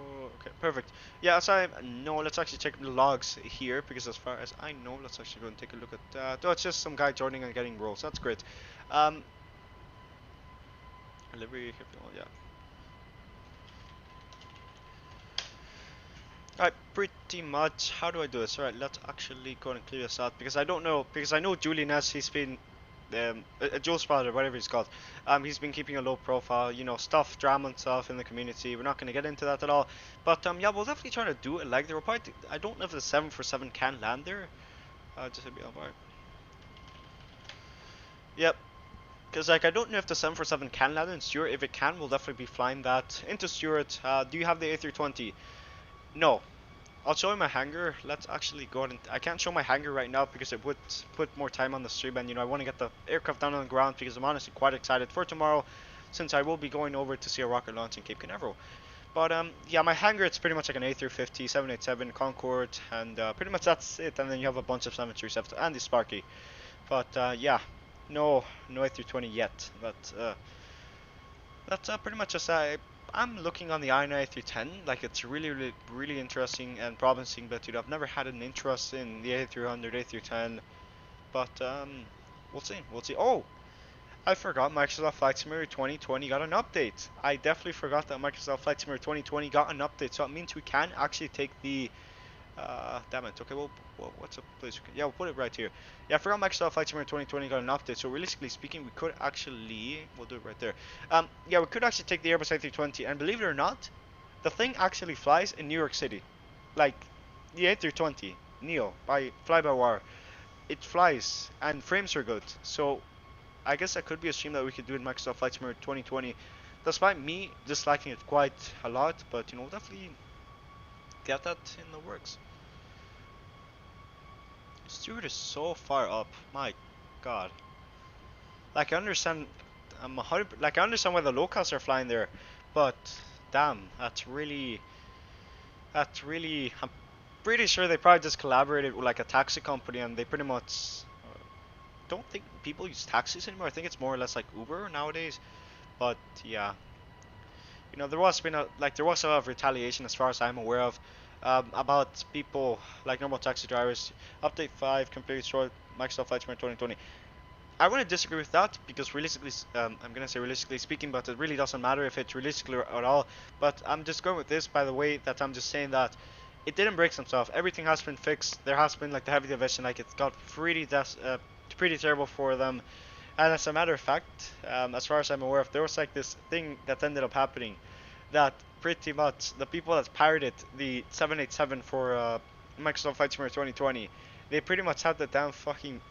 Okay, perfect. Yeah, as I know, let's actually check the logs here because as far as I know, let's actually go and take a look at that. Oh, it's just some guy joining and getting rolls. That's great. Delivery. Yeah. Alright, pretty much. How do I do this? Alright, let's actually go and clear this out because I don't know. Because I know Julian S. He's been. Joe Sprouter, whatever he's called, he's been keeping a low profile, stuff, drama and stuff in the community. We're not going to get into that at all, but yeah, we'll definitely try to do it like the report. I don't know if the 747 can land there. Just to be alright. Yep, because like I don't know if the 747 can land in Stewart. If it can, we'll definitely be flying that into Stewart. Do you have the A320? No. I'll show you my hangar. Let's actually go ahead and I can't show my hangar right now because it would put more time on the stream, and I want to get the aircraft down on the ground because I'm honestly quite excited for tomorrow since I will be going over to see a rocket launch in Cape Canaveral. But yeah, my hangar, it's pretty much like an A350, 787, Concorde, and pretty much that's it. And then you have a bunch of 737s and the Sparky. But yeah, no A320 yet. But that's pretty much just I'm looking on the i9 A310, like it's really interesting and promising, but I've never had an interest in the A300, A310, but we'll see. Oh, I forgot Microsoft Flight Simulator 2020 got an update. I definitely forgot that Microsoft Flight Simulator 2020 got an update, so it means we can actually take the Damn it. Okay, well, what's a place? Yeah, we'll put it right here. Yeah, I forgot Microsoft Flight Simulator 2020 got an update. So realistically speaking, we could actually, we'll do it right there. Yeah, we could actually take the Airbus A320, and believe it or not, the thing actually flies in New York City, like the A320 Neo by fly-by-wire. It flies, and frames are good. So I guess that could be a stream that we could do in Microsoft Flight Simulator 2020, despite me disliking it quite a lot. But you know, definitely get that in the works. Stewart is so far up. My God. Like I understand, like I understand why the locals are flying there, but damn, I'm pretty sure they probably just collaborated with like a taxi company and they pretty much don't think people use taxis anymore. I think it's more or less like Uber nowadays. But yeah, you know, there was a lot of retaliation as far as I'm aware of, about people like normal taxi drivers. Update 5 compared to Microsoft Flight Simulator 2020. I want to disagree with that because realistically, I'm gonna say realistically speaking, but it really doesn't matter if it's realistically at all. But I'm just going with this by the way that I'm just saying that it didn't break some stuff. Everything has been fixed. There has been like the heavy division, like it got pretty terrible for them. And as a matter of fact, as far as I'm aware of, there was like this thing that ended up happening that pretty much the people that pirated the 787 for Microsoft Flight Simulator 2020, they pretty much had the damn fucking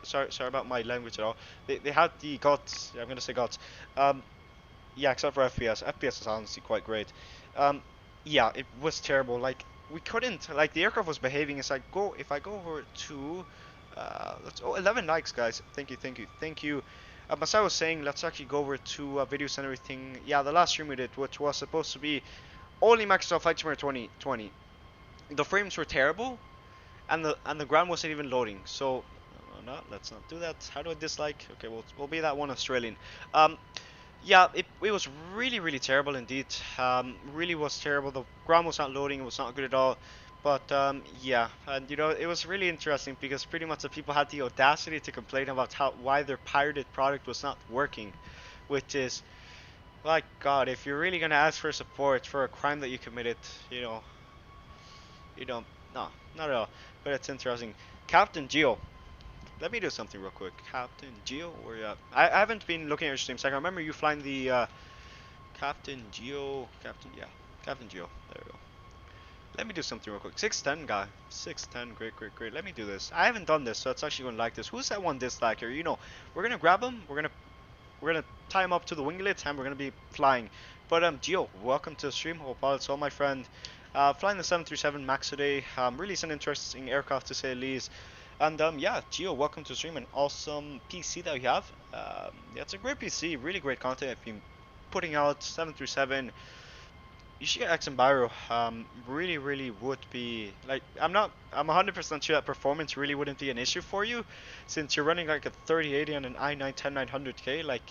sorry about my language at all. They had the guts. I'm gonna say guts. Yeah, except for FPS. FPS is honestly quite great. Um, yeah, it was terrible. Like we couldn't. Like the aircraft was behaving. It's like go if I go over to, let's 11 likes, guys. Thank you, thank you, thank you. As I was saying, let's actually go over to videos and everything. Yeah, the last stream we did, which was supposed to be only Microsoft Flight Simulator 2020. The frames were terrible, and the ground wasn't even loading. So no, let's not do that. How do I dislike? Okay, we'll be that one Australian. Yeah, it was really terrible indeed. Really was terrible. The ground was not loading. It was not good at all. But yeah, and you know it was really interesting because pretty much the people had the audacity to complain about why their pirated product was not working, which is like God. If you're really gonna ask for support for a crime that you committed, you know, you don't. No, not at all. But it's interesting. Captain Geo. Let me do something real quick. Captain Geo, where you at? I haven't been looking at your streams. I remember you flying the Captain Geo. Yeah, Captain Geo. There we go. Let me do something real quick. 610 guy. 610. Great. Let me do this. I haven't done this, so it's actually gonna like this. Who's that one disliker? You know, we're gonna grab him. We're gonna tie him up to the winglets, and we're gonna be flying. But Geo, welcome to the stream. Hope all is well, my friend. Flying the 737 Max today. Really is an interesting aircraft to say the least. And yeah, Gio, welcome to the stream. An awesome PC that you have. Yeah, it's a great PC, really great content. I've been putting out 737. You should get X and Byro. Really would be like I'm 100% sure that performance really wouldn't be an issue for you, since you're running like a 3080 on an i9 10900K. Like,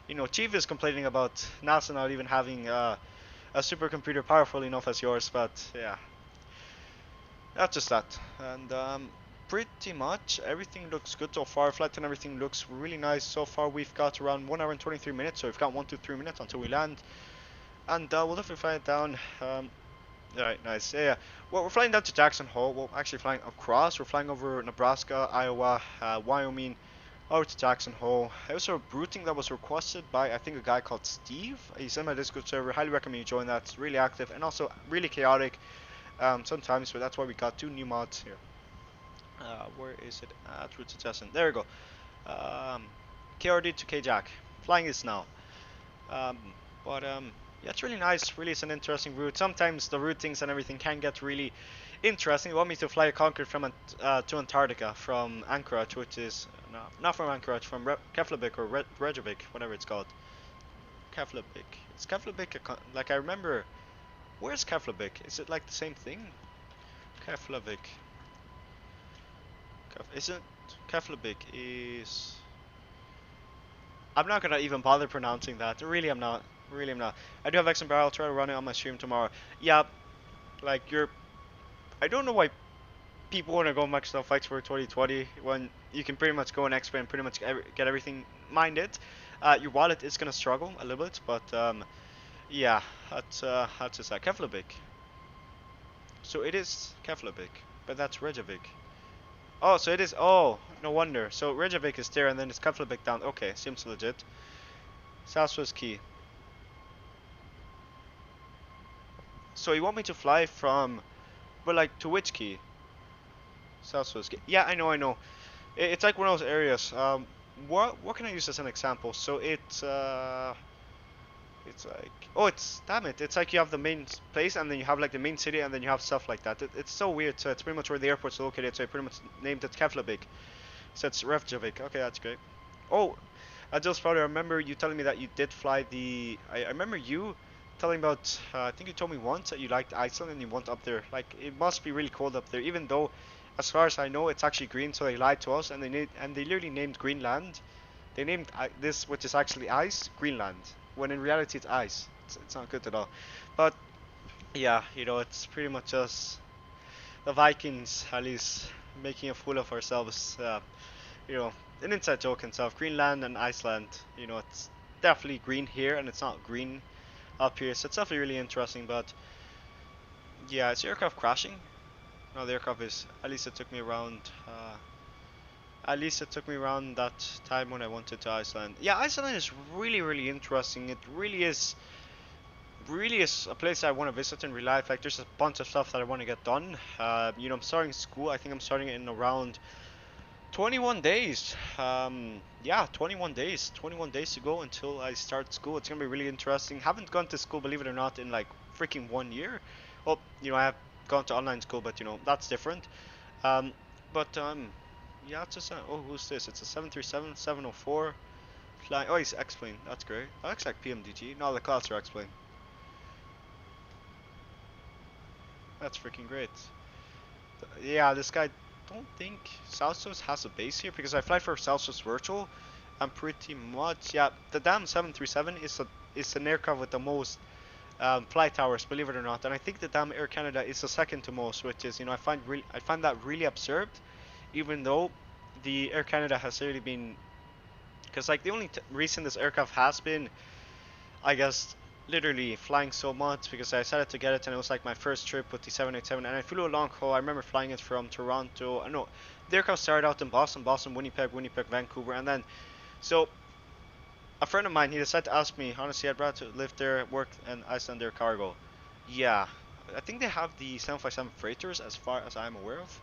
you know, Chief is complaining about NASA not even having a supercomputer powerful enough as yours, but yeah, that's just that. And pretty much everything looks good so far. Flight and everything looks really nice so far. We've got around 1 hour and 23 minutes, so we've got 1 to 3 minutes until we land, and we'll definitely fly it down. Alright, nice. Yeah. Well, we're flying down to Jackson Hole. Well, actually flying across. We're flying over Nebraska, Iowa, Wyoming, over to Jackson Hole. It was a routing that was requested by, I think, a guy called Steve. He's in my Discord server. Highly recommend you join that. It's really active and also really chaotic sometimes, but that's why we got 2 new mods here. Where is it? Route suggestion. There we go. KRD to KJack. Flying is now. But yeah, it's really nice. Really, it's an interesting route. Sometimes the routings and everything can get really interesting. You want me to fly a Concorde from to Antarctica from Anchorage, which is not from Anchorage, from Keflavik or Reykjavik, whatever it's called. Keflavik. Is Keflavik like I remember? Where's Keflavik? Is it like the same thing? Keflavik. Isn't Keflavik is? I'm not gonna even bother pronouncing that. Really, I'm not. Really, I'm not. I do have X and Barrel. I'll try to run it on my stream tomorrow. Yeah, like I don't know why people want to go Microsoft Flight for 2020 when you can pretty much go on XPLANE and pretty much get everything minded. Your wallet is gonna struggle a little bit, but yeah, that's just that. Keflavik. So it is Keflavik, but that's Reykjavik. Oh, so it is. Oh, no wonder. So Reykjavik is there, and then it's Keflavik down. Okay, seems legit. Southwest Key. So you want me to fly from, but like to which key? Southwest Key. Yeah, I know, I know. It's like one of those areas. What can I use as an example? So it's like, oh, it's, damn it, it's like you have the main place, and then you have like the main city, and then you have stuff like that. It's so weird. So it's pretty much where the airport's located. So I pretty much named it Keflavik. So it's Reykjavik. Okay, that's great. Oh, I just probably remember you telling me that you did fly the. I remember you telling about. I think you told me once that you liked Iceland and you went up there. Like it must be really cold up there, even though, as far as I know, it's actually green. So they lied to us, and they literally named Greenland. They named this, which is actually ice, Greenland, when in reality it's ice. It's not good at all. But yeah, it's pretty much us, the Vikings, at least making a fool of ourselves. You know, an inside joke and stuff. Greenland and Iceland, it's definitely green here and it's not green up here, so it's definitely really interesting. But yeah, is the aircraft crashing? No, the aircraft is. At least it took me around. At least it took me around that time when I wanted to Iceland. Yeah, Iceland is really, really interesting. It really is a place I want to visit in real life. Like, there's a bunch of stuff that I want to get done. I'm starting school. I think I'm starting it in around 21 days. Yeah, 21 days. 21 days to go until I start school. It's gonna be really interesting. Haven't gone to school, believe it or not, in like freaking 1 year. Well, I have gone to online school, but that's different. Um, but yeah, it's just oh, who's this? It's a 737, 704 flying. Oh, he's X-plane. That's great. That looks like PMDG. No, the clouds are X-plane. That's freaking great. Yeah, this guy. Don't think Celsius has a base here because I fly for Celsius Virtual. I'm pretty much, yeah. The damn 737 is an aircraft with the most flight hours, believe it or not. And I think the damn Air Canada is the second to most, which is I find that really absurd, even though the Air Canada has really been, because like the only reason this aircraft has been, I guess, literally flying so much because I decided to get it and it was like my first trip with the 787 and I flew a long haul. I remember flying it from Toronto. I know the aircraft started out in Boston, Winnipeg, Vancouver, and then so a friend of mine, he decided to ask me, honestly, I'd rather live there, work in Iceland Air Cargo. Yeah, I think they have the 757 freighters as far as I'm aware of.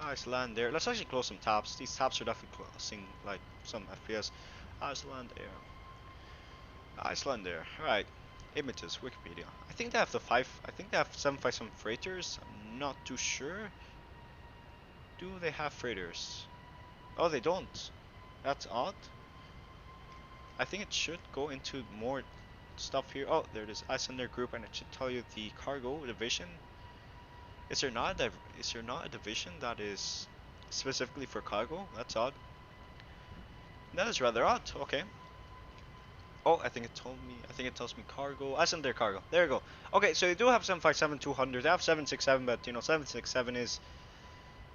Iceland Air. Let's actually close some tabs. These tabs are definitely closing like some FPS. Iceland Air. Iceland Air. Right. Images, Wikipedia. I think they have I think they have 757 freighters. I'm not too sure. Do they have freighters? Oh, they don't. That's odd. I think it should go into more stuff here. Oh, there it is. Iceland Group, and it should tell you the cargo division. Is there not a division that is specifically for cargo? That's odd. That is rather odd. Okay. Oh, I think it told me. I think it tells me cargo. Iceland Air Cargo. There you go. Okay, so you do have 757-200. They have 767, but 767 is.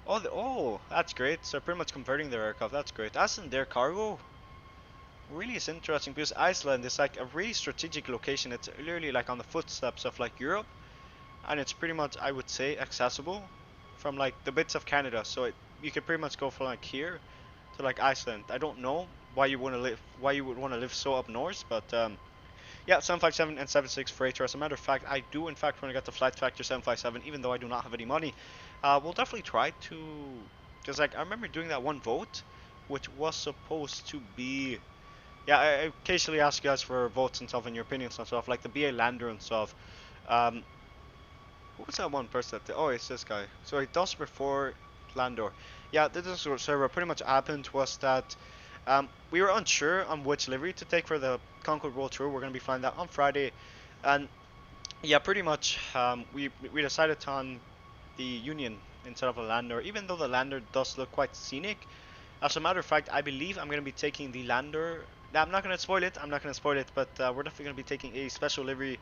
Oh, oh, that's great. So pretty much converting their aircraft. That's great. Iceland Air Cargo really is interesting because Iceland is like a really strategic location. It's literally like on the footsteps of like Europe, and it's pretty much, I would say, accessible from like the bits of Canada. So you could pretty much go from like here to like Iceland. I don't know why you would want to live so up north, but yeah, 757 and 76 freighter. As a matter of fact, I do in fact want to get the flight factor 757, even though I do not have any money. We'll definitely try to, because like I remember doing that one vote, which was supposed to be, yeah, I occasionally ask you guys for votes and stuff and your opinions and stuff, like the BA Lander and stuff. Who was that one person that oh, it's this guy. So it does before Landor. Yeah, this server pretty much happened was that we were unsure on which livery to take for the Concord World Tour. We're going to be flying that on Friday, and yeah, pretty much we decided on the Union instead of a Lander, even though the Lander does look quite scenic. As a matter of fact, I believe I'm going to be taking the Lander. Now, I'm not going to spoil it. But we're definitely going to be taking a special livery.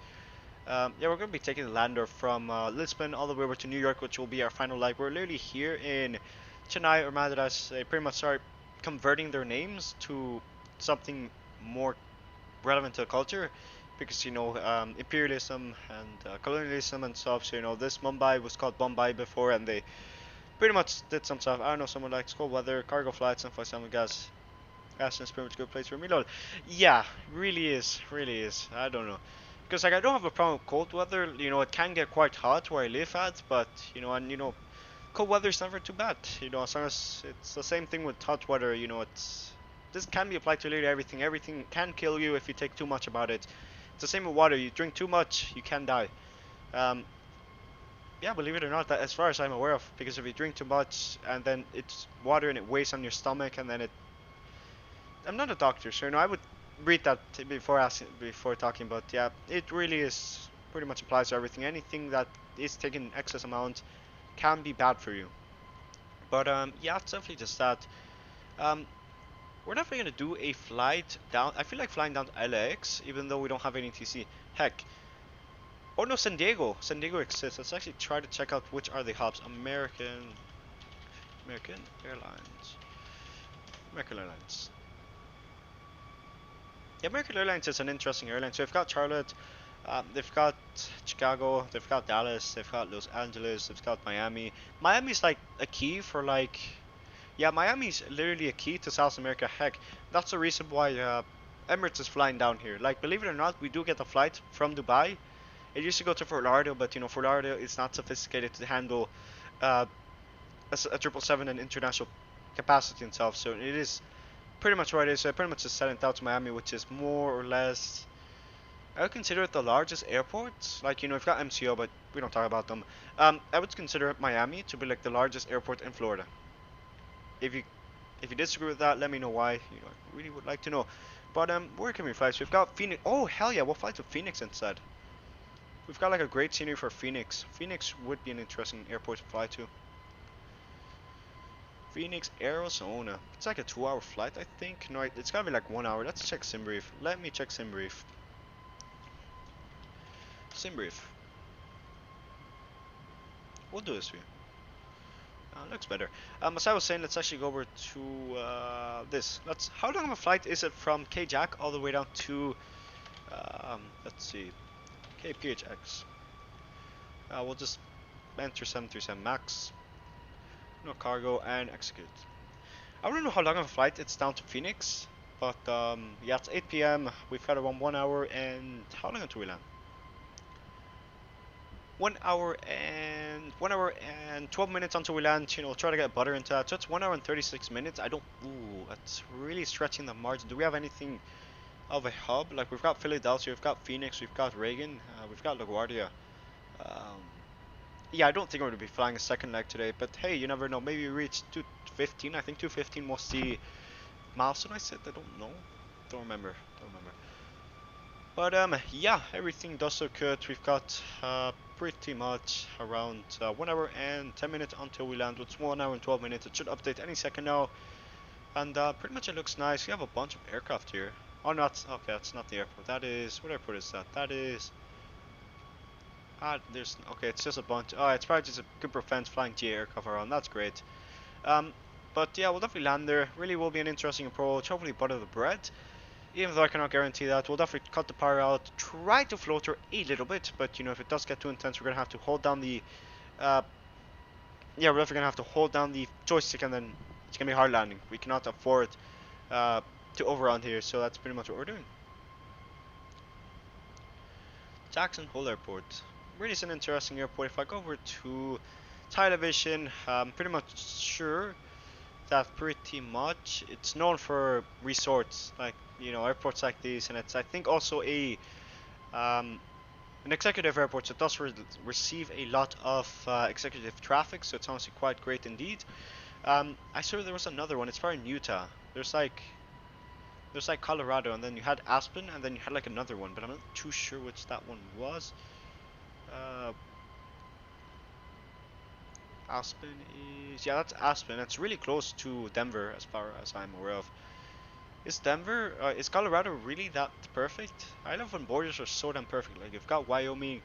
Yeah, we're going to be taking the Lander from Lisbon all the way over to New York, which will be our final leg. We're literally here in Chennai or Madras. They pretty much start converting their names to something more relevant to the culture. because imperialism and colonialism and stuff. So this Mumbai was called Bombay before, and they pretty much did some stuff. I don't know, someone likes cold weather, cargo flights, and for example, gas is pretty much a good place for me. Lol. Yeah, really is. I don't know. Because like I don't have a problem with cold weather. It can get quite hot where I live at, but cold weather is never too bad. As long as it's the same thing with hot weather. This can be applied to literally everything. Everything can kill you if you take too much about it. It's the same with water. You drink too much, you can die. Um, yeah, believe it or not, that as far as I'm aware of, because if you drink too much and then it's water and it weighs on your stomach and then it. I'm not a doctor, so I would read that before talking, but yeah, it really is pretty much applies to everything. Anything that is taken excess amount can be bad for you. But yeah, it's definitely just that. Um, we're definitely gonna do a flight down. I feel like flying down to LAX, even though we don't have any TC. Heck. Oh no, San Diego. San Diego exists. Let's actually try to check out which are the hubs. American Airlines. American Airlines. Yeah, American Airlines is an interesting airline. So they've got Charlotte, they've got Chicago, they've got Dallas, they've got Los Angeles, they've got Miami. Miami's like a key for like, yeah, Miami's literally a key to South America. Heck, that's the reason why Emirates is flying down here. Like, believe it or not, we do get a flight from Dubai. It used to go to Fort Lauderdale, but Fort Lauderdale is not sophisticated to handle uh, a 777 and international capacity itself. So it is pretty much what it is. So I pretty much just sent it out to Miami, which is more or less. I would consider it the largest airport. Like we've got MCO, but we don't talk about them. I would consider Miami to be like the largest airport in Florida. If you disagree with that, let me know why. I really would like to know. But where can we fly? So we've got Phoenix. Oh hell yeah, we'll fly to Phoenix instead. We've got like a great scenery for Phoenix. Phoenix would be an interesting airport to fly to. Phoenix, Arizona. It's like a 2-hour flight, I think. No, it's gotta be like 1 hour. Let's check SimBrief. Let me check SimBrief. SimBrief. We'll do this for you. Looks better. As I was saying, let's actually go over to this. How long of a flight is it from KJack all the way down to let's see, KPHX. We'll just enter 737 Max. No cargo and execute. I don't know how long of a flight it's down to Phoenix, but yeah, it's 8 p.m. We've got around 1 hour and how long until we land? 1 hour and 12 minutes until we land. Try to get butter into that. So it's 1 hour and 36 minutes. Ooh, that's really stretching the margin. Do we have anything of a hub? Like we've got Philadelphia, we've got Phoenix, we've got Reagan, we've got LaGuardia. Yeah, I don't think we're going to be flying a second leg today, but hey, you never know. Maybe we reach 215. I think 215 was the milestone I said. I don't know. Don't remember. But yeah, everything does look good. We've got pretty much around 1 hour and 10 minutes until we land. It's 1 hour and 12 minutes. It should update any second now. And pretty much it looks nice. We have a bunch of aircraft here. Oh, no, okay, that's not the airport. That is, what airport is that? That is. Okay, it's just a bunch. Oh, it's probably just a group of friends flying GA aircraft around. That's great. But yeah, we'll definitely land there. Really will be an interesting approach. Hopefully butter the bread. Even though I cannot guarantee that, we'll definitely cut the power out. Try to floater a little bit, but if it does get too intense, we're gonna have to hold down the. Yeah, we're definitely gonna have to hold down the joystick, and then it's gonna be hard landing. We cannot afford to overrun here, so that's pretty much what we're doing. Jackson Hole Airport. Really is an interesting airport. If I go over to television, I'm pretty much sure that pretty much it's known for resorts, like airports like these, and it's I think also an executive airport, so it does receive a lot of executive traffic, so it's honestly quite great indeed. I saw there was another one. It's probably in Utah. There's like Colorado, and then you had Aspen, and then you had like another one, but I'm not too sure which that one was. Aspen is, yeah, that's Aspen. It's really close to Denver as far as I'm aware of. Is Colorado really that perfect? I love when borders are so damn perfect. Like you've got Wyoming,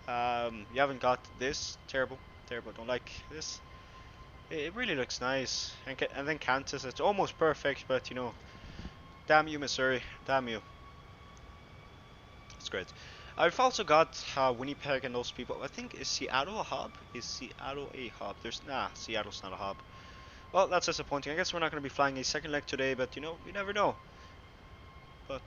you haven't got this. Terrible, don't like this. It really looks nice. And then Kansas, it's almost perfect, but damn you Missouri, damn you. That's great. I've also got Winnipeg and those people. I think is Seattle a hub? Is Seattle a hub? Seattle's not a hub. Well, that's disappointing. I guess we're not going to be flying a second leg today, but you know, you never know. But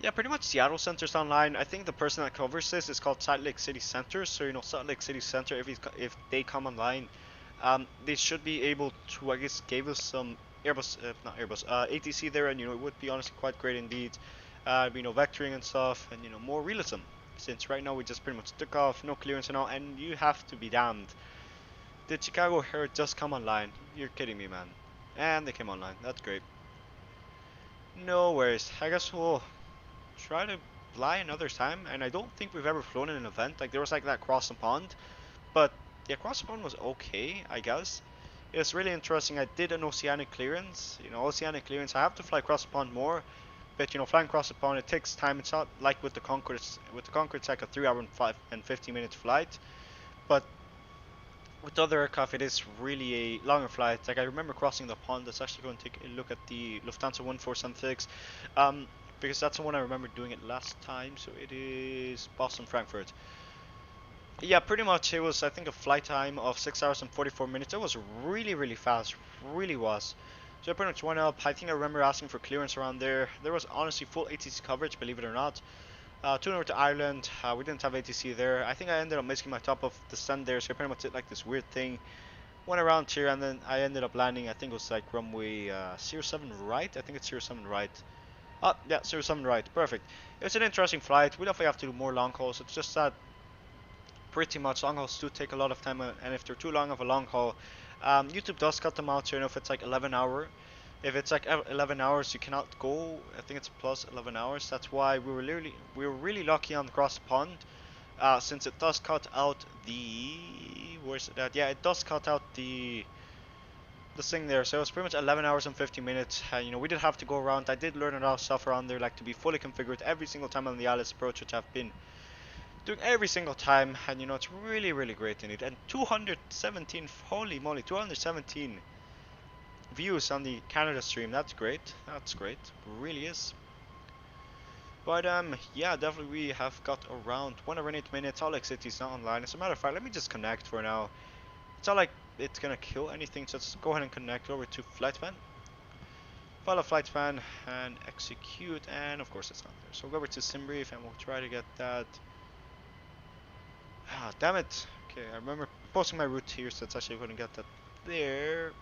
yeah, pretty much Seattle Center's online. I think the person that covers this is called Salt Lake City Center. So you know, Salt Lake City Center, if they come online, they should be able to, I guess, give us some Airbus, not Airbus, ATC there, and you know, it would be honestly quite great indeed. You know, vectoring and stuff, and you know, more realism. Since right now we just pretty much took off, no clearance and all, and you have to be damned. Did Chicago Air just come online? You're kidding me, man. And they came online. That's great. No worries. I guess we'll try to fly another time. And I don't think we've ever flown in an event. Like there was like that cross the pond, but yeah, cross the pond was okay, I guess. It's really interesting. I did an oceanic clearance. You know, oceanic clearance. I have to fly across the pond more, but you know, flying across the pond it takes time. It's not like with the Concorde. With the Concorde, it's like a 3 hour and 50 minute flight. But with other aircraft, it is really a longer flight. Like I remember crossing the pond. Let's actually go and take a look at the Lufthansa 1476, because that's the one I remember doing it last time. So it is Boston Frankfurt. Yeah, pretty much. It was I think a flight time of 6 hours and 44 minutes. It was really fast, really was. So I pretty much went up. I think I remember asking for clearance around there. There was honestly full ATC coverage, believe it or not. Tune over to Ireland. We didn't have ATC there. I think I ended up missing my top of descent there, so I pretty much did like this weird thing. Went around here, and then I ended up landing. I think it was like runway 07 right. I think it's 07 right. Oh, yeah, 07 right. Perfect. It's an interesting flight. We definitely have to do more long hauls. It's just that pretty much long hauls do take a lot of time, and if they're too long of a long haul, YouTube does cut them out. So you know, if it's like 11 hour. If it's like 11 hours, you cannot go. I think it's plus 11 hours. That's why we were really lucky on across the pond, since it does cut out the where's it at? Yeah, it does cut out the thing there. So it's pretty much 11 hours and 50 minutes. You know, we did have to go around. I did learn a lot of stuff around there, like to be fully configured every single time on the Alice approach, which I've been doing every single time. And you know, it's really great in it. And 217, holy moly, 217 views on the Canada stream. That's great. That's great. Really is. But yeah, definitely we have got around 1 hour and 8 minutes. Salt Lake City's not online. As a matter of fact, let me just connect for now. It's not like it's gonna kill anything, so let's go ahead and connect over to FlightFan. Follow FlightFan and execute, and of course it's not there. So we'll go over to SimBrief and we'll try to get that. Ah, damn it. Okay, I remember posting my route here, so it's actually going to get that there.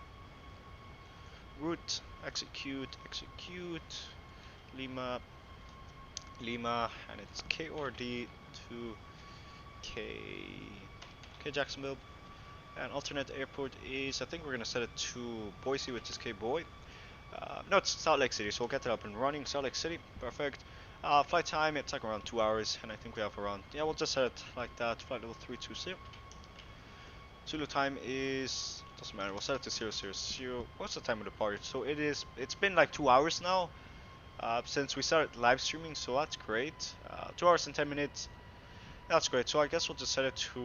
Route, execute, Lima, and it's KORD to Jacksonville. And alternate airport is, I think we're gonna set it to Boise, which is K Boy. No, it's Salt Lake City, so we'll get that up and running. Salt Lake City, perfect. Flight time, it's like around 2 hours, and I think we have around, yeah, we'll just set it like that. Flight level 320. Zulu time is, doesn't matter, we'll set it to 000. What's the time of departure? So it's been like 2 hours now, since we started live streaming, so that's great. 2 hours and 10 minutes, that's great. So I guess we'll just set it to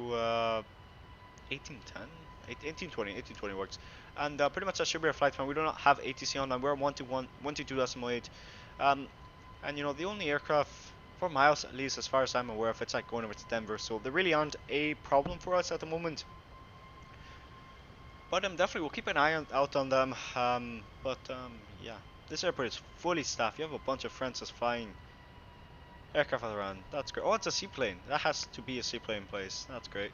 1810, 1820 works. And pretty much that should be our flight time. We do not have ATC online. We're 122.8. And you know, the only aircraft for miles, at least as far as I'm aware of, it's like going over to Denver. So they really aren't a problem for us at the moment. But definitely we'll keep an eye out on them. Yeah, this airport is fully staffed. You have a bunch of friends just flying aircraft around. That's great. Oh, it's a seaplane. That has to be a seaplane place. That's great.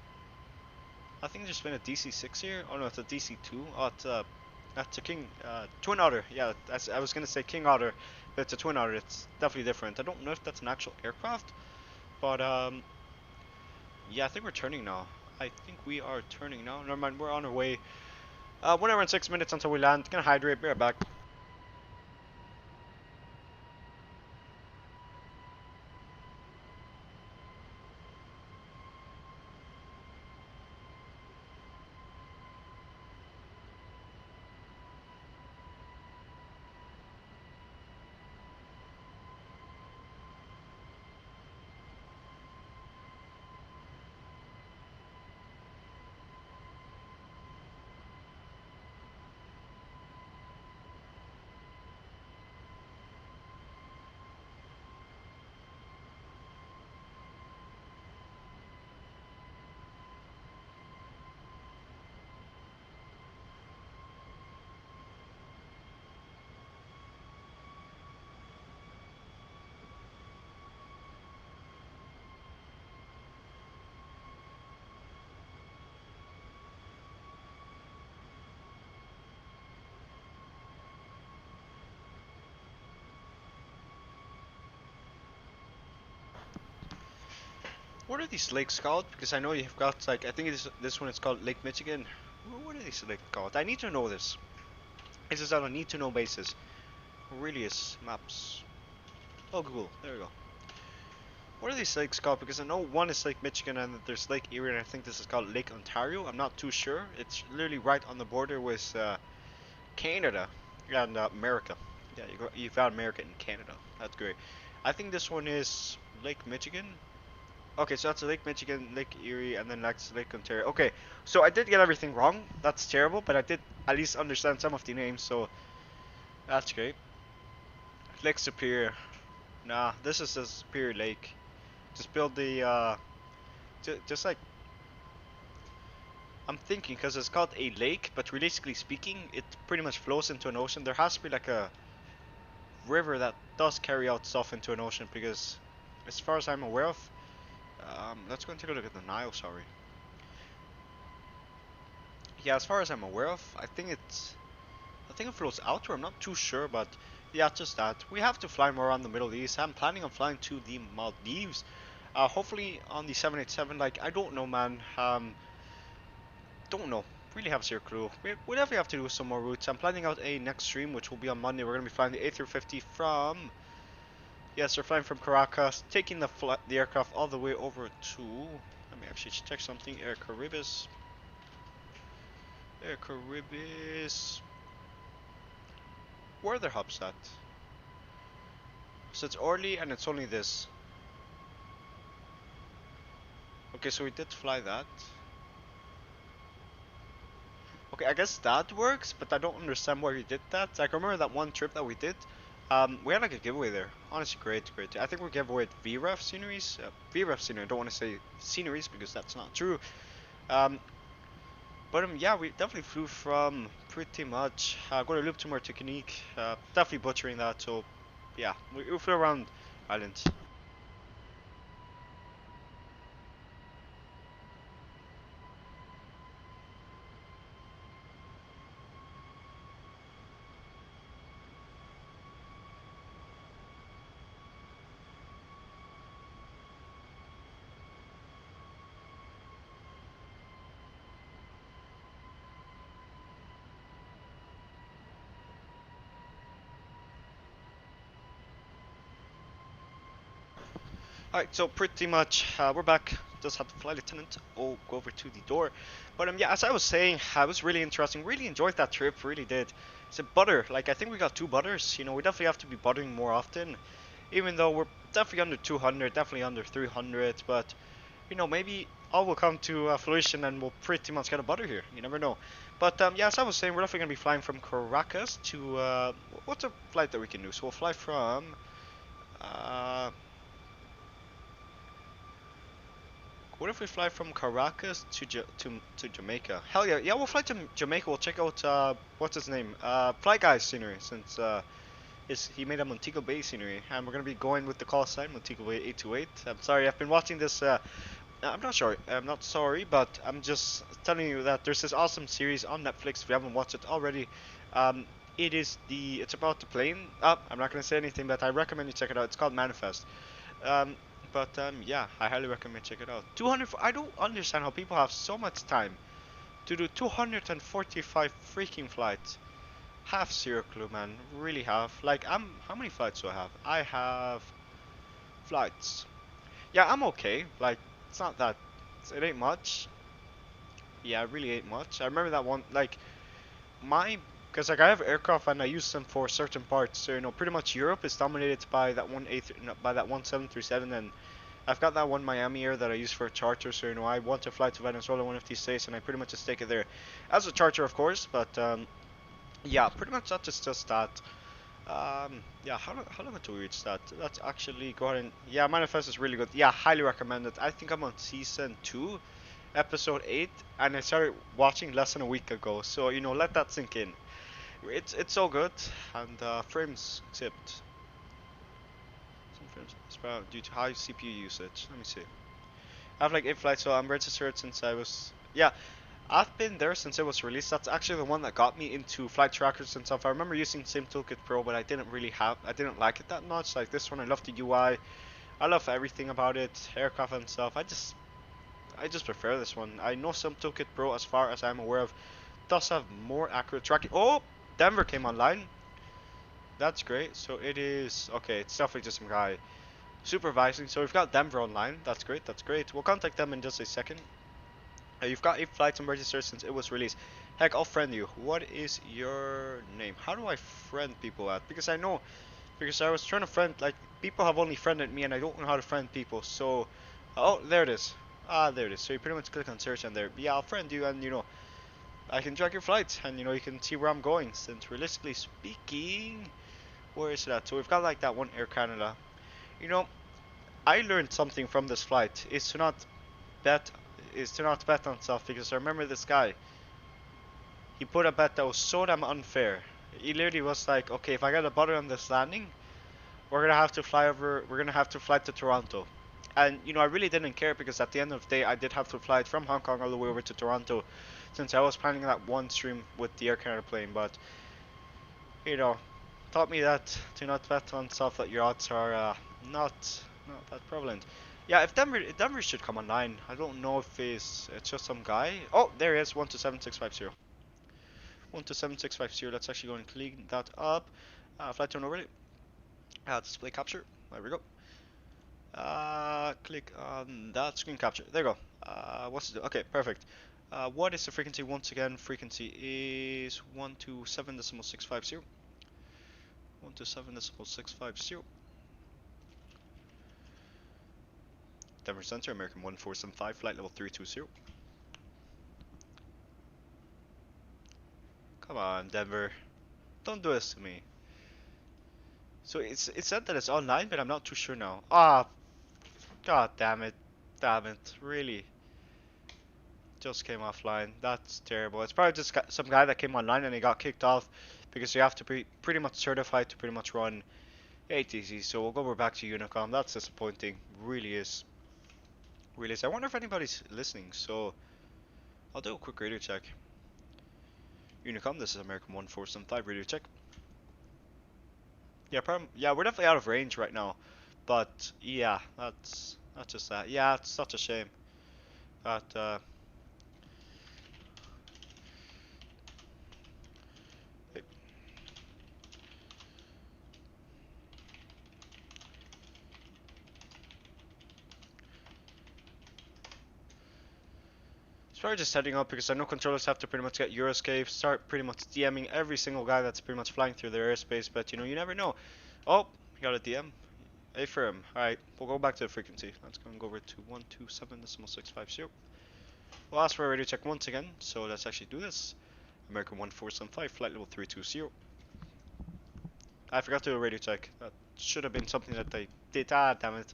I think there's been a DC-6 here. Oh no, it's a DC-2. Oh, it's a King, Twin Otter. Yeah, I was gonna say King Otter, but it's a Twin Otter. It's definitely different. I don't know if that's an actual aircraft, but yeah, I think we're turning now. I think we are turning now. Never mind, we're on our way. 1 hour and 6 minutes until we land. Gonna hydrate. Be right back. What are these lakes called? Because I know you've got like I think this one is called Lake Michigan. What are these lakes called? I need to know this. This is on a need to know basis. Really is maps. Oh Google, there we go. What are these lakes called? Because I know one is Lake Michigan and there's Lake Erie and I think this is called Lake Ontario. I'm not too sure. It's literally right on the border with Canada and America. Yeah, you've got America and Canada. That's great. I think this one is Lake Michigan. Okay, so that's Lake Michigan, Lake Erie, and then that's Lake Ontario. Okay, so I did get everything wrong. That's terrible, but I did at least understand some of the names, so that's great. Lake Superior. Nah, this is a Superior Lake. Just build the, just like, I'm thinking, because it's called a lake, but realistically speaking, it pretty much flows into an ocean. There has to be like a river that does carry out stuff into an ocean, because as far as I'm aware of, let's go and take a look at the Nile, sorry. Yeah, as far as I'm aware of, I think it flows outward, I'm not too sure, but yeah, just that. We have to fly more around the Middle East. I'm planning on flying to the Maldives. Hopefully on the 787, like, I don't know, man. Don't know. Really have zero clue. We'll definitely have to do some more routes. I'm planning out a next stream, which will be on Monday. We're going to be flying the A350 from... Yes, we're flying from Caracas, taking the aircraft all the way over to... Let me actually check something. Air Caribbean. Air Caribbean. Where are their hubs at? So it's Orly and it's only this. Okay, so we did fly that. Okay, I guess that works, but I don't understand why we did that. Like, I remember that one trip that we did. We had like a giveaway there. Honestly, great. I think we gave away VREF sceneries. VREF scenery. I don't want to say sceneries because that's not true. But yeah, we definitely flew from pretty much. Going to loop to Martinique. Definitely butchering that. So yeah, we flew around islands. Alright, so pretty much we're back. Just had the flight attendant go over to the door. But yeah, as I was saying, it was really interesting. Really enjoyed that trip, really did. It's a butter. Like, I think we got 2 butters. You know, we definitely have to be buttering more often. Even though we're definitely under 200, definitely under 300. But, you know, maybe all will come to fruition and we'll pretty much get a butter here. You never know. But yeah, as I was saying, we're definitely going to be flying from Caracas to... what's a flight that we can do? So we'll fly from... what if we fly from Caracas to Jamaica? Hell yeah, yeah, we'll fly to Jamaica. We'll check out what's his name? Fly Guy's scenery, since he made a Montego Bay scenery, and we're gonna be going with the call sign Montego Bay 828. I'm sorry, I've been watching this. I'm not sorry. I'm not sorry, but I'm just telling you that there's this awesome series on Netflix. If you haven't watched it already, it's about the plane. I'm not gonna say anything, but I recommend you check it out. It's called Manifest. Yeah, I highly recommend check it out. 200. I don't understand how people have so much time to do 245 freaking flights. Have zero clue, man. Really have. Like, how many flights do I have? I have flights. Yeah, I'm okay. Like, it's not that. It ain't much. Yeah, it really ain't much. I remember that one. Like, because like I have aircraft and I use them for certain parts. So, you know, pretty much Europe is dominated by that by that one 737, and I've got that one Miami Air that I use for a charter. So, you know, I want to fly to Venezuela one of these days, and I pretty much just take it there as a charter, of course. But yeah, pretty much that is just that. Yeah, how long until we reach that? Let's actually go ahead and yeah, Manifest is really good. Yeah, highly recommend it. I think I'm on season 2, episode 8, and I started watching less than a week ago. So, you know, let that sink in. It's so good, and frames except some frames expired due to high CPU usage. Let me see. I have like 8 flights, so I'm registered since I was I've been there since it was released. That's actually the one that got me into flight trackers and stuff. I remember using Sim Toolkit Pro, but I didn't like it that much. Like this one, I love the UI. I love everything about it, aircraft and stuff. I just prefer this one. I know some Toolkit Pro, as far as I'm aware of, does have more accurate tracking. Oh, Denver came online. That's great. So it is okay. It's definitely just some guy supervising. So we've got Denver online. That's great. That's great. We'll contact them in just a second. You've got 8 flights unregistered since it was released. Heck, I'll friend you. What is your name? How do I friend people at? Because I know, because I was trying to friend, like, people have only friended me and I don't know how to friend people. So, oh, there it is. Ah, there it is. So you pretty much click on search and there, yeah, I'll friend you and, you know, I can track your flight and, you know, you can see where I'm going. Since realistically speaking, where is that? So we've got like that one Air Canada. You know, I learned something from this flight bet is to not bet on stuff because I remember this guy. He put a bet that was so damn unfair. He literally was like, okay, if I get a butter on this landing, we're gonna have to fly to Toronto. And you know, I really didn't care because at the end of the day, I did have to fly from Hong Kong all the way over to Toronto, since I was planning that one stream with the Air Canada plane. But you know, taught me that to not bet on stuff that your odds are not that prevalent. Yeah, if Denver should come online. I don't know if it's just some guy. Oh, there he is. 127650. 127650. Let's actually go and clean that up. Flight turn overlay. Display capture. There we go. Click on that screen capture. There you go. What's it do? Okay, perfect. What is the frequency? Once again, frequency is 127.650. 127.650. Denver Center, American 1475, flight level 320. Come on, Denver. Don't do this to me. So it said that it's online, but I'm not too sure now. Ah, god damn it. Damn it. Really? Just came offline. That's terrible. It's probably just some guy that came online and he got kicked off because you have to be pretty much certified to pretty much run ATC. So we'll go back to Unicom. That's disappointing. Really is. Really is. I wonder if anybody's listening. So I'll do a quick radio check. Unicom, this is American 1475 radio check. Yeah, yeah, we're definitely out of range right now. But yeah, that's just that. Yeah, it's such a shame. That it's probably just setting up because I know controllers have to pretty much get Euroscape, start pretty much DMing every single guy that's pretty much flying through their airspace, but you know, you never know. Oh, we got a DM. A firm. Alright, we'll go back to the frequency. Let's go and go over to 127.650. We'll ask for a radio check once again, so let's actually do this. American 1475, flight level 320. I forgot to do a radio check. That should have been something that they did. Ah, damn it.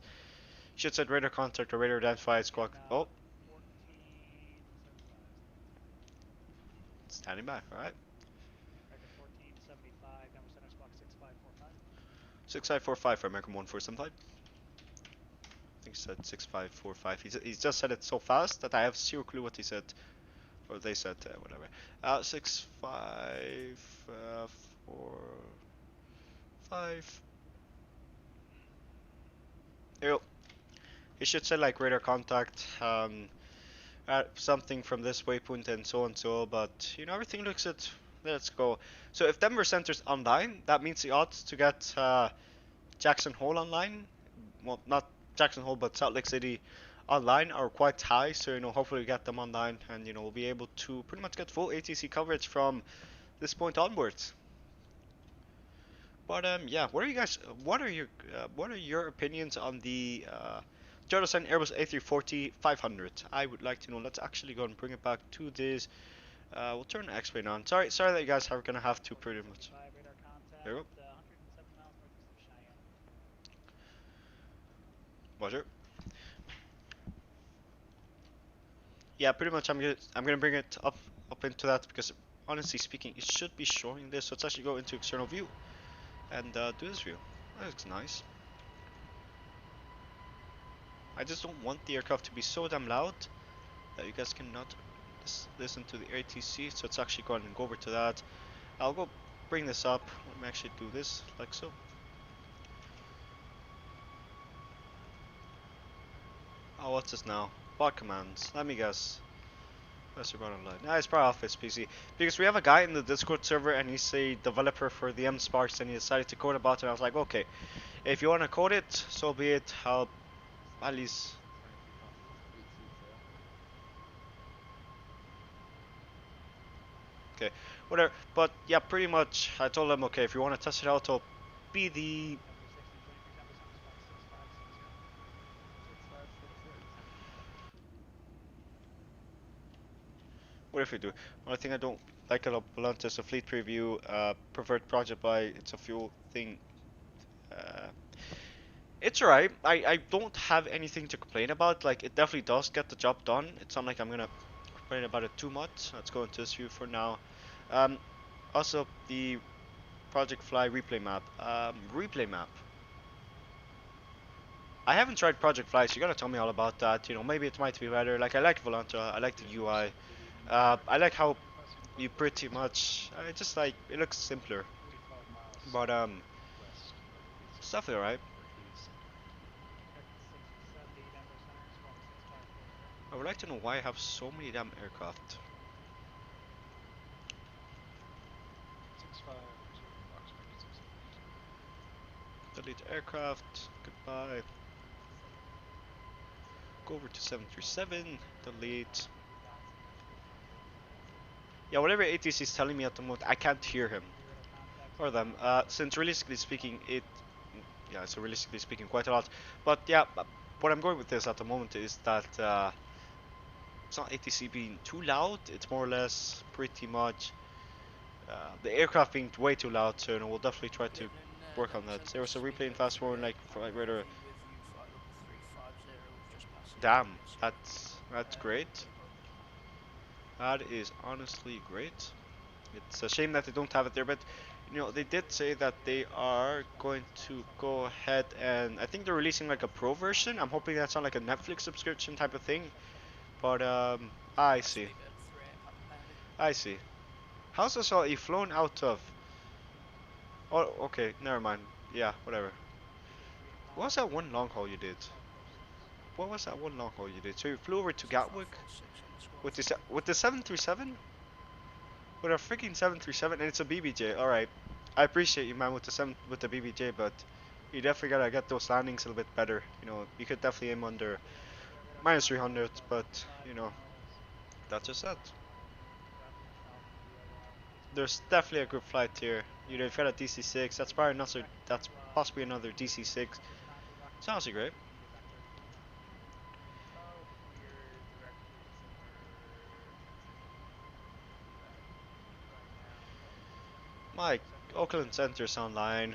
Should have said radar contact or radar identified squawk. Oh. Standing by, alright. 6545 for American 1475. I think he said 6545. He's just said it so fast that I have zero clue what he said. Or they said, whatever. 6545. There you go. He should say like radar contact, something from this waypoint and so, but you know, everything looks at. Let's go. So if Denver Center's online, that means the odds to get Jackson Hole online, well, not Jackson Hole, but Salt Lake City online are quite high. So you know, hopefully we get them online, and you know, we'll be able to pretty much get full ATC coverage from this point onwards. But yeah, what are your opinions on the Jordan Airbus A340-500? I would like to know. Let's actually go and bring it back to this. We'll turn the X-plane on. Sorry that you guys are gonna have to pretty much. There we go. Roger. Yeah, pretty much. I'm gonna bring it up into that because honestly speaking, it should be showing this. So let's actually go into external view and do this view. That looks nice. I just don't want the aircraft to be so damn loud that you guys cannot listen to the ATC. So let's actually go ahead and go over to that. I'll go bring this up. Let me actually do this like so. Oh, what's this now? Bot commands. Let me guess. That's about online. Nah, it's probably Office PC. Because we have a guy in the Discord server and he's a developer for the M Sparks and he decided to code a bot and I was like, okay, if you want to code it, so be it. I'll at least. Okay, whatever. But yeah, pretty much I told him, okay, if you want to test it out, I'll be the. What if we do? One thing I don't like about Blunt is a fleet preview, preferred project by, it's a fuel thing. Uh, it's alright. I don't have anything to complain about. Like, it definitely does get the job done. It's not like I'm gonna complain about it too much. Let's go into this view for now. Um, Also, the Project Fly replay map. Replay map. I haven't tried Project Fly, so you gotta tell me all about that. You know, maybe it might be better. Like, I like Volanta, I like the UI. I like how you pretty much, I just like, it looks simpler. But, it's definitely alright. I would like to know why I have so many damn aircraft. Delete aircraft, goodbye. Go over to 737, delete. Yeah, whatever ATC is telling me at the moment, I can't hear him. Or them. Since realistically speaking, yeah, so realistically speaking, quite a lot. But yeah, what I'm going with this at the moment is that it's not ATC being too loud. It's more or less pretty much the aircraft being way too loud. So you know, we'll definitely try to work on that. There was a replay in fast forward, like for like rather. Damn, that's great. That is honestly great. It's a shame that they don't have it there, but you know they did say that they are going to go ahead and I think they're releasing like a pro version. I'm hoping that's not like a Netflix subscription type of thing. But I see. I see. How's this all you flown out of? Oh, okay, never mind. Yeah, whatever. What was that one long haul you did? What was that one long haul you did? So you flew over to Gatwick with the 737? With a freaking 737 and it's a BBJ. All right. I appreciate you, man, with the BBJ, but you definitely gotta get those landings a little bit better. You know, you could definitely aim under minus 300, but you know, that's just it. There's definitely a good flight here. You know, if you got a DC-6, that's probably another. That's possibly another DC-6. Sounds great. My Oakland Center's online.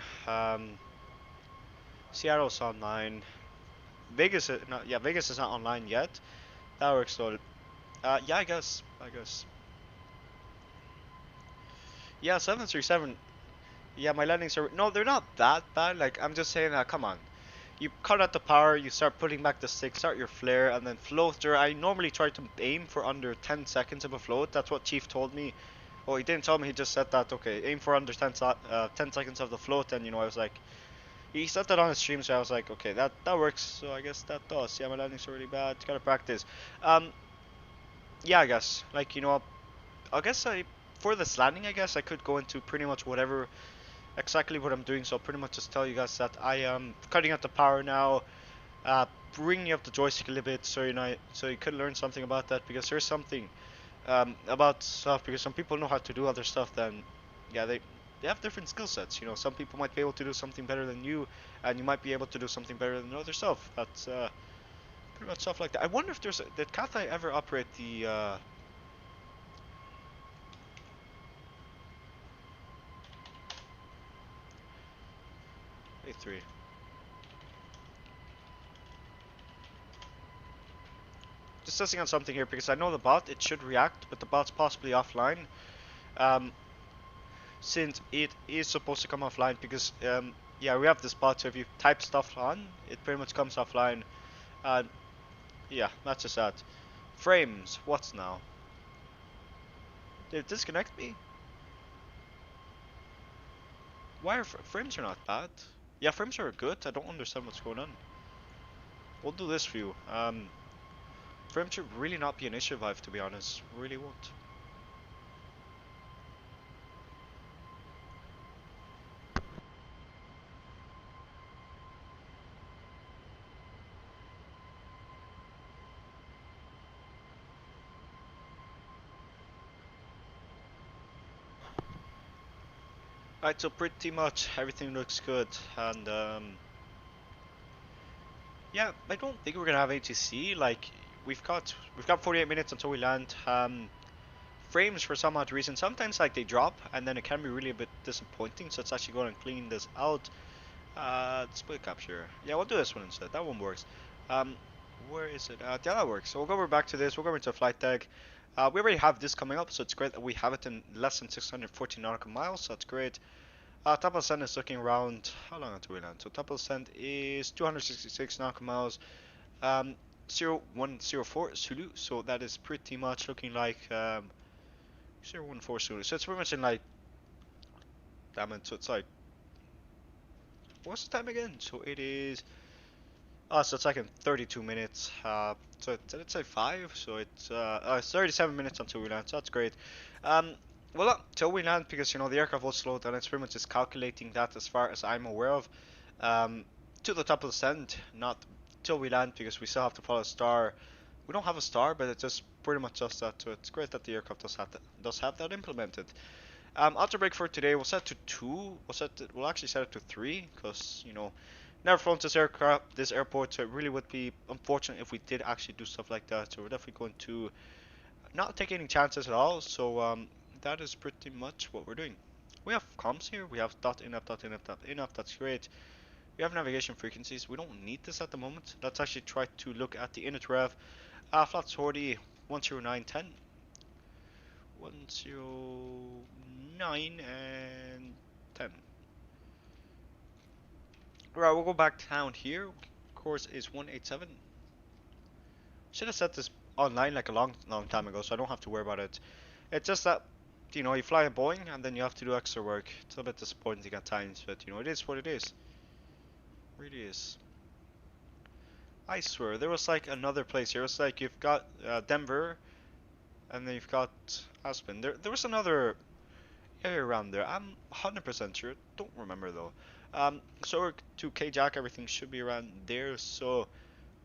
Seattle's online. Vegas, no, yeah, Vegas is not online yet. That works though. Yeah, I guess. I guess. Yeah, 737. Yeah, my landings are no, they're not that bad. Like I'm just saying, come on. You cut out the power, you start putting back the stick, start your flare, and then float through. I normally try to aim for under 10 seconds of a float. That's what Chief told me. Oh, he didn't tell me. He just said that. Okay, aim for under 10 seconds of the float, and you know I was like, he said that on his stream, so I was like, okay, that works. So I guess that does. Yeah, my landings are really bad. Gotta practice. Um, yeah, I guess. Like you know, I guess I for this landing, I guess I could go into pretty much whatever exactly what I'm doing. So I'll pretty much just tell you guys that I am cutting out the power now, bringing up the joystick a little bit, so you know, so you could learn something about that because there's something about stuff because some people know how to do other stuff. Then, yeah, they have different skill sets. You know, some people might be able to do something better than you, and you might be able to do something better than other stuff. That's pretty much stuff like that. I wonder if did Cathay ever operate the A3? Just testing on something here because I know the bot it should react, but the bot's possibly offline. Um, since it is supposed to come offline because yeah, we have this bot, so if you type stuff on, it pretty much comes offline. And yeah, that's just that. Frames, what's now? Did it disconnect me? Why are frames are not bad? Yeah, frames are good. I don't understand what's going on. We'll do this view. frame should really not be an issue, Vive, to be honest. Really won't. Alright, so pretty much everything looks good, and yeah, I don't think we're gonna have ATC. Like we've got 48 minutes until we land. Frames for some odd reason sometimes like they drop, and then it can be really a bit disappointing. So it's actually going to clean this out. Display capture. Yeah, we'll do this one instead. That one works. Um, where is it? Yeah, that works. So we'll go over back to this. We'll go into flight deck. We already have this coming up, so it's great that we have it in less than 614 nautical miles. So that's great. Top of Send is looking around. How long until we land? So top of Send is 266 nautical miles. 0104 Zulu. So that is pretty much looking like 014 Zulu. So it's pretty much in like. Damn it. So it's like. What's the time again? So it is. So it's like in 32 minutes. So let's say 5. So it's 37 minutes until we land. So that's great. Well, not till we land because the aircraft will slow down. It's pretty much just calculating that as far as I'm aware of. To the top of the send, not till we land because we still have to follow a star. We don't have a star, but it just pretty much does that. So it's great that the aircraft does have that implemented. Auto brake for today we'll set to 2. We'll actually set it to 3 because never flown this airport, so it really would be unfortunate if we did actually do stuff like that. So we're definitely going to not take any chances at all. So that is pretty much what we're doing. We have comms here. We have dot inap, dot inap, dot inap. That's great. We have navigation frequencies. We don't need this at the moment. Let's actually try to look at the init rev. Flaps 40, 10910. 109 and 10. Right, we'll go back down here. Course is 187. Should have set this online like a long time ago, so I don't have to worry about it. It's just that, you fly a Boeing and then you have to do extra work. It's a bit disappointing at times, but it is what it is. It really is. I swear, there was like another place here. It's like you've got Denver, and then you've got Aspen. There was another area around there. I'm 100% sure. Don't remember though. So we're to K-Jack, everything should be around there. So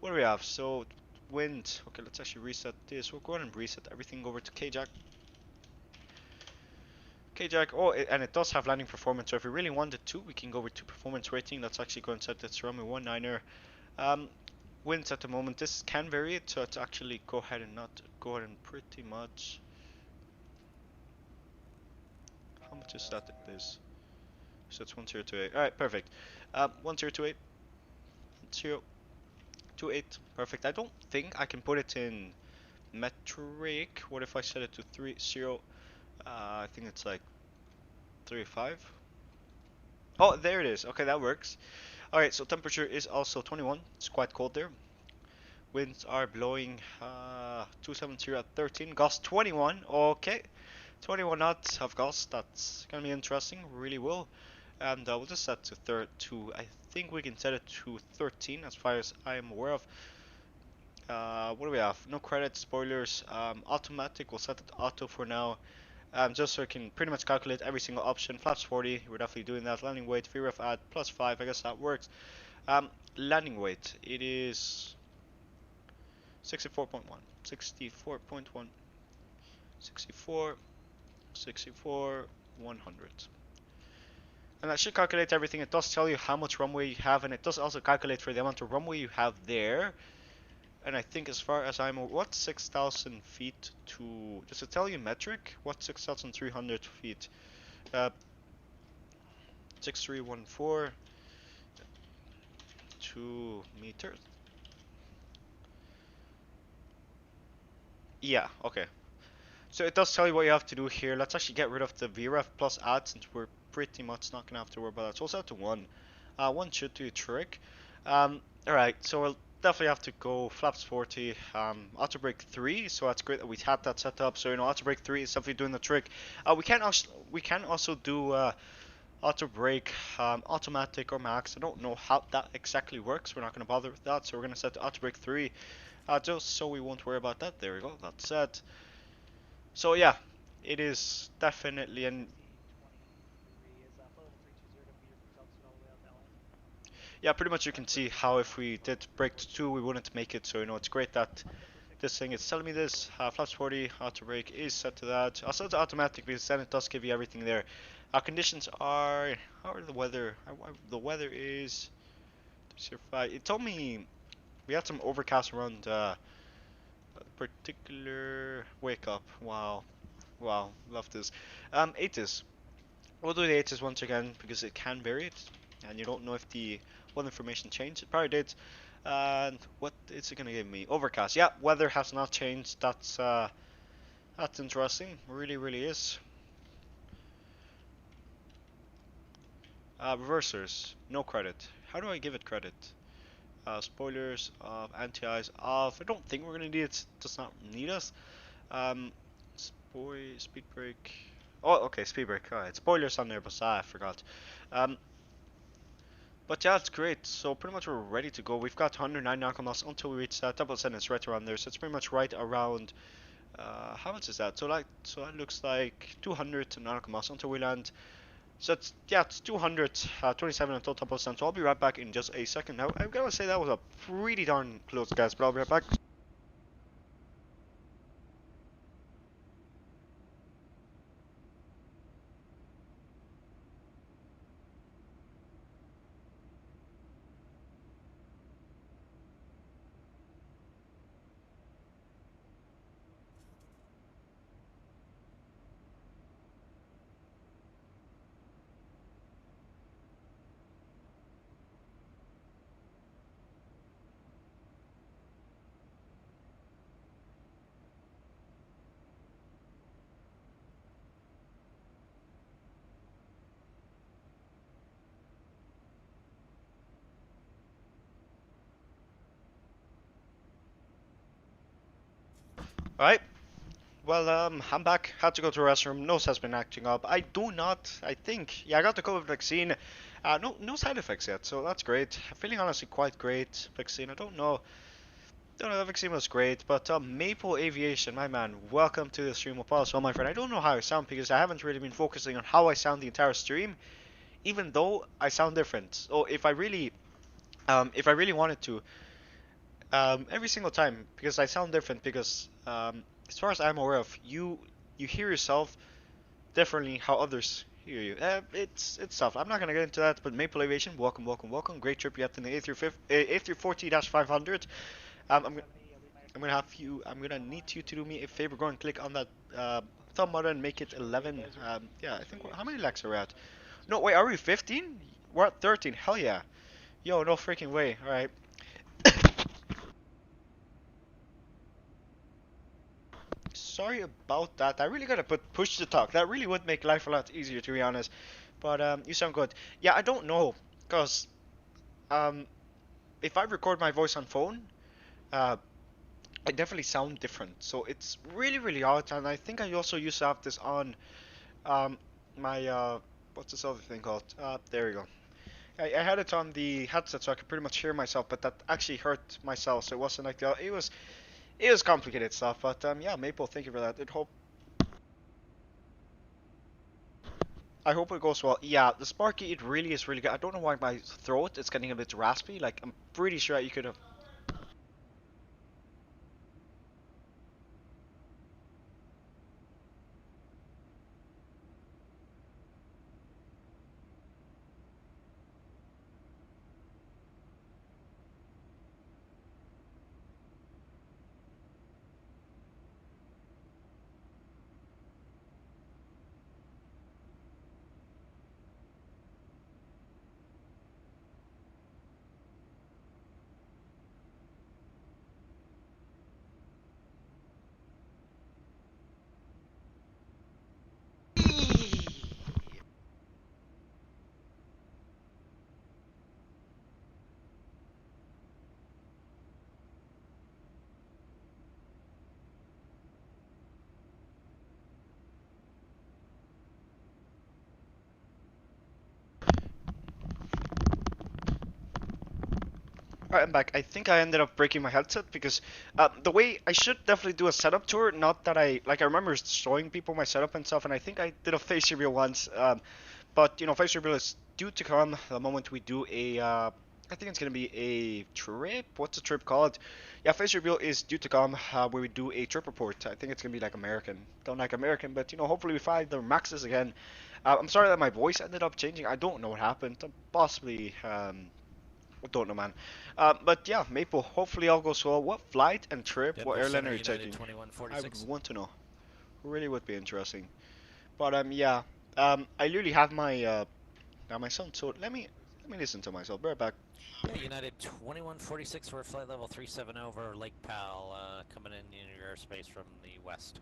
what do we have? So wind. Okay, let's actually reset this. We'll go ahead and reset everything over to K-Jack. K-Jack. Oh, and it does have landing performance. So if we really wanted to, we can go over to performance rating. Let's actually go and set this to runway 19er. Winds at the moment. This can vary it, so let's actually go ahead and pretty much. How much is that? This. So it's 1028. Alright, perfect. 1028. 1028. Perfect. I don't think I can put it in metric. What if I set it to 30? I think it's like 35. Oh, there it is. Okay, that works. Alright, so temperature is also 21. It's quite cold there. Winds are blowing 270 at 13. Gust 21. Okay. 21 knots of gust. That's gonna be interesting. Really will. And we'll just set to I think we can set it to 13 as far as I am aware of. What do we have? No credits, spoilers. Automatic. We'll set it to auto for now. Just so I can pretty much calculate every single option. Flaps 40. We're definitely doing that. Landing weight. VREF at +5. I guess that works. Landing weight. It is 64.1. 64.1. 64, 100. And that should calculate everything. It does tell you how much runway you have, and it does also calculate for the amount of runway you have there. And I think as far as I'm, what's 6,000 feet to, does it tell you metric? What's 6,300 feet? 6314 2 meters. Yeah, okay. So it does tell you what you have to do here. Let's actually get rid of the VREF plus add, since we're pretty much not going to have to worry about that. So we'll set to 1. 1 should do a trick. Alright, so we'll definitely have to go flaps 40, auto brake 3, so that's great that we had that set up. So auto brake 3 is definitely doing the trick. We can also do auto brake automatic or max. I don't know how that exactly works. We're not going to bother with that, so we're going to set the auto brake 3. just so we won't worry about that. There we go. That's set. So yeah, it is definitely an yeah. Pretty much you can see how if we did break to 2, we wouldn't make it. So it's great that this thing is telling me this. Flaps 40 auto brake is set to that. I'll set it to automatic because then it does give you everything there. Our conditions are how are the weather? The weather is 05. It told me we had some overcast around particular wake up. Wow. Wow, love this. 80s. We'll do the 80s once again because it can vary it, and you don't know if the weather information changed. It probably did. And what is it gonna give me? Overcast. Yeah, weather has not changed. That's interesting. Really, really is. Reversers. No credit. How do I give it credit? Spoilers off, anti-eyes off. I don't think we're gonna need it. It does not need us. Um, speed brake. Oh, okay, speed brake. Alright, spoilers on there, but I forgot. Um, but yeah, it's great. So pretty much we're ready to go. We've got 109 nautical miles until we reach that double sentence right around there. So it's pretty much right around. How much is that? So that looks like 200 nautical miles until we land. So it's 227 in total double sentence. So I'll be right back in just a second. Now I'm gonna say that was a pretty darn close, guys. But I'll be right back. All right. Well, I'm back. Had to go to the restroom. Nose has been acting up. I think, yeah, I got the COVID vaccine. No side effects yet, so that's great. Feeling honestly quite great. Vaccine, I don't know, the vaccine was great, but Maple Aviation, my man, welcome to the stream of well, my friend. I don't know how I sound because I haven't really been focusing on how I sound the entire stream, even though I sound different. So if I really wanted to, every single time, because I sound different, because as far as I'm aware of, you hear yourself differently how others hear you. It's tough. I'm not gonna get into that. But Maple Aviation, welcome, welcome, welcome. Great trip you had in the A340-500. I'm gonna need you to do me a favor. Go and click on that thumb button and make it 11. Yeah, I think how many lakhs are we at? No, wait, are we 15? We're at 13. Hell yeah. Yo, no freaking way. All right. Sorry about that. I really gotta push to talk. That really would make life a lot easier, to be honest. But you sound good. Yeah, I don't know, cause um, if I record my voice on phone, uh, I definitely sound different. So it's really, really odd. And I think I also used to have this on um my what's this other thing called? There you go. I had it on the headset so I could pretty much hear myself, but that actually hurt myself. So it wasn't like it was complicated stuff. But yeah, Maple, thank you for that. I hope it goes well. Yeah, the Sparky, it really is really good. I don't know why my throat is getting a bit raspy. Like, I'm pretty sure you could have. Alright, I'm back. I think I ended up breaking my headset because the way I should definitely do a setup tour. Not that I remember showing people my setup and stuff, and I think I did a face reveal once. But you know, face reveal is due to come the moment we do a. I think it's gonna be a trip. What's the trip called? Yeah, face reveal is due to come where we do a trip report. I think it's gonna be like American. Don't like American, but you know, hopefully we find the maxes again. I'm sorry that my voice ended up changing. I don't know what happened. Possibly. I don't know, man. But yeah, Maple, hopefully all goes well. What flight and trip, what Denver airline Center, are you United taking? I would 2146. want to know. Really would be interesting. But yeah, I literally have my my sound, so let me listen to myself. Be right back. Yeah, United 2146 for flight level 370 over Lake Powell, coming in your airspace from the west.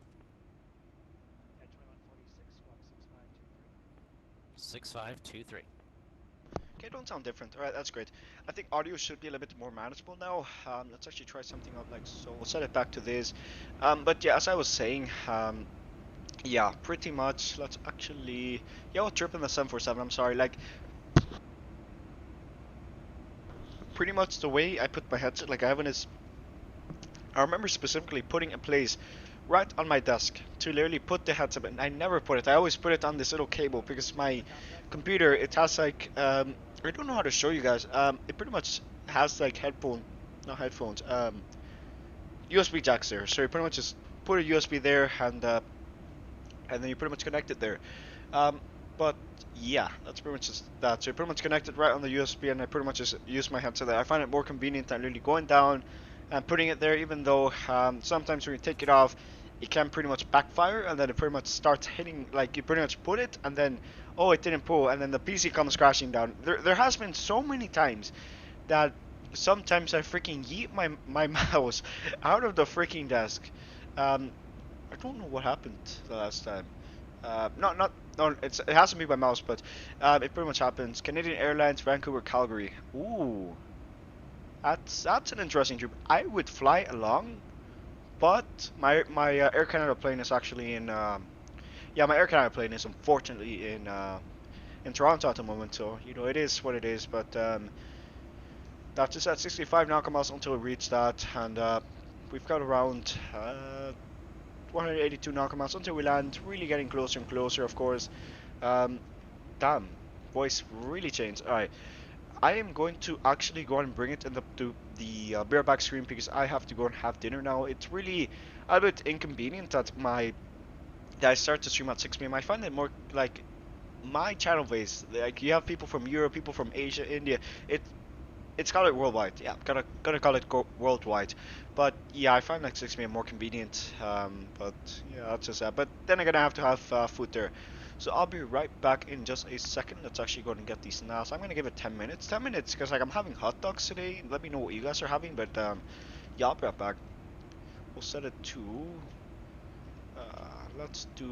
Yeah, 2146, squawk 6523. Okay, don't sound different. Alright, that's great. I think audio should be a little bit more manageable now. Let's actually try something out like so. We'll set it back to this. But yeah, as I was saying, yeah, pretty much. Let's actually, yeah, we'll trip in the 747. I'm sorry, like pretty much the way I put my headset, like I have in is, I remember specifically putting a place right on my desk to literally put the headset, and I never put it. I always put it on this little cable because my computer, it has like, I don't know how to show you guys. It pretty much has like not headphones, USB jacks there. So you pretty much just put a USB there, and then you pretty much connect it there. Um, but yeah, that's pretty much just that. So you pretty much connect it right on the USB, and I pretty much just use my headset there. I find it more convenient than really going down and putting it there, even though sometimes when you take it off, it can pretty much backfire, and then it pretty much starts hitting, like you pretty much put it, and then, oh, it didn't pull, and then the PC comes crashing down. There has been so many times that sometimes I freaking yeet my mouse out of the freaking desk. Um, I don't know what happened the last time. Not no, it has to be by mouse, but it pretty much happens. Canadian Airlines, Vancouver, Calgary. Ooh, that's an interesting trip. I would fly along, but my Air Canada plane is actually in yeah, my Air Canada plane is unfortunately in Toronto at the moment. So you know it is what it is. But that's just at 65 nautical miles until we reach that, and we've got around 182 nautical miles until we land. Really getting closer and closer, of course. Um, damn, voice really changed. All right, I am going to actually go and bring it in the bareback screen because I have to go and have dinner now. It's really a bit inconvenient that I start to stream at 6 p.m. I find it more like my channel base. Like you have people from Europe, people from Asia, India. It's call it worldwide. Yeah, gonna call it worldwide. But yeah, I find like 6 p.m. more convenient. But yeah, that's just that. But then I'm gonna have to have food there. So I'll be right back in just a second. Let's actually go and get these now. So I'm gonna give it 10 minutes. 10 minutes, because like I'm having hot dogs today. Let me know what you guys are having. But yeah, I'll be right back. We'll set it to. Let's do.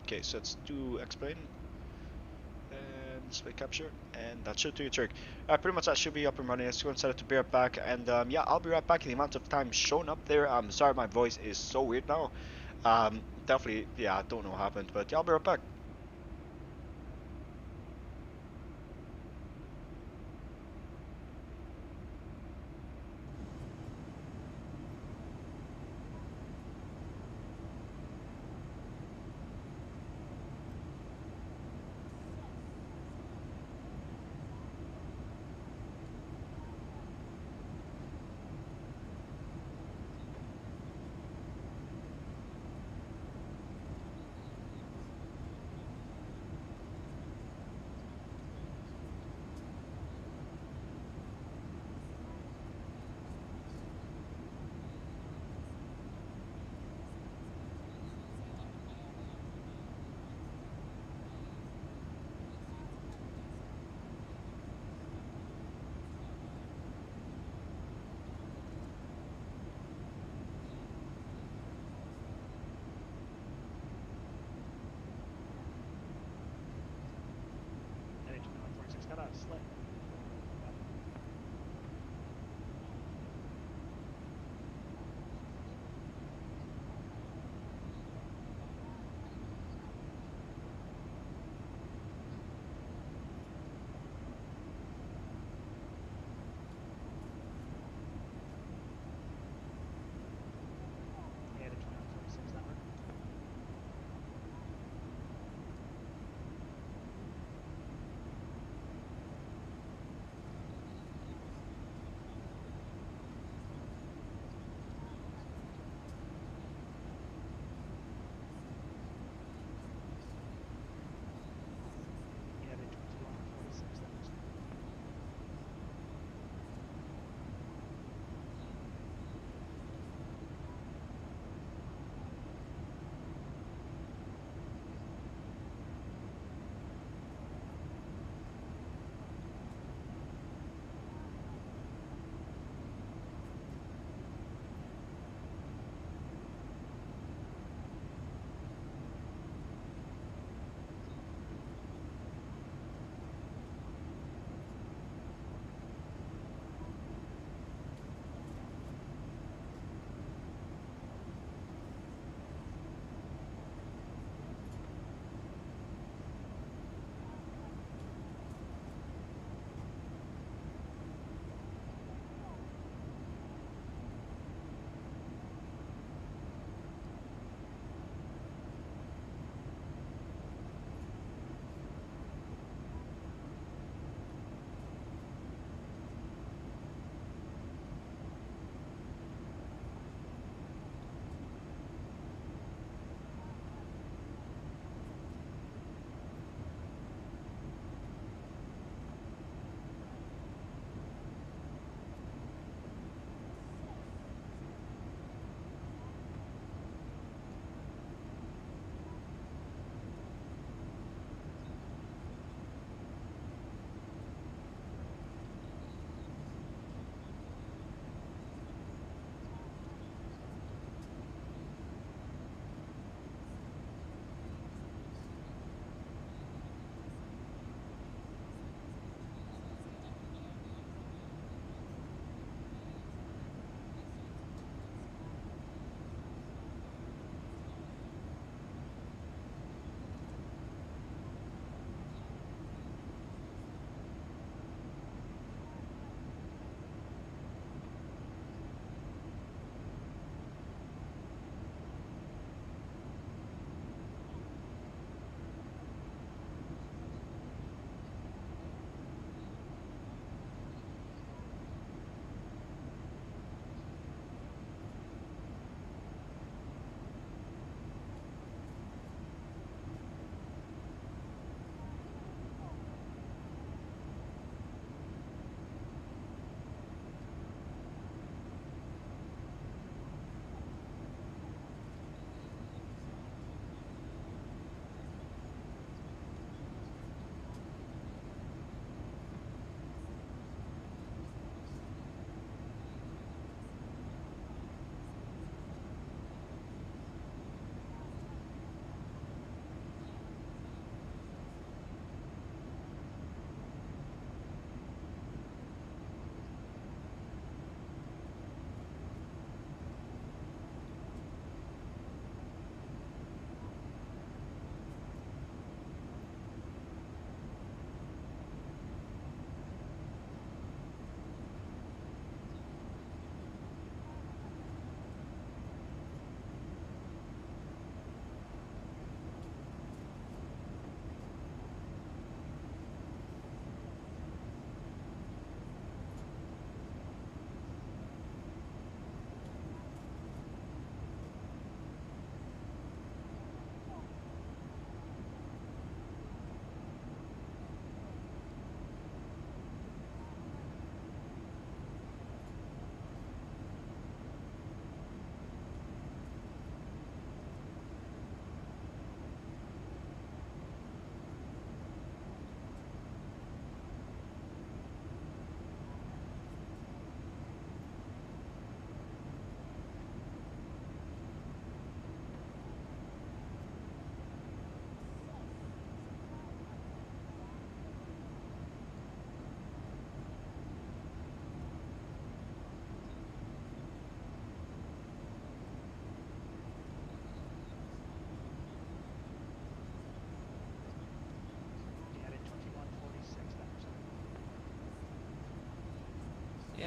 Okay, so let's do explain and display capture, and that should do your trick. Pretty much that should be up and running. Let's go and set it to be right back, and yeah, I'll be right back. The amount of time shown up there, I'm sorry my voice is so weird now. Definitely, yeah, I don't know what happened, but yeah, I'll be right back.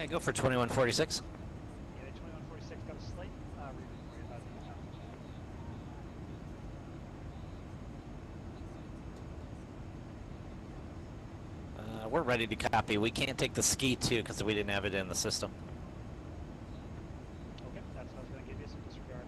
Yeah, go for 2146. Yeah, 2146 got a slight reboot for you about the We're ready to copy. We can't take the ski too because we didn't have it in the system. Okay, that's what I was going to give you, so disregard.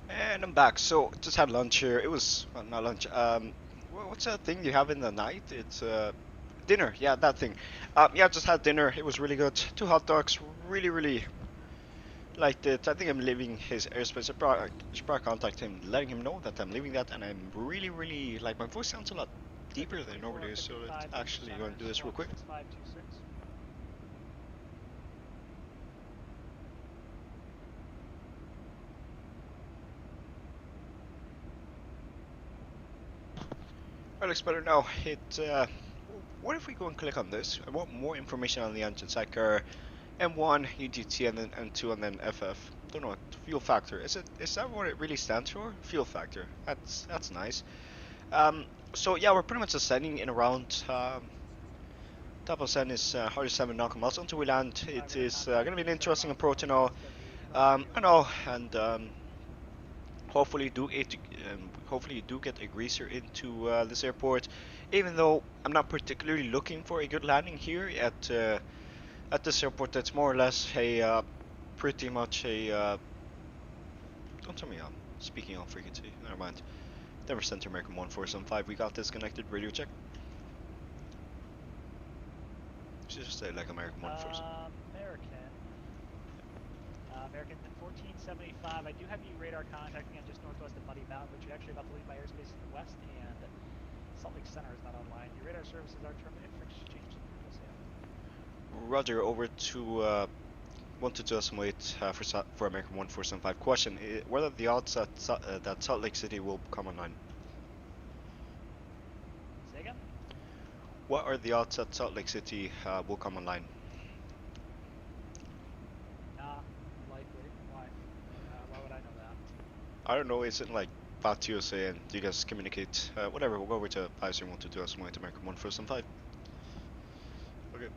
And I'm back. So just had lunch here. It was well, not lunch. What's that thing you have in the night? It's dinner. Yeah, that thing. Yeah, just had dinner. It was really good. Two hot dogs. Really, really liked it. I think I'm leaving his airspace. I should probably contact him, letting him know that I'm leaving that, and I'm really, really like my voice sounds a lot deeper than it normally is. So let's actually go and do this real quick. 6526. That looks better now. What if we go and click on this? I want more information on the engines, like M1, UGT, and then M2, and then FF. Don't know what fuel factor is. Is that what it really stands for? Fuel factor. That's nice. So yeah, we're pretty much ascending in around. Top of ascent is 107 nautical miles until we land. It is gonna be an interesting approach and all. I know, and hopefully hopefully you do get a greaser into this airport, even though I'm not particularly looking for a good landing here at this airport. That's more or less a pretty much a don't tell me I'm speaking on frequency, never mind. Denver Center American 1475, we got disconnected. Radio check. Should just say like American 1475. American 1475. I do have you radar contacting on just northwest of Muddy Mountain, but you're actually about to leave my airspace to the west, and Salt Lake Center is not online. Your radar services are terminated for exchange to the Sam. Roger, over to 122 for American 1475. Question: what are the odds that Salt Lake City will come online? Say again? What are the odds that Salt Lake City will come online? Not likely. Why? Why would I know that? I don't know. Isn't like Patrikios saying, do you guys communicate? Whatever. We'll go over to Advisory 122 American 1475. Okay.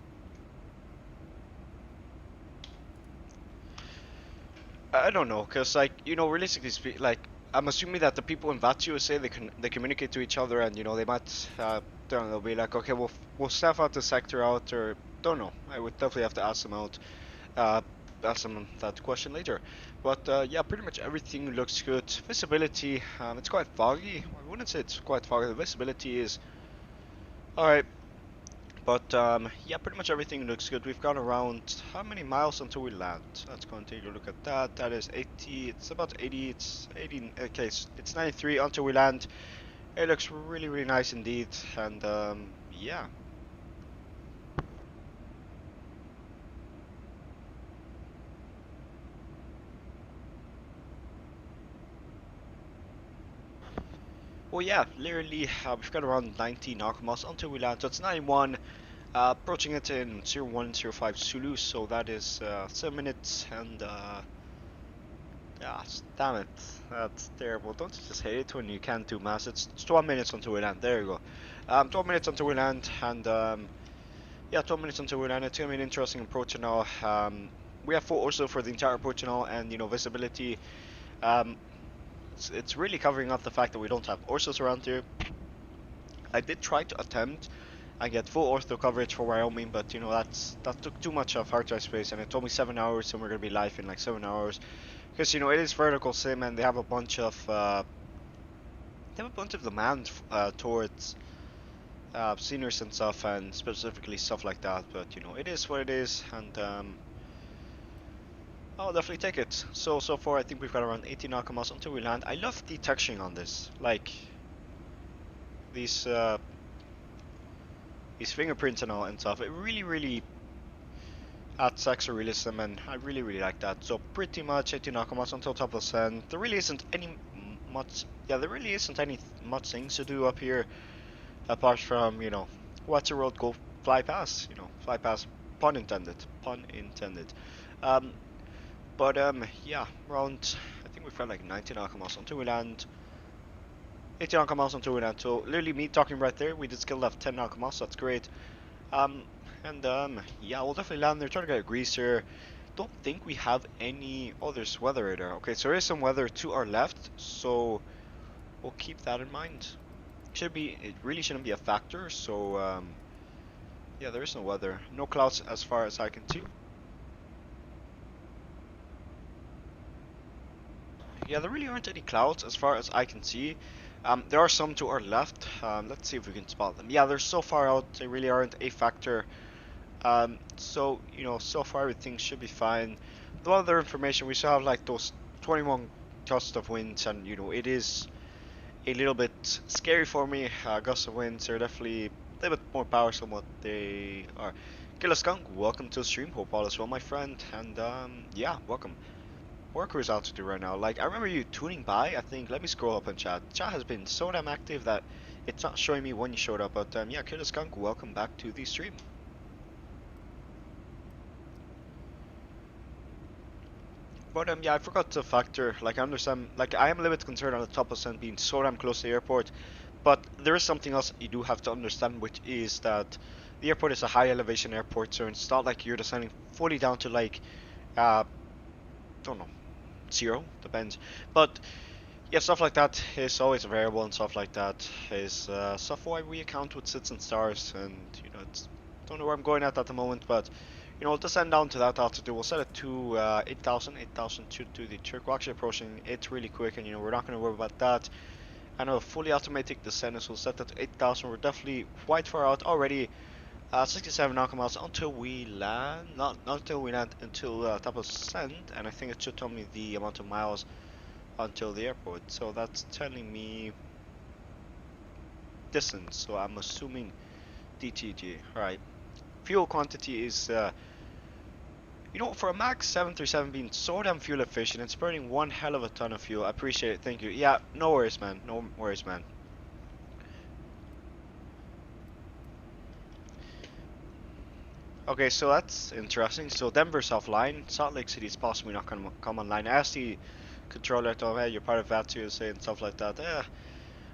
I don't know, cause like realistically speaking, like I'm assuming that the people in VATUSA they communicate to each other, and they might don't know, they'll be like, okay, we'll staff out the sector out, or don't know. I would definitely have to ask them out. ask them that question later. But yeah, pretty much everything looks good. Visibility, it's quite foggy. I wouldn't say it's quite foggy. The visibility is alright. But yeah, pretty much everything looks good. We've got around how many miles until we land? Let's go and take a look at that. That is 80. It's about 80. It's 80. Okay, it's 93 until we land. It looks really, really nice indeed. And yeah. Well, yeah, literally, we've got around 90 nautical miles until we land. So it's 91. Approaching it in 0105 Zulu, so that is 7 minutes and yeah, damn it, that's terrible. Don't you just hate it when you can't do math? It's 12 minutes until we land. There you go. 12 minutes until we land, and yeah, 12 minutes until we land. It's gonna be an interesting approach now. We have full also for the entire approach now, and you know, visibility. Um, it's really covering up the fact that we don't have Ursos around here. I did try to attempt and get full ortho coverage for Wyoming, but you know that took too much of hard drive space, and it told me 7 hours, and we're gonna be live in like 7 hours, because you know it is vertical sim, and they have a bunch of demand towards seniors and stuff, and specifically stuff like that. But you know it is what it is, and I'll definitely take it. So far I think we've got around 80 nautical miles until we land. I love the texturing on this, like these fingerprints and all and stuff. It really adds extra realism, and I really like that. So pretty much 80 nautical miles until top of send. There really isn't any much. Yeah, there really isn't any much things to do up here, apart from you know, watch the road go fly past. You know, fly past. Pun intended. Pun intended. Um, but yeah, around I think we've got like 90 nautical miles until we land. 80 nautical miles until we land. So literally me talking right there, we did still have 10 nautical miles. So that's great. And yeah, we'll definitely land there. Try to get a greaser. Don't think we have any. Oh, there's weather radar. Okay, so there is some weather to our left, so we'll keep that in mind. Should be. It really shouldn't be a factor. So yeah, there is no weather. No clouds as far as I can see. Yeah, there really aren't any clouds as far as I can see. There are some to our left. Let's see if we can spot them. Yeah, they're so far out. They really aren't a factor. So you know, so far everything should be fine. The other information, we still have like those 21 gusts of winds, and you know it is a little bit scary for me. Gusts of winds are definitely a little bit more powerful than what they are. Killer Skunk, welcome to the stream. Hope all is well, my friend. And yeah, welcome. What cruise altitude right now? Like I remember you tuning by. I think. Let me scroll up in chat. Chat has been so damn active that it's not showing me when you showed up. But yeah, Killer Skunk, welcome back to the stream. But yeah, I forgot to factor. Like I understand. Like I am a little bit concerned on the top of Sand being so damn close to the airport. But there is something else you do have to understand, which is that the airport is a high elevation airport, so it's not like you're descending fully down to like, don't know, 0, depends. But yeah, stuff like that is always a variable, and stuff like that is stuff why we account with sits and stars, and you know, it's don't know where I'm going at the moment, but you know, we'll descend down to that altitude. We'll set it to 8,000 to the Turk. We're actually approaching it really quick, and you know, we're not going to worry about that. And a fully automatic descent, so we'll set that to 8,000. We're definitely quite far out already. 67 nautical miles until we land. Not until we land, until top of send, and I think it should tell me the amount of miles until the airport. So that's telling me distance. So I'm assuming DTG. Alright. Fuel quantity is, you know, for a Max 737 being so damn fuel efficient, it's burning one hell of a ton of fuel. I appreciate it. Thank you. Yeah, no worries, man. No worries, man. Okay, so that's interesting. So Denver's offline. Salt Lake City is possibly not going to come online. I asked the controller, hey, you're part of VATU, saying stuff like that.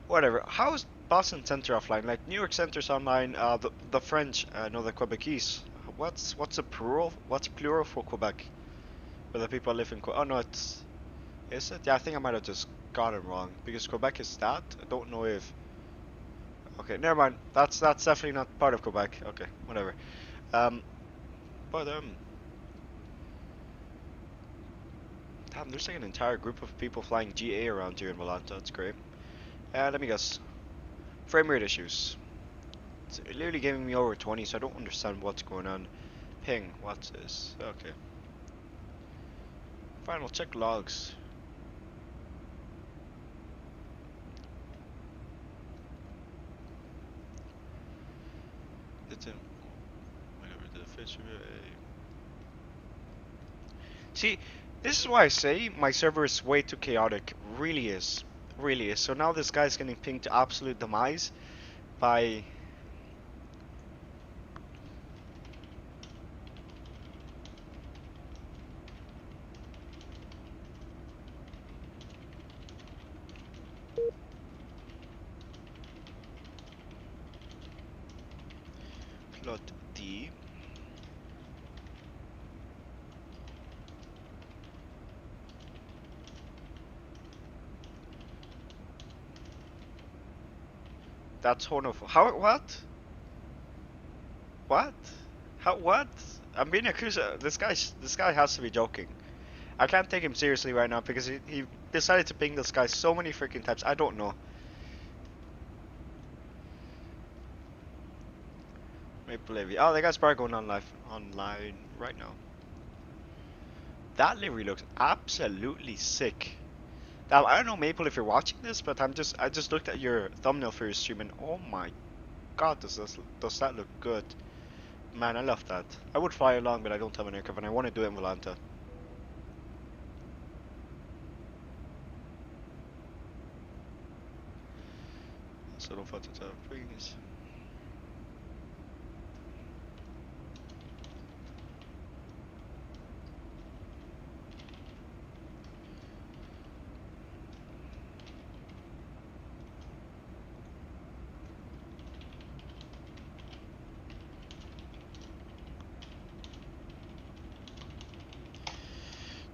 Whatever. How is Boston Center offline? Like New York Center's online. The French, no, the Quebecese. What's the plural? What's plural for Quebec? For the people live in Quebec. Oh no, is it? Yeah, I think I might have just got it wrong because Quebec is that. I don't know if. Okay, never mind. That's definitely not part of Quebec. Okay, whatever. Um, but Damn, there's like an entire group of people flying GA around here in Volanta. That's great. Let me guess. Frame rate issues. It's literally giving me over 20, so I don't understand what's going on. Ping, what's this? Okay. Final check logs. See, this is why I say my server is way too chaotic. Really is. Really is. So now this guy's getting pinged to absolute demise by... Plot D. That's wonderful. How? What? What? How? What? I'm being accused. This guy has to be joking. I can't take him seriously right now because he decided to ping this guy so many freaking times. I don't know. Maple Levy. Oh, the guy's probably going on live online right now. That livery looks absolutely sick. Now, I don't know, Maple, if you're watching this, but I just looked at your thumbnail for your stream and oh my god, does that look good? Man, I love that. I would fly along, but I don't have an aircraft and I want to do it in Volanta. So don't fuck it up, please.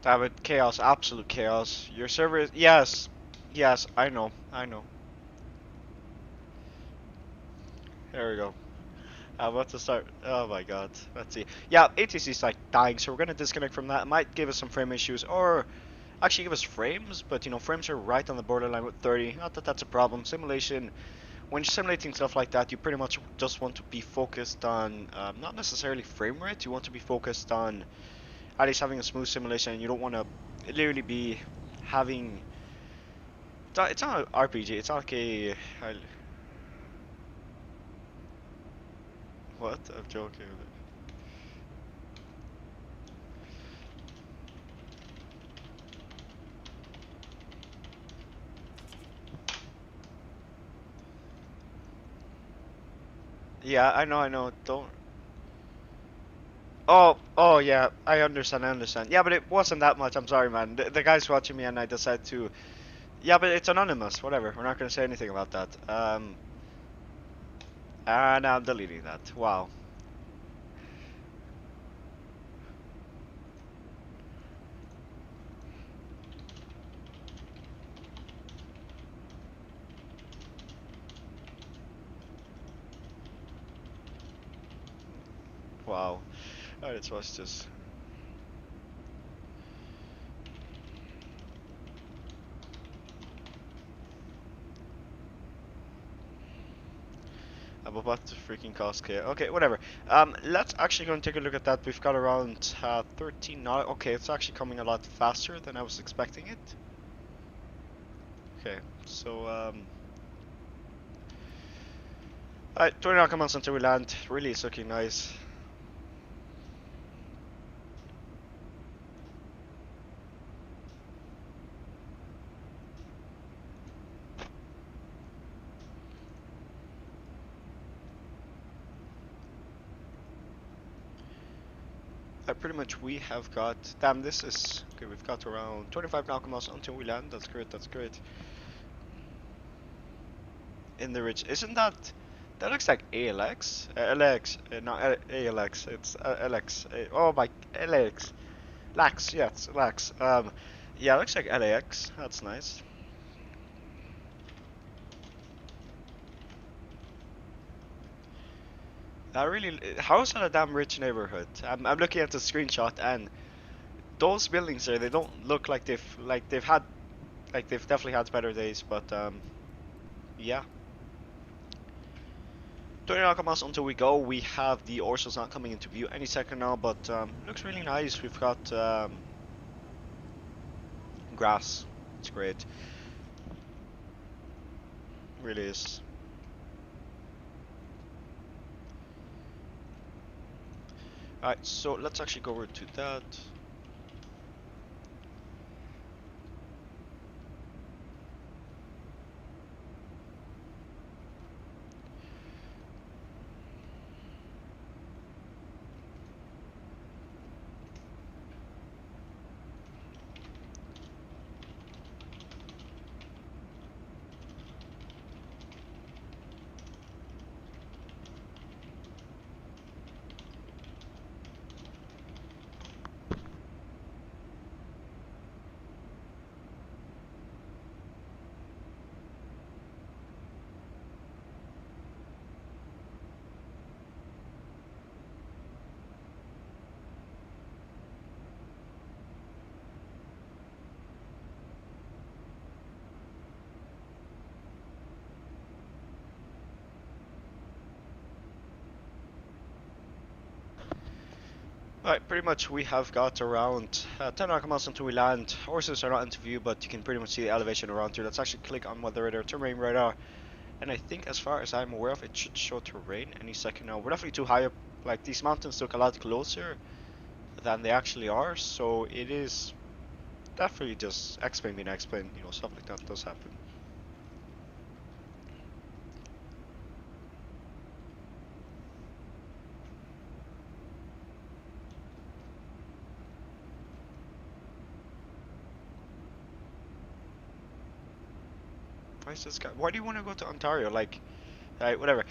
Damn it, chaos, absolute chaos. Your server is, yes, I know. There we go. I'm about to start, oh my god, let's see. Yeah, ATC's like dying, so we're gonna disconnect from that. It might give us some frame issues, or actually give us frames, but you know, frames are right on the borderline with 30. Not that that's a problem. Simulation, when you're simulating stuff like that, you pretty much just want to be focused on, not necessarily frame rate, you want to be focused on at least having a smooth simulation, and you don't want to literally be having... It's not an RPG, it's not like a... What? I'm joking. Yeah, I know, don't... Oh, yeah, I understand. Yeah, but it wasn't that much, I'm sorry, man. The guy's watching me and I decided to... Yeah, but it's anonymous, whatever. We're not gonna say anything about that. And I'm deleting that. Wow. Wow. Alright, let's watch this. I'm about to freaking cost care. Okay, whatever. Let's actually go and take a look at that. We've got around 13 now. Okay, it's actually coming a lot faster than I was expecting it. Okay, so alright, 20 knots until we land. Really is looking nice. Pretty much we have got, damn, this is okay, we've got around 25 knots until we land. That's great. In the ridge, isn't that looks like ALX? LX, not ALX, it's LX. Oh my, LX. LAX, yeah, it's LAX. Yeah, it looks like LAX. That's nice. Really, how is that a damn rich neighborhood? I'm looking at the screenshot and those buildings there, they don't look like they've had they've definitely had better days, but yeah. 20 nautical miles until we go. We have the Orsals not coming into view any second now, but looks really nice. We've got grass. It's great. Really is. Alright, so let's actually go over to that. Alright, pretty much we have got around 10 nautical miles until we land. Horses are not into view, but you can pretty much see the elevation around here. Let's actually click on weather radar, terrain radar, and I think as far as I'm aware of, it should show terrain any second now. We're definitely too high up. Like, these mountains look a lot closer than they actually are, so it is definitely just X-Plane being X-Plane, you know, stuff like that does happen. Why is this guy? Why do you want to go to Ontario? Like, whatever.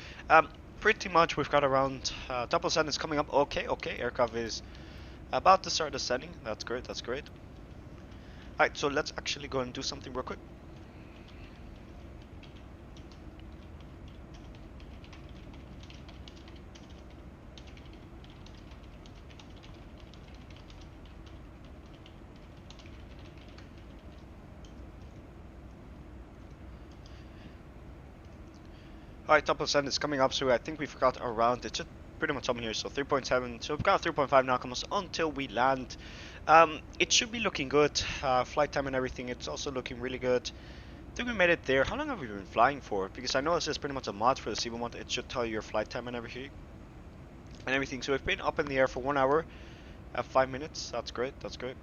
Pretty much we've got around double send is coming up. Okay, okay. Aircraft is about to start descending. That's great. That's great. Alright, so let's actually go and do something real quick. Alright, double send is coming up, so I think we've got around, it should pretty much come here, so 3.7, so we've got 3.5 now comes until we land. It should be looking good, flight time and everything, it's also looking really good. I think we made it there. How long have we been flying for? Because I know this is pretty much a mod for the C1 mod, it should tell you your flight time and everything. So we've been up in the air for 1 hour, 5 minutes, that's great, that's great.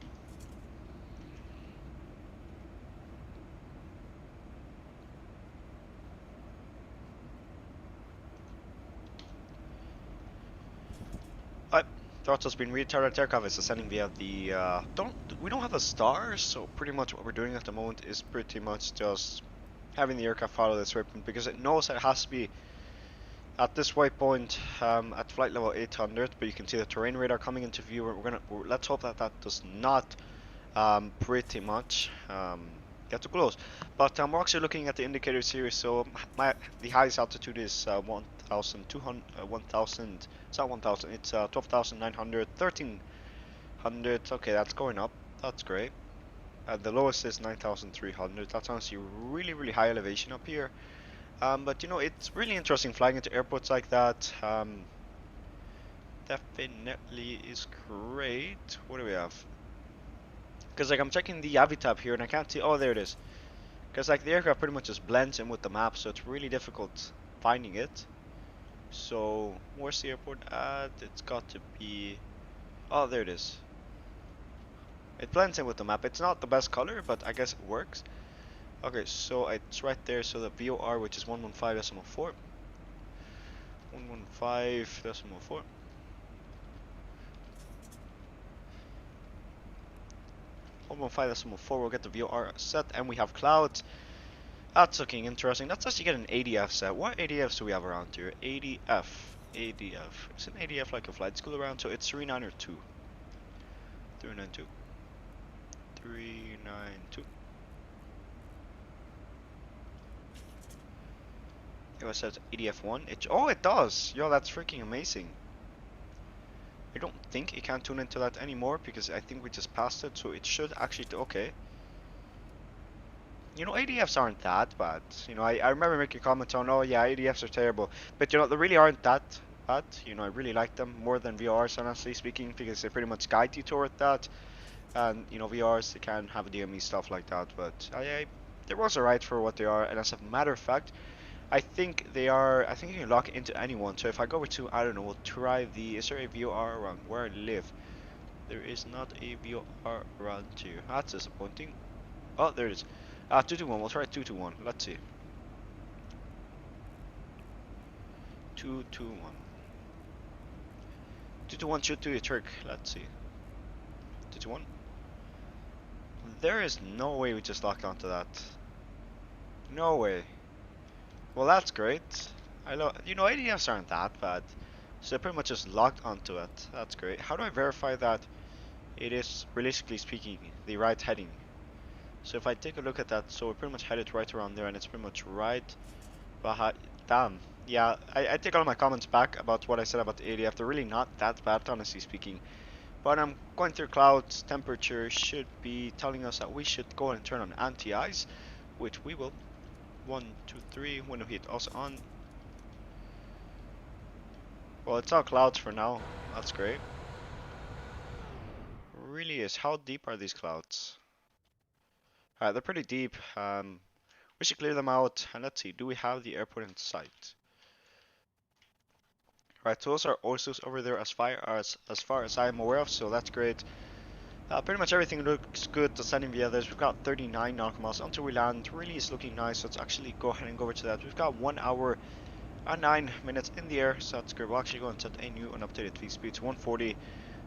Throttle's been retarded. Aircraft is ascending via the we don't have a star, so pretty much what we're doing at the moment is pretty much just having the aircraft follow this waypoint because it knows it has to be at this waypoint at flight level 800. But you can see the terrain radar coming into view. Let's hope that that does not pretty much get too close. But we're actually looking at the indicator series. So the highest altitude is 1,200, 1,000. It's not 1,000. It's 12,900, 1,300. Okay, that's going up. That's great. The lowest is 9,300. That's honestly really, really high elevation up here. But you know, it's really interesting flying into airports like that. Definitely is great. What do we have? Because like I'm checking the Avi tab here and I can't see. Oh, there it is. Because like the aircraft pretty much just blends in with the map, so it's really difficult finding it. So where's the airport at? It's got to be. Oh, there it is. It blends in with the map. It's not the best color, but I guess it works. Okay, so it's right there. So the VOR, which is 115.4. 115.4. 115.4, we'll get the VOR set, and we have clouds. That's looking interesting. Let's actually get an ADF set. What ADFs do we have around here? ADF. Is an ADF like a flight school around? So it's 392. 392. 392. It says ADF1. Oh, it does. Yo, that's freaking amazing. I don't think it can tune into that anymore because I think we just passed it, so it should actually okay. You know, ADFs aren't that bad. You know, I remember making comments on, oh yeah, ADFs are terrible. But you know, they really aren't that bad. You know, I really like them more than VRs, honestly speaking, because they pretty much guide you toward that. And, you know, VRs, they can have DME stuff like that. But they was alright for what they are. And as a matter of fact, I think they are, I think you can lock into anyone. So if I go over to, I don't know, we'll try the, is there a VR around where I live? There is not a VR around here. That's disappointing. Oh, there it is. 221. We'll try 221. Let's see. 221. 221 should do a trick. Let's see. 221. There is no way we just locked onto that. No way. Well, that's great. You know, ADFs aren't that bad. So they pretty much just locked onto it. That's great. How do I verify that it is, realistically speaking, the right heading? So if I take a look at that, so we pretty much headed right around there, and it's pretty much right behind. Damn. Yeah, I take all my comments back about what I said about the ADF. They're really not that bad, honestly speaking. But I'm going through clouds. Temperature should be telling us that we should go and turn on anti-ice, which we will. 1, 2, 3. Window heat also on. Well, it's all clouds for now. That's great. Really is. How deep are these clouds? Alright, they're pretty deep. We should clear them out. And let's see, do we have the airport in sight? Right, so those are OSUs over there as far as I'm aware of, so that's great. Pretty much everything looks good descending via this. We've got 39 nautical miles until we land. Really is looking nice. So let's actually go ahead and go over to that. We've got 1 hour and 9 minutes in the air, so that's good. We'll actually go and set a new and updated V speed to 140.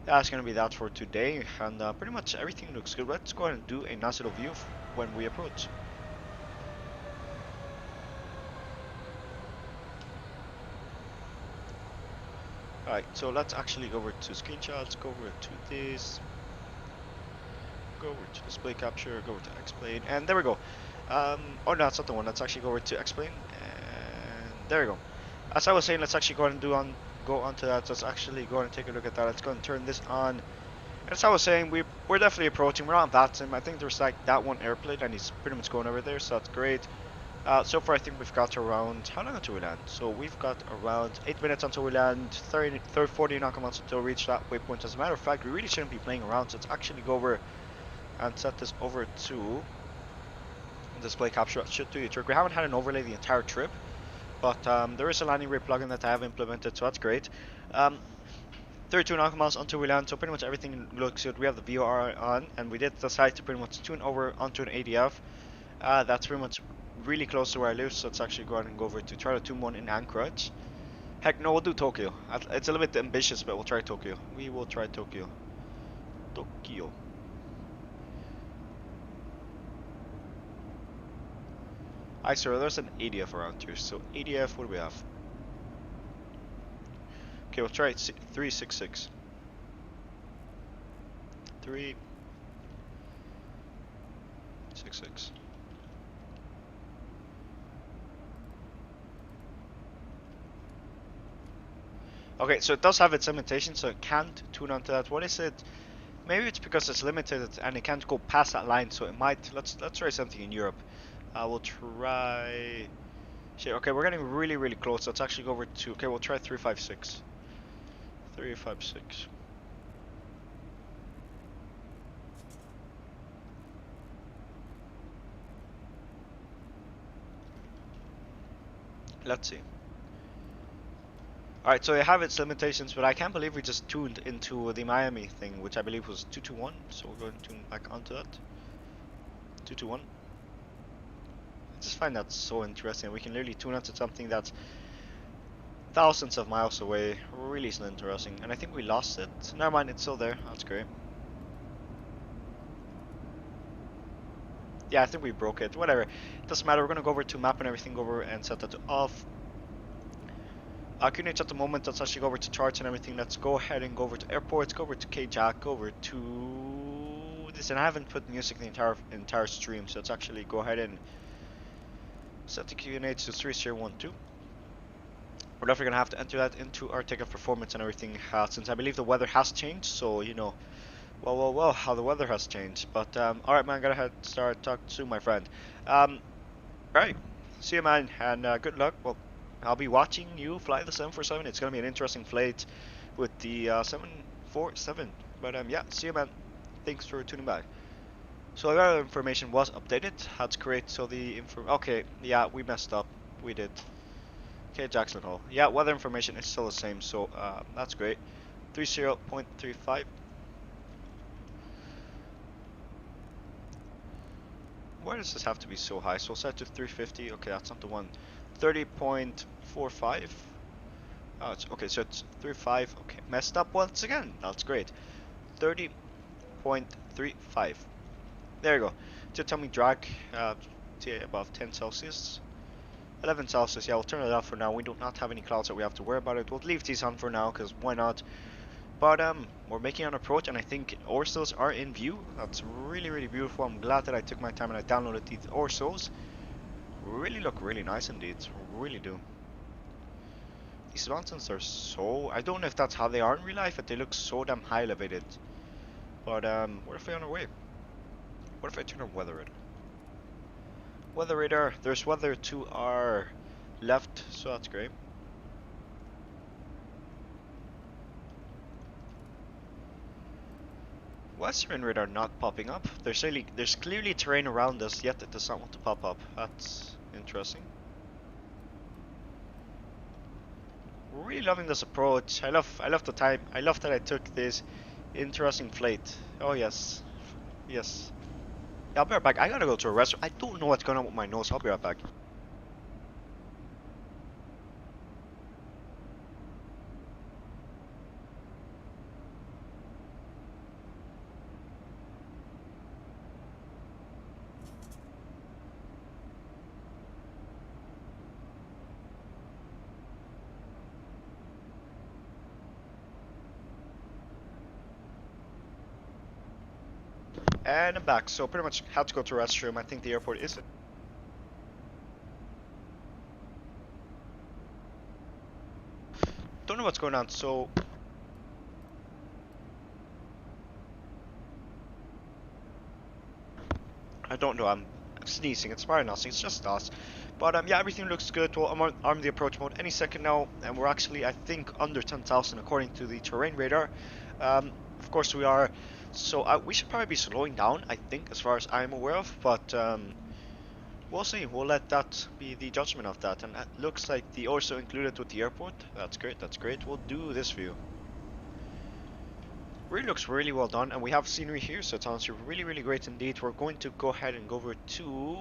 That's going to be that for today, and pretty much everything looks good. Let's go ahead and do a nice little view when we approach. Alright, so let's actually go over to screenshots, go over to this, go over to display capture, go over to XPLANE, and there we go. Oh no, that's not the one. Let's actually go over to XPLANE, and there we go. As I was saying, let's actually go ahead and go onto that. So let's actually go and take a look at that. Let's go and turn this on. And as I was saying, we're definitely approaching. We're not on that sim. I think there's like that one airplane, and he's pretty much going over there, so that's great. So far, I think we've got around, how long until we land? So we've got around 8 minutes until we land, 40 nautical miles until we reach that waypoint. As a matter of fact, we really shouldn't be playing around, so let's actually go over and set this over to display capture. That should do the trick. We haven't had an overlay the entire trip, but there is a landing rig plugin that I have implemented, so that's great. 32 nautical miles until we land, so pretty much everything looks good. We have the VOR on, and we did decide to pretty much tune over onto an ADF. That's pretty much really close to where I live, so let's actually go ahead and go over to try to tune one in Anchorage. Heck no, we'll do Tokyo. It's a little bit ambitious, but we'll try Tokyo. We will try Tokyo. Tokyo. Alright, sir, there's an ADF around here. So ADF, what do we have? Okay, we'll try 366. 366. Okay, so it does have its limitations, so it can't tune onto that. What is it? Maybe it's because it's limited and it can't go past that line, so it might. Let's try something in Europe. We'll try. Shit, okay, we're getting really close. Let's actually go over to. Okay, we'll try 356. 356. Let's see. Alright, so I have its limitations, but I can't believe we just tuned into the Miami thing, which I believe was 221. So we're going to tune back onto that. 221. I just find that so interesting. We can literally tune into something that's thousands of miles away. Really isn't interesting. And I think we lost it. Never mind, it's still there. That's great. Yeah, I think we broke it. Whatever. It doesn't matter. We're going to go over to map and everything over and set that to off. QNH at the moment, let's actually go over to charts and everything. Let's go ahead and go over to airports, go over to KJack, go over to this, and I haven't put music in the entire stream, so let's actually go ahead and set the QNH to 3012. we're definitely gonna have to enter that into our takeoff performance and everything, since I believe the weather has changed. So you know, well, how the weather has changed. But all right, man, gotta start talking soon, my friend. All right, see you, man, and good luck. Well, I'll be watching you fly the 747. It's gonna be an interesting flight with the 747. But yeah, see you, man. Thanks for tuning back. So the other information was updated. That's great. So the okay, yeah, we messed up. We did. Okay, Jackson Hole. Yeah, weather information is still the same. So that's great. 30.35. Why does this have to be so high? So set to 350. Okay, that's not the one. 30.45. Oh, it's okay. So it's 35. Okay, messed up once again. That's great. 30.35. There you go. To tell me drag to above 10 Celsius. 11 Celsius, yeah, we'll turn it off for now. We do not have any clouds that we have to worry about it. We'll leave these on for now, because why not? But we're making an approach, and I think orsos are in view. That's really beautiful. I'm glad that I took my time and I downloaded these orsos. Really look really nice indeed. Really do. These mountains are so... I don't know if that's how they are in real life, but they look so damn high elevated. But what if we're on our way? What if I turn on weather radar? Weather radar, there's weather to our left, so that's great. Why is terrain radar not popping up? There's clearly terrain around us, yet it does not want to pop up. That's interesting. Really loving this approach. I love the time. I love that I took this interesting flight. Oh yes, yes. Yeah, I'll be right back. I gotta go to a restaurant. I don't know what's going on with my nose. I'll be right back. And I'm back. So pretty much had to go to a restroom. I think the airport is it. Don't know what's going on. So I don't know. I'm sneezing. It's probably nothing. It's just us. But yeah, everything looks good. Well, I'm on the approach mode any second now, and we're actually, I think, under 10,000 according to the terrain radar. Of course we are. So we should probably be slowing down, I think, as far as I'm aware of. But we'll see. We'll let that be the judgment of that. And it looks like the also included with the airport. That's great. That's great. We'll do this view. Really looks really well done, and we have scenery here, so it's honestly really great indeed. We're going to go ahead and go over to...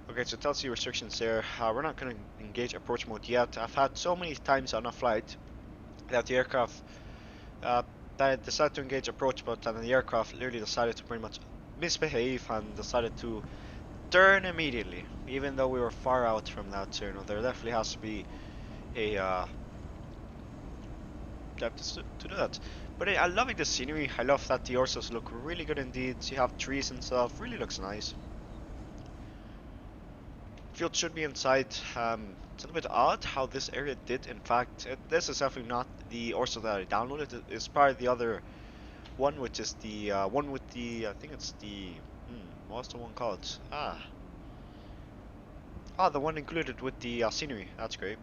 Okay, so tells you restrictions there. We're not going to engage approach mode yet. I've had so many times on a flight that the aircraft that I decided to engage approach mode, and the aircraft literally decided to pretty much misbehave and decided to turn immediately, even though we were far out from that. So, you know, there definitely has to be a to do that. But I'm loving the scenery. I love that the orsos look really good indeed. You have trees and stuff. Really looks nice. Field should be inside. It's a little bit odd how this area did. In fact, this is definitely not the orso that I downloaded. It's probably the other one, which is the one with the... I think it's the... what's the one called? The one included with the scenery. That's great.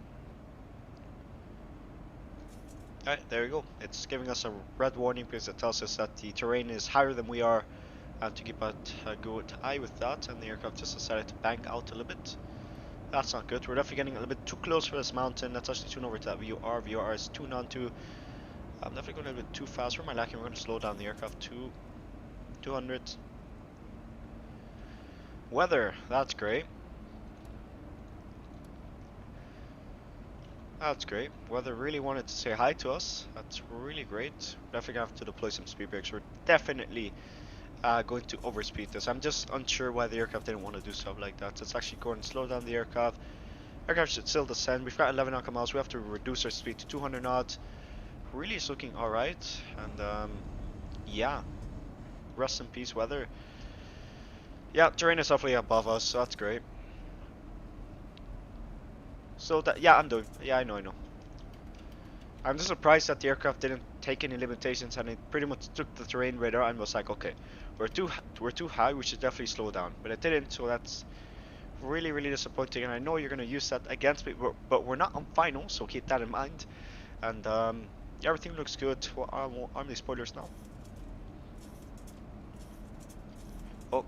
Alright, there you go. It's giving us a red warning because it tells us that the terrain is higher than we are, and to keep a good eye with that, and the aircraft just decided to bank out a little bit. That's not good. We're definitely getting a little bit too close for this mountain. Let's actually tune over to that VOR. VOR is tuned on to... I'm definitely going a little bit too fast. Where am I lacking? We're going to slow down the aircraft to 200. Weather, that's great. That's great. Weather really wanted to say hi to us. That's really great. Definitely gonna have to deploy some speed brakes. We're definitely going to overspeed this. I'm just unsure why the aircraft didn't want to do stuff like that. So it's actually going to slow down the aircraft. Aircraft should still descend. We've got 11 nautical miles. We have to reduce our speed to 200 knots. Really is looking alright. And yeah. Rest in peace, weather. Yeah, terrain is definitely above us, so that's great. So that, yeah, I'm doing. Yeah, I know. I'm just surprised that the aircraft didn't take any limitations and it pretty much took the terrain radar and was like, okay, we're too high, we should definitely slow down. But it didn't, so that's really disappointing. And I know you're gonna use that against me, but we're not on final, so keep that in mind. And everything looks good. Well, arm these spoilers now. Oh,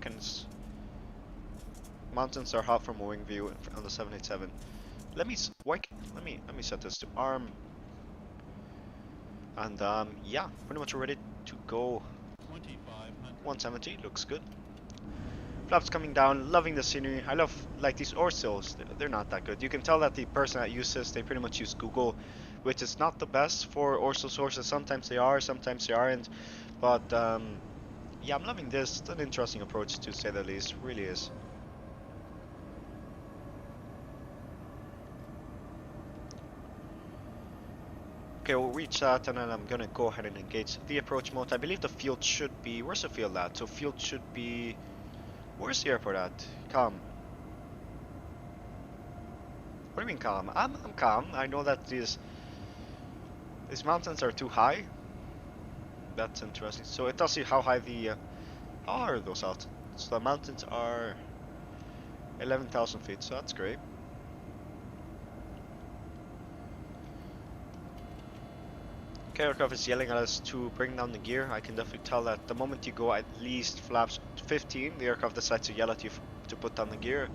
mountains are hot from a wing view on the 787. Let me set this to arm. And yeah, pretty much ready to go. 170 looks good. Flaps coming down, loving the scenery. I love like these orsos. They're not that good. You can tell that the person that uses they pretty much use Google, which is not the best for orso sources. Sometimes they are, sometimes they aren't. But yeah, I'm loving this. It's an interesting approach to say the least. Really is. Okay, we'll reach that and then I'm gonna go ahead and engage the approach mode. I believe the field should be, where's the field at? So field should be, where's the airport at? Calm. What do you mean calm? I'm calm. I know that these mountains are too high. That's interesting. So it tells you how high the, how are those out? So the mountains are 11,000 feet, so that's great. Okay, aircraft is yelling at us to bring down the gear. I can definitely tell that the moment you go at least flaps 15, the aircraft decides to yell at you to put down the gear.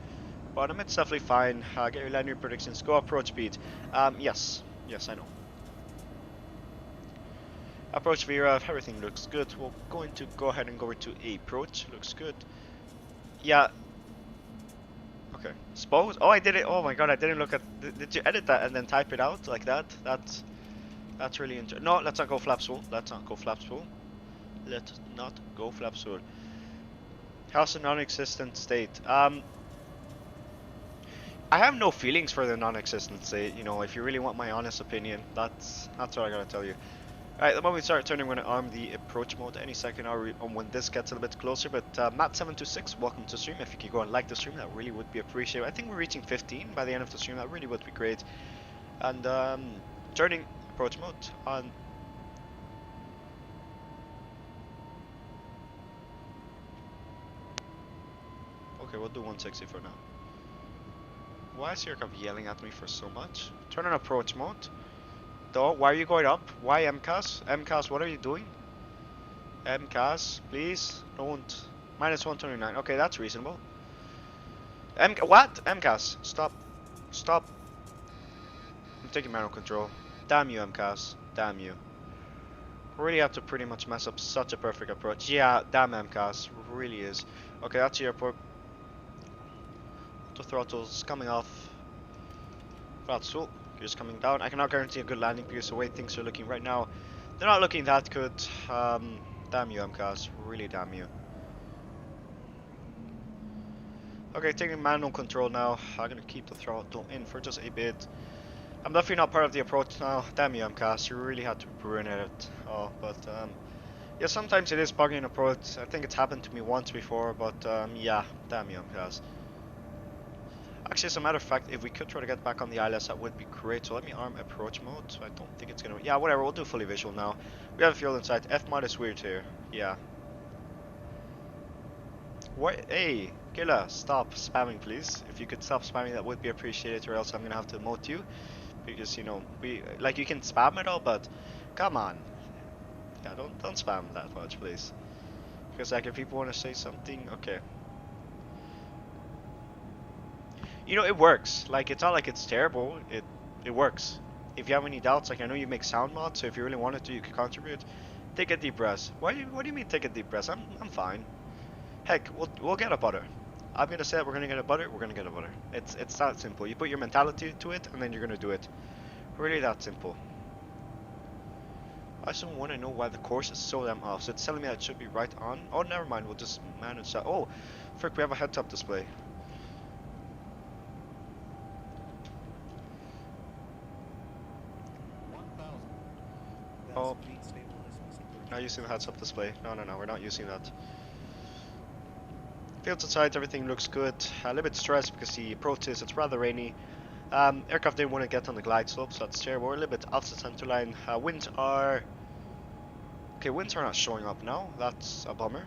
But it's definitely fine. Get your landing predictions. Go approach speed. Yes, I know. Approach Vera, everything looks good. We're going to go ahead and go over to approach. Looks good. Yeah. Okay. Suppose. Oh, I did it. Oh my god, I didn't look at. Did you edit that and then type it out like that? That's really interesting. No, let's not go flaps full. Let's not go flaps full. Let's not go flaps full. How's the non-existent state? I have no feelings for the non-existent state. You know, if you really want my honest opinion, that's what I gotta tell you. Alright, the moment we start turning, we're gonna arm the approach mode any second now when this gets a little bit closer. But Matt726, welcome to stream. If you could go and like the stream, that really would be appreciated. I think we're reaching 15 by the end of the stream. That really would be great. And turning approach mode on. Okay, we'll do 160 for now. Why is the aircraft yelling at me for so much? Turn on approach mode. Though, why are you going up? Why MCAS? MCAS, what are you doing? MCAS, please don't. Minus 129. Okay, that's reasonable. What? MCAS, stop. Stop. I'm taking manual control. Damn you, MCAS. Damn you. Really have to pretty much mess up such a perfect approach. Yeah, damn MCAS. Really is. Okay, that's the airport. The throttle's coming off. That's full. Gears coming down. I cannot guarantee a good landing because the way things are looking right now, they're not looking that good. Damn you, MCAS. Really damn you. Okay, taking manual control now. I'm gonna keep the throttle in for just a bit. I'm definitely not part of the approach now. Damn you, MCAS. You really had to ruin it. Oh, but yeah, sometimes it is bugging an approach. I think it's happened to me once before, but yeah, damn you, MCAS. Actually, as a matter of fact, if we could try to get back on the ILS, that would be great. So let me arm approach mode. So I don't think it's gonna. Yeah, whatever. We'll do fully visual now. We have fuel inside. F mod is weird here. Yeah. What? Hey, Killa, stop spamming, please. If you could stop spamming, that would be appreciated. Or else I'm gonna have to emote you, because you know you can spam it all, but come on. Yeah, don't spam that much, please. Because like if people want to say something, okay. You know, it works. Like, it's not like it's terrible. It works. If you have any doubts, like I know you make sound mods, so if you really wanted to, you could contribute. Take a deep breath. What do you mean take a deep breath? I'm fine. Heck, we'll get a butter. I'm gonna say that we're gonna get a butter. We're gonna get a butter. It's that simple. You put your mentality to it, and then you're gonna do it. Really that simple. I just want to know why the course is so damn off. So it's telling me that it should be right on. Oh, never mind. We'll just manage that. Oh, frick, we have a heads-up display. Oh, not using the heads-up display. No, we're not using that. Fields inside, everything looks good. A little bit stressed because the approach is, it's rather rainy. Aircraft didn't want to get on the glide slope, so that's terrible. We're a little bit off the center line. Winds are... Okay, winds are not showing up now. That's a bummer.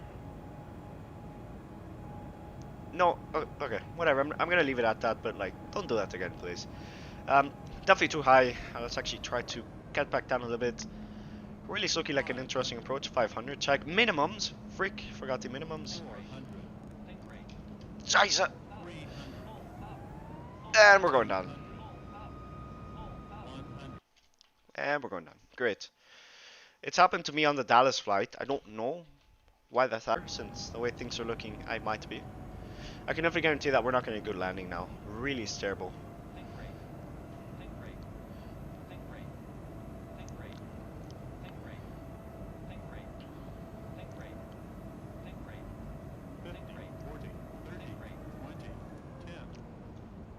No, okay, whatever. I'm gonna leave it at that, but like, don't do that again, please. Definitely too high. Let's actually try to get back down a little bit. Really is looking like an interesting approach. 500. Check minimums. Freak, forgot the minimums. Scheiße. And we're going down. And we're going down. Great. It's happened to me on the Dallas flight. I don't know why that's happened, since the way things are looking, I might be. I can definitely guarantee that we're not getting a good landing now. Really is terrible.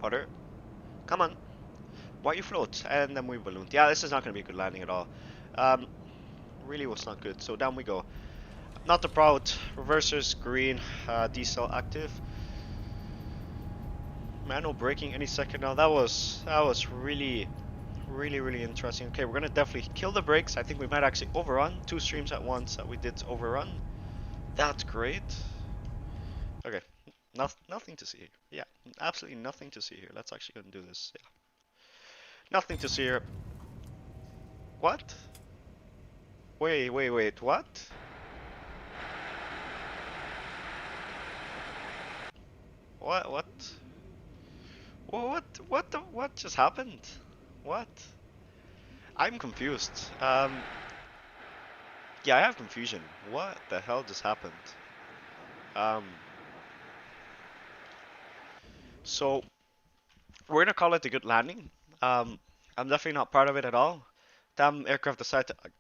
Potter, come on. Why you float? And then we ballooned. Yeah, this is not going to be a good landing at all. Really was not good. So down we go. Not the proud. Reversers green. Diesel active. Manual braking any second now. That was really interesting. Okay, we're gonna definitely kill the brakes. I think we might actually overrun 2 streams at once. That we did overrun. That's great. Okay, nothing to see here. Yeah, absolutely nothing to see here. Let's actually go and do this. Yeah, nothing to see here. What? Wait, what? What? What just happened? What? I'm confused. Yeah, I have confusion. What the hell just happened? So we're gonna call it a good landing. I'm definitely not proud of it at all. Damn aircraft decided to.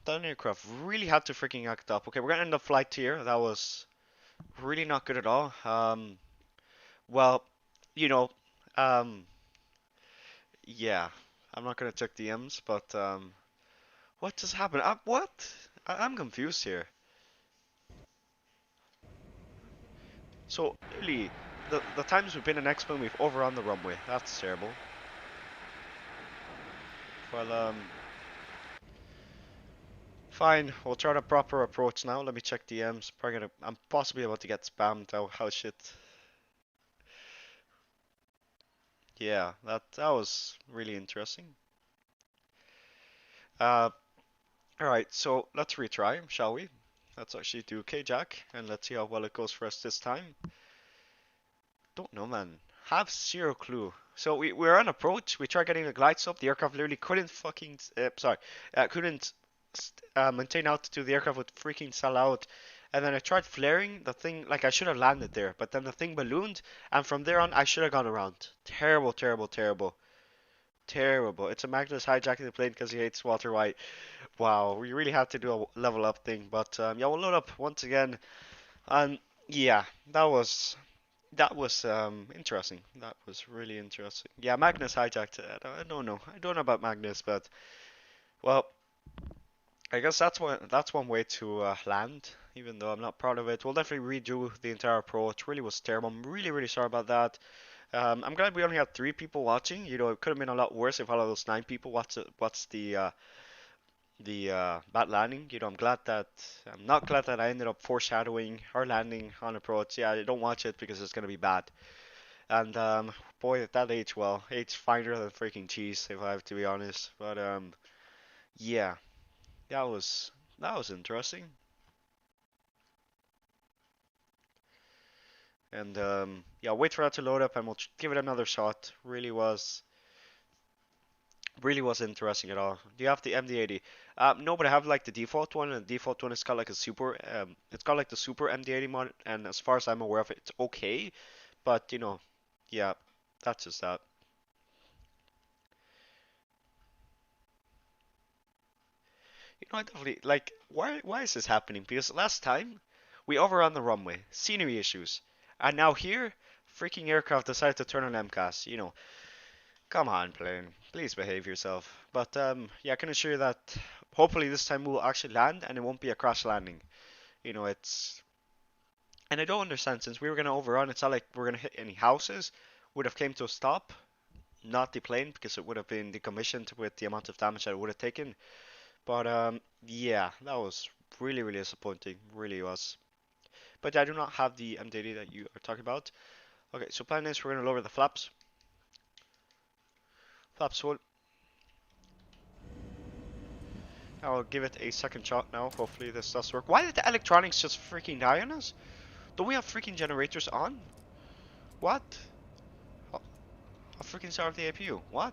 That aircraft really had to freaking act up. Okay, we're gonna end the flight here. That was really not good at all. Well, you know, um, yeah, I'm not gonna check DMs, but what just happened? What? I'm confused here. So, really, the times we've been in XPLANE, we've overrun the runway. That's terrible. Well, fine. We'll try the proper approach now. Let me check DMs. I'm possibly about to get spammed. Oh, how shit. Yeah, that was really interesting. Alright, so let's retry, shall we? Let's actually do K-Jack, and let's see how well it goes for us this time. Don't know, man. Have zero clue. So we're on approach. We tried getting the glide slope. The aircraft literally couldn't fucking couldn't maintain altitude. The aircraft would freaking sell out. And then I tried flaring the thing. Like I should have landed there, but then the thing ballooned, and from there on I should have gone around. Terrible, terrible, terrible, terrible. It's a Magnus hijacking the plane because he hates Walter White. Wow, we really have to do a level up thing. But yeah, we'll load up once again. And yeah, that was interesting. That was really interesting. Yeah, Magnus hijacked it. I don't know. I don't know about Magnus, but well, I guess that's one way to land. Even though I'm not proud of it, we'll definitely redo the entire approach. Really was terrible. I'm really sorry about that. I'm glad we only had 3 people watching. You know, it could have been a lot worse if all of those 9 people watched the bad landing. You know, I'm not glad that I ended up foreshadowing our landing on approach. Yeah, I don't watch it because it's gonna be bad. And boy, at that age, well, age finer than freaking cheese, if I have to be honest. But yeah, that was interesting. And yeah, wait for that to load up, and we'll give it another shot. Really was interesting at all. Do you have the MD80? No, but I have like the default one, and the default one is called like a super. It's called like the super MD80 mod, and as far as I'm aware of it, it's okay. But you know, yeah, that's just that. You know, I definitely like. Why is this happening? Because last time we overran the runway, scenery issues, and now here, freaking aircraft decided to turn on MCAS. You know, come on, plane. Please behave yourself. But yeah, I can assure you that hopefully this time we'll actually land and it won't be a crash landing. You know, it's And I don't understand, since we were gonna overrun, it's not like we're gonna hit any houses. Would have came to a stop, not the plane, because it would have been decommissioned with the amount of damage that it would have taken. But yeah, that was really, really disappointing. Really was. But I do not have the MDD that you are talking about. Okay, so plan is we're gonna lower the flaps. Flaps full. I'll give it a second shot now. Hopefully this does work. Why did the electronics just freaking die on us? Don't we have freaking generators on? What? I'll freaking start the APU. What?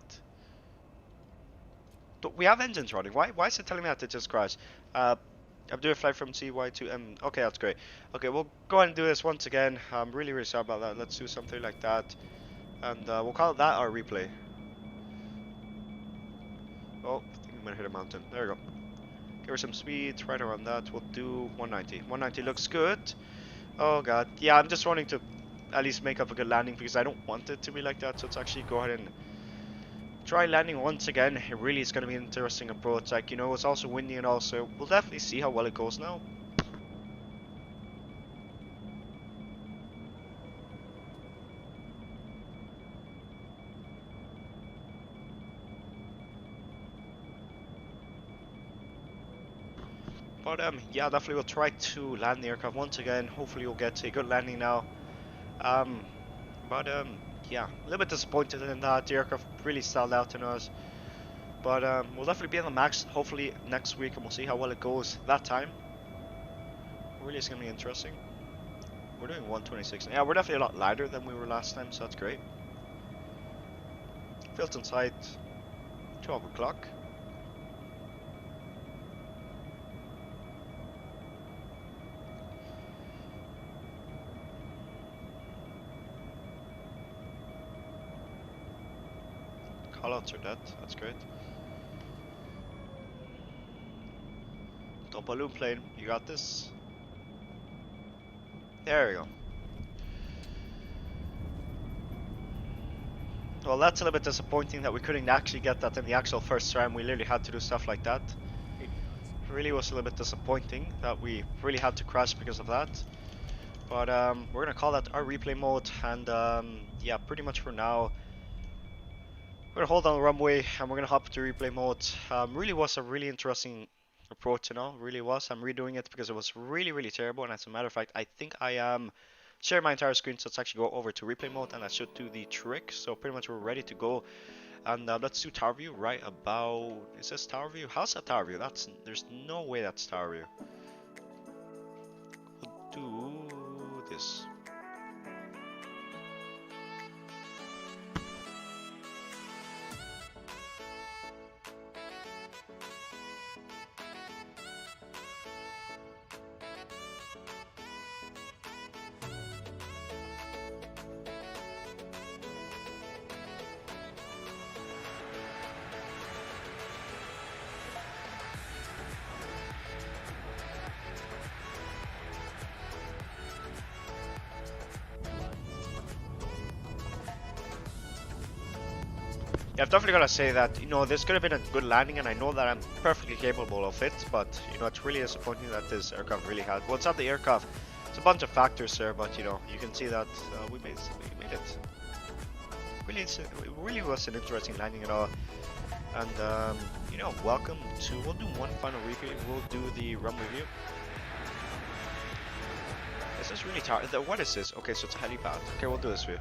We have engines running. Why is it telling me that it just crashed? I'm doing a flight from CY to M. Okay, that's great. Okay, we'll go ahead and do this once again. I'm really, really sorry about that. Let's do something like that. And we'll call that our replay. Oh, I think I'm gonna hit a mountain. There we go. Give her some speed, right around that. We'll do 190. 190 looks good. Oh god. Yeah, I'm just wanting to at least make up a good landing because I don't want it to be like that. So let's actually go ahead and try landing once again. It really is going to be an interesting approach. Like, you know, it's also windy and all, so we'll definitely see how well it goes now. But yeah, definitely we'll try to land the aircraft once again. Hopefully we'll get a good landing now. Yeah, a little bit disappointed in that. The aircraft really stalled out on us. But we'll definitely be on the max hopefully next week, and we'll see how well it goes that time. Really is going to be interesting. We're doing 126. Yeah, we're definitely a lot lighter than we were last time, so that's great. Filton site, 12 o'clock. Callouts are dead, that's great. Top balloon plane, you got this. There we go. Well, that's a little bit disappointing that we couldn't actually get that in the actual first round. We literally had to do stuff like that. It really was a little bit disappointing that we really had to crash because of that. But we're gonna call that our replay mode, and yeah, pretty much for now. We're gonna hold on the runway and we're gonna hop to replay mode. Really was a really interesting approach, you know, really was. I'm redoing it because it was really, really terrible, and as a matter of fact, I think I share my entire screen, so let's actually go over to replay mode and I should do the trick. So pretty much we're ready to go, and let's do tower view right about. Is this tower view? How's that tower view? There's no way that's tower view. We'll do this. Yeah, I've definitely got to say that, you know, this could have been a good landing, and I know that I'm perfectly capable of it, but, you know, it's really disappointing that this aircraft really had. Well, it's not the aircraft, it's a bunch of factors there, but, you know, you can see that we made it. It really was an interesting landing at all. And, you know, welcome to, we'll do one final review, we'll do the run review. Is this really tired? What is this? Okay, so it's a helipad. Okay, we'll do this view.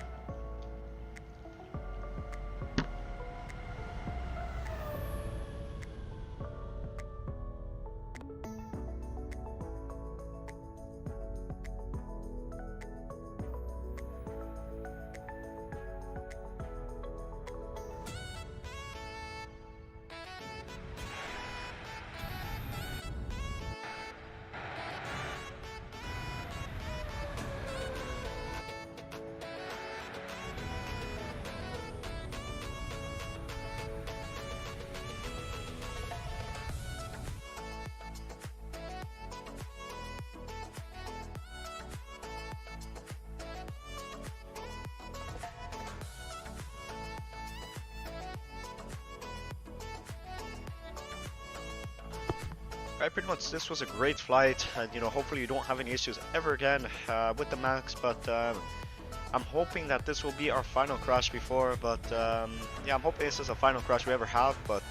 Right, pretty much this was a great flight, and you know, hopefully you don't have any issues ever again with the Max, but I'm hoping that this will be our final crash before, but yeah, I'm hoping this is the final crash we ever have, but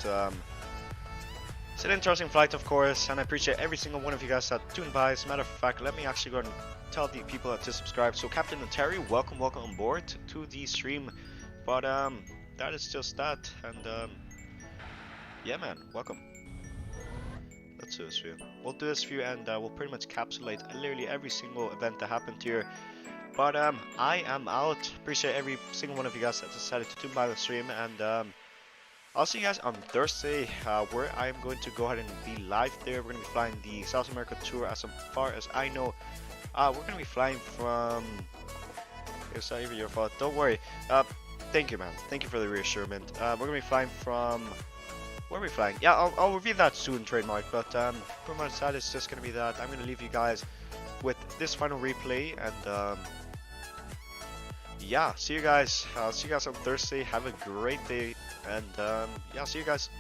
it's an interesting flight, of course, and I appreciate every single one of you guys that tuned by. As a matter of fact, let me actually go and tell the people to subscribe. So Captain Terry, welcome on board to the stream, but that is just that, and yeah man, welcome. Let's do this for you. We'll do this for you, and we'll pretty much encapsulate literally every single event that happened here. But I am out. Appreciate every single one of you guys that decided to tune by the stream, and I'll see you guys on Thursday, where I'm going to go ahead and be live there. We're going to be flying the South America tour, as far as I know. We're going to be flying from... It's not even your fault. Don't worry. Thank you, man. Thank you for the reassurance. We're going to be flying from... Where are we flying? Yeah, I'll reveal that soon, trademark. But pretty much that is just going to be that. I'm going to leave you guys with this final replay, and yeah, see you guys. I'll see you guys on Thursday. Have a great day, and yeah, see you guys.